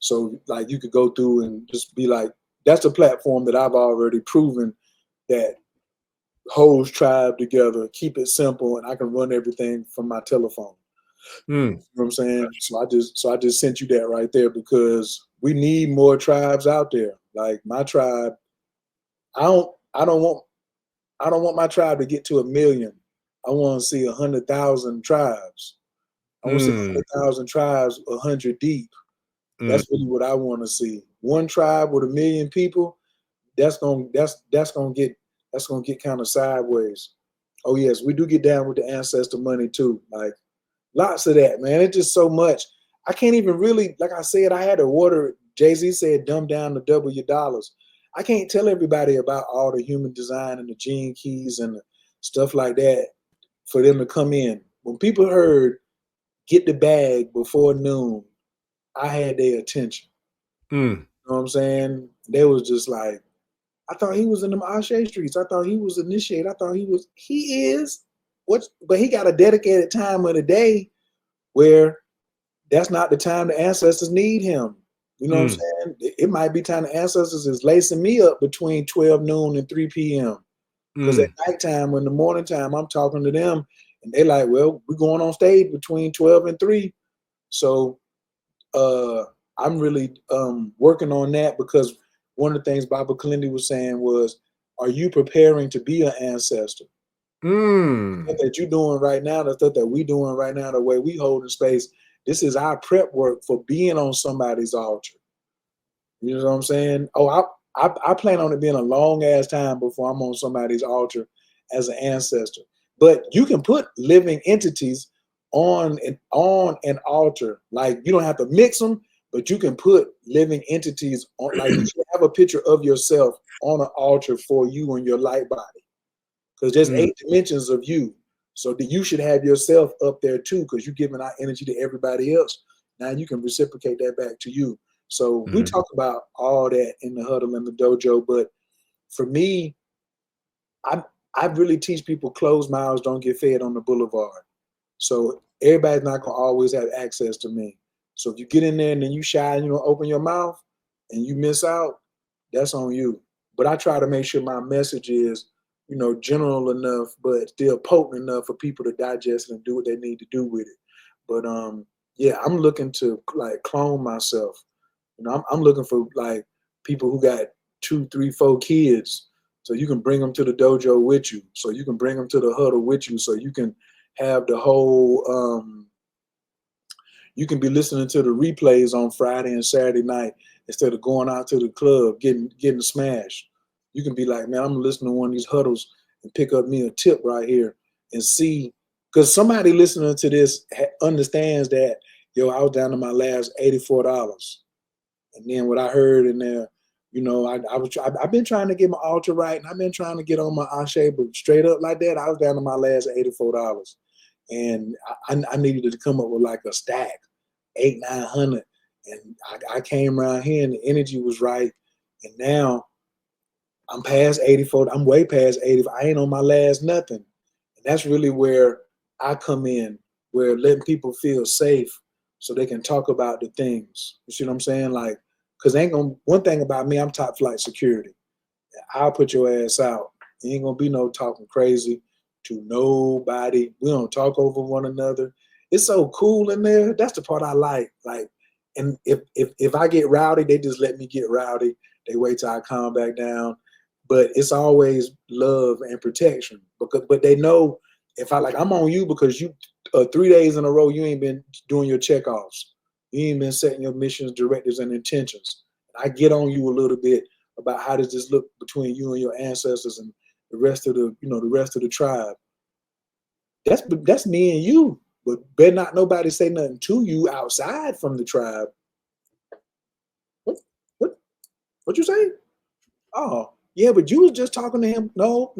so like you could go through and just be like, that's the platform that I've already proven that holds tribe together, keep it simple, and I can run everything from my telephone. You know what I'm saying? So I just sent you that right there, because we need more tribes out there. Like my tribe, I don't want my tribe to get to 1 million. I want to see 100,000 tribes. I want to see 100,000 tribes, 100 deep. That's really what I want to see. One tribe with 1 million people, that's gonna get kind of sideways. Oh yes, we do get down with the ancestor money too. Like lots of that, man. It's just so much. I can't even really, like I said, I had to order. Jay-Z said, dumb down to double your dollars. I can't tell everybody about all the human design and the gene keys and the stuff like that for them to come in. When people heard get the bag before noon, I had their attention. You know what I'm saying? They was just like, I thought he was in them Ashe streets. I thought he was initiated. I thought he is. But he got a dedicated time of the day where that's not the time the ancestors need him. You know what I'm saying? It might be time the ancestors is lacing me up between 12 noon and 3 p.m. Because at nighttime, in the morning time, I'm talking to them and they're like, well, we're going on stage between 12 and 3. So I'm really working on that, because one of the things Baba Kalindi was saying was, are you preparing to be an ancestor? The stuff that you're doing right now, the stuff that we doing right now, the way we holding space, this is our prep work for being on somebody's altar. You know what I'm saying? Oh, I plan on it being a long ass time before I'm on somebody's altar as an ancestor. But you can put living entities on an altar. Like you don't have to mix them, but you can put living entities on. Like you should have a picture of yourself on an altar for you and your light body, because there's 8 dimensions of you. So that you should have yourself up there too, because you're giving out energy to everybody else. Now you can reciprocate that back to you. So we talk about all that in the huddle and the dojo. But for me, I really teach people closed mouths don't get fed on the boulevard. So everybody's not gonna always have access to me. So if you get in there and then you shy and you don't open your mouth and you miss out, that's on you. But I try to make sure my message is, general enough, but still potent enough for people to digest and do what they need to do with it. But yeah, I'm looking to like clone myself. I'm looking for like people who got 2, 3, 4 kids, so you can bring them to the dojo with you, so you can bring them to the huddle with you, so you can have the whole. You can be listening to the replays on Friday and Saturday night instead of going out to the club getting smashed. You can be like, man, I'm listening to one of these huddles and pick up me a tip right here and see, because somebody listening to this understands that, yo, I was down to my last $84. And then what I heard in there, I've been trying to get my altar right, and I've been trying to get on my Ashe, but straight up like that, I was down to my last $84. And I needed to come up with like a stack, 800, 900. And I came around here and the energy was right. And now I'm past 84. I'm way past 80. I ain't on my last nothing. And that's really where I come in, where letting people feel safe so they can talk about the things. You see what I'm saying? Like, because one thing about me, I'm top flight security. I'll put your ass out. There ain't gonna be no talking crazy to nobody. We don't talk over one another. It's so cool in there. That's the part I like. Like, and if I get rowdy, they just let me get rowdy. They wait till I calm back down. but it's always love and protection. But they know if I'm on you because you 3 days in a row you ain't been doing your checkoffs, you ain't been setting your missions, directives, and intentions. I get on you a little bit about how does this look between you and your ancestors and the rest of the tribe. That's me and you, but better not nobody say nothing to you outside from the tribe. What you say? Oh, yeah, but you was just talking to him. No,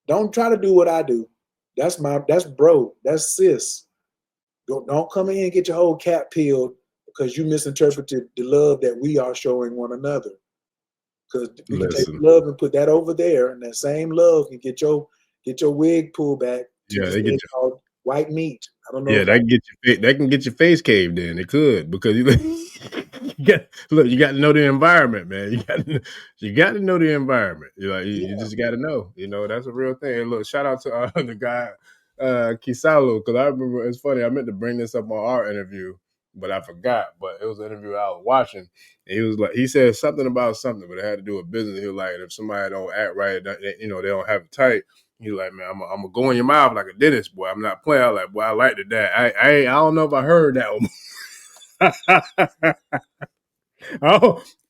don't try to do what I do. That's bro. That's sis. Don't come in here and get your whole cat peeled because you misinterpreted the love that we are showing one another. Because we can take love and put that over there, and that same love can get your wig pulled back to this thing called white meat. I don't know. Yeah, that can get your face caved in. It could, because you got to know the environment, man. You got to know the environment. You just got to know. That's a real thing. And look, shout out to the guy Kisalo, because I remember, it's funny, I meant to bring this up on our interview, but I forgot. But it was an interview I was watching, and he said something about something, but it had to do with business. He was like, if somebody don't act right, they don't have it tight. He's like, man, I'm gonna go in your mouth like a dentist, boy. I'm not playing. I'm like, boy, I liked it. That I don't know if I heard that one.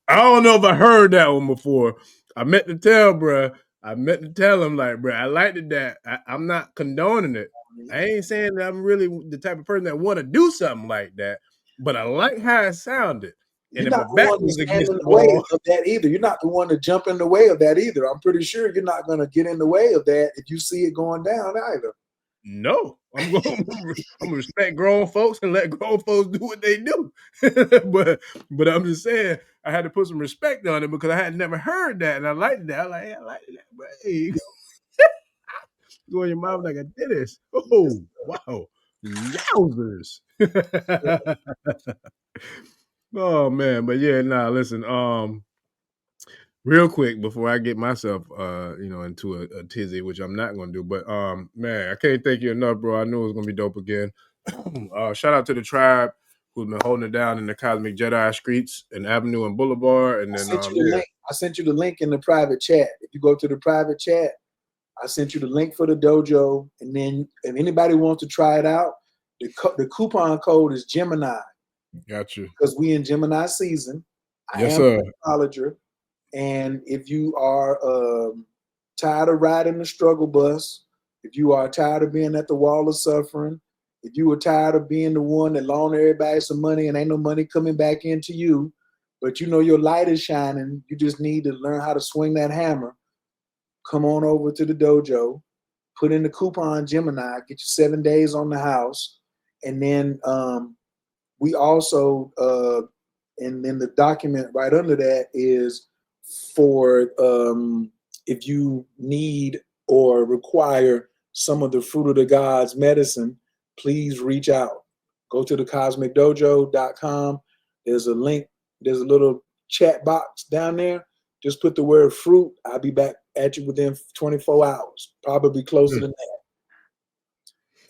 I don't know if I heard that one before. I meant to tell him, like, bro, I liked it. That I'm not condoning it. I ain't saying that I'm really the type of person that want to do something like that, but I like how it sounded. You're not the one to stand in the way of that either. You're not the one to jump in the way of that either. I'm pretty sure you're not going to get in the way of that if you see it going down either. No, I'm gonna respect grown folks and let grown folks do what they do. but I'm just saying I had to put some respect on it because I had never heard that, and I liked that. I liked that. But hey, go in your mouth like I did this. Oh, wow, yowzers. Oh man, but yeah, listen. Real quick before I get myself into a tizzy, which I'm not gonna do, but man, I can't thank you enough, bro. I knew it was gonna be dope again. Shout out to the tribe who's been holding it down in the Cosmic Jedi streets and Avenue and Boulevard. And then I sent you the link in the private chat. If you go to the private chat, I sent you the link for the dojo, and then if anybody wants to try it out, the coupon code is Gemini. Got you. Because we in Gemini season. Yes, sir. Astrologer. And if you are tired of riding the struggle bus, if you are tired of being at the wall of suffering, if you are tired of being the one that loaned everybody some money and ain't no money coming back into you, but you know your light is shining, you just need to learn how to swing that hammer, come on over to the dojo, put in the coupon Gemini, get you 7 days on the house, and then we also, and then the document right under that is for if you need or require some of the Fruit of the Gods medicine, please reach out. Go to thecosmicdojo.com. There's a link. There's a little chat box down there. Just put the word fruit. I'll be back at you within 24 hours, probably closer than that.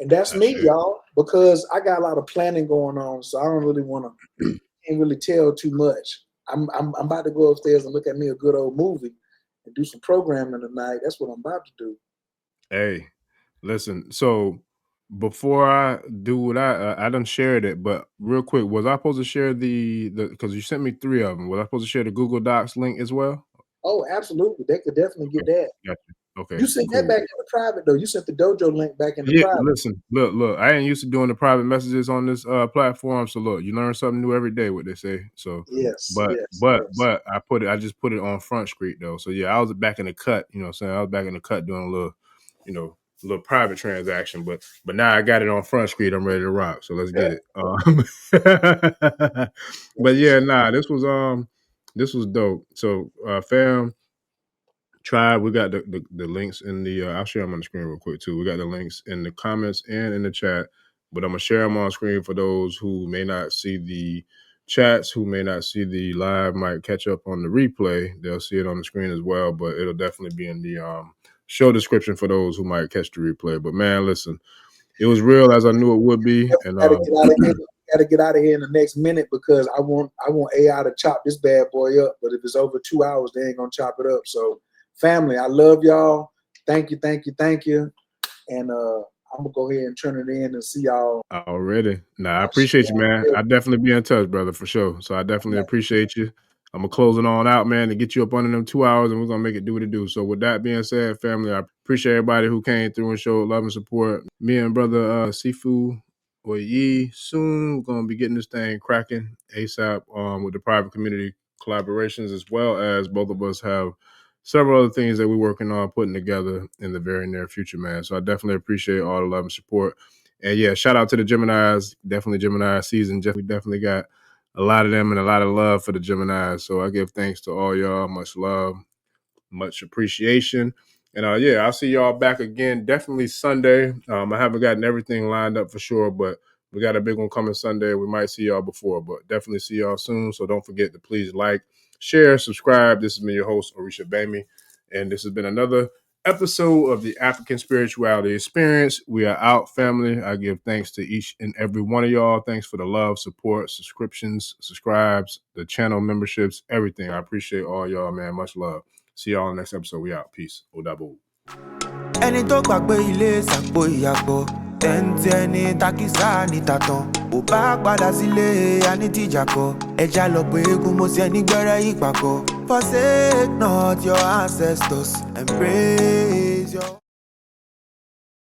And that's me, y'all, because I got a lot of planning going on, so I don't really want to, can't really tell too much. I'm about to go upstairs and look at me a good old movie and do some programming tonight. That's what I'm about to do. Hey, listen. So before I do what I done shared it, but real quick, was I supposed to share the because you sent me 3 of them? Was I supposed to share the Google Docs link as well? Oh, absolutely. They could definitely get that. Gotcha. Okay. You sent that back in the private though. You sent the dojo link back in the private. Listen, look. I ain't used to doing the private messages on this platform. So look, you learn something new every day. What they say. So but I just put it on Front Street though. So yeah, I was back in the cut. You know what I'm saying? I was back in the cut doing a little private transaction. But now I got it on Front Street. I'm ready to rock. So let's get it. But yeah, this was dope. So fam. Tribe, we got the links in the I'll share them on the screen real quick too. We got the links in the comments and in the chat, but I'm gonna share them on screen for those who may not see the chats, who may not see the live, might catch up on the replay. They'll see it on the screen as well, but it'll definitely be in the show description for those who might catch the replay. But man, listen, it was real as I knew it would be. And gotta get out of here in the next minute because I want AI to chop this bad boy up. But if it's over 2 hours, they ain't gonna chop it up. So family, I love y'all. Thank you. And I'm gonna go ahead and turn it in and see y'all. Already. Nah, I appreciate you, man. I definitely be in touch, brother, for sure. So I definitely appreciate you. I'm gonna close it on out, man, to get you up under them 2 hours, and we're gonna make it do what it do. So with that being said, family, I appreciate everybody who came through and showed love and support. Me and brother Sifu Oyi Sun, we're gonna be getting this thing cracking ASAP with the private community collaborations, as well as both of us have several other things that we're working on putting together in the very near future, man. So I definitely appreciate all the love and support. And yeah, shout out to the Geminis. Definitely Gemini season. We definitely got a lot of them and a lot of love for the Geminis. So I give thanks to all y'all. Much love, much appreciation. And yeah, I'll see y'all back again. Definitely Sunday. I haven't gotten everything lined up for sure, but we got a big one coming Sunday. We might see y'all before, but definitely see y'all soon. So don't forget to please like, share, subscribe. This has been your host, Orisa Bami. And this has been another episode of the African Spirituality Experience. We are out, family. I give thanks to each and every one of y'all. Thanks for the love, support, subscriptions, subscribes, the channel memberships, everything. I appreciate all y'all, man. Much love. See y'all in the next episode. We out. Peace. Odabo. Ẹni tó gbàgbé ilé sàpò ìyàgbọ́ tẹ́ǹtì ẹni takísà ní tàtàn ò bá padà sílé anítìjàkọ ẹja lọ pé eégún mo sí ẹni gbẹ́rẹ́ ìpàkọ́ forsake not your ancestors and praise your.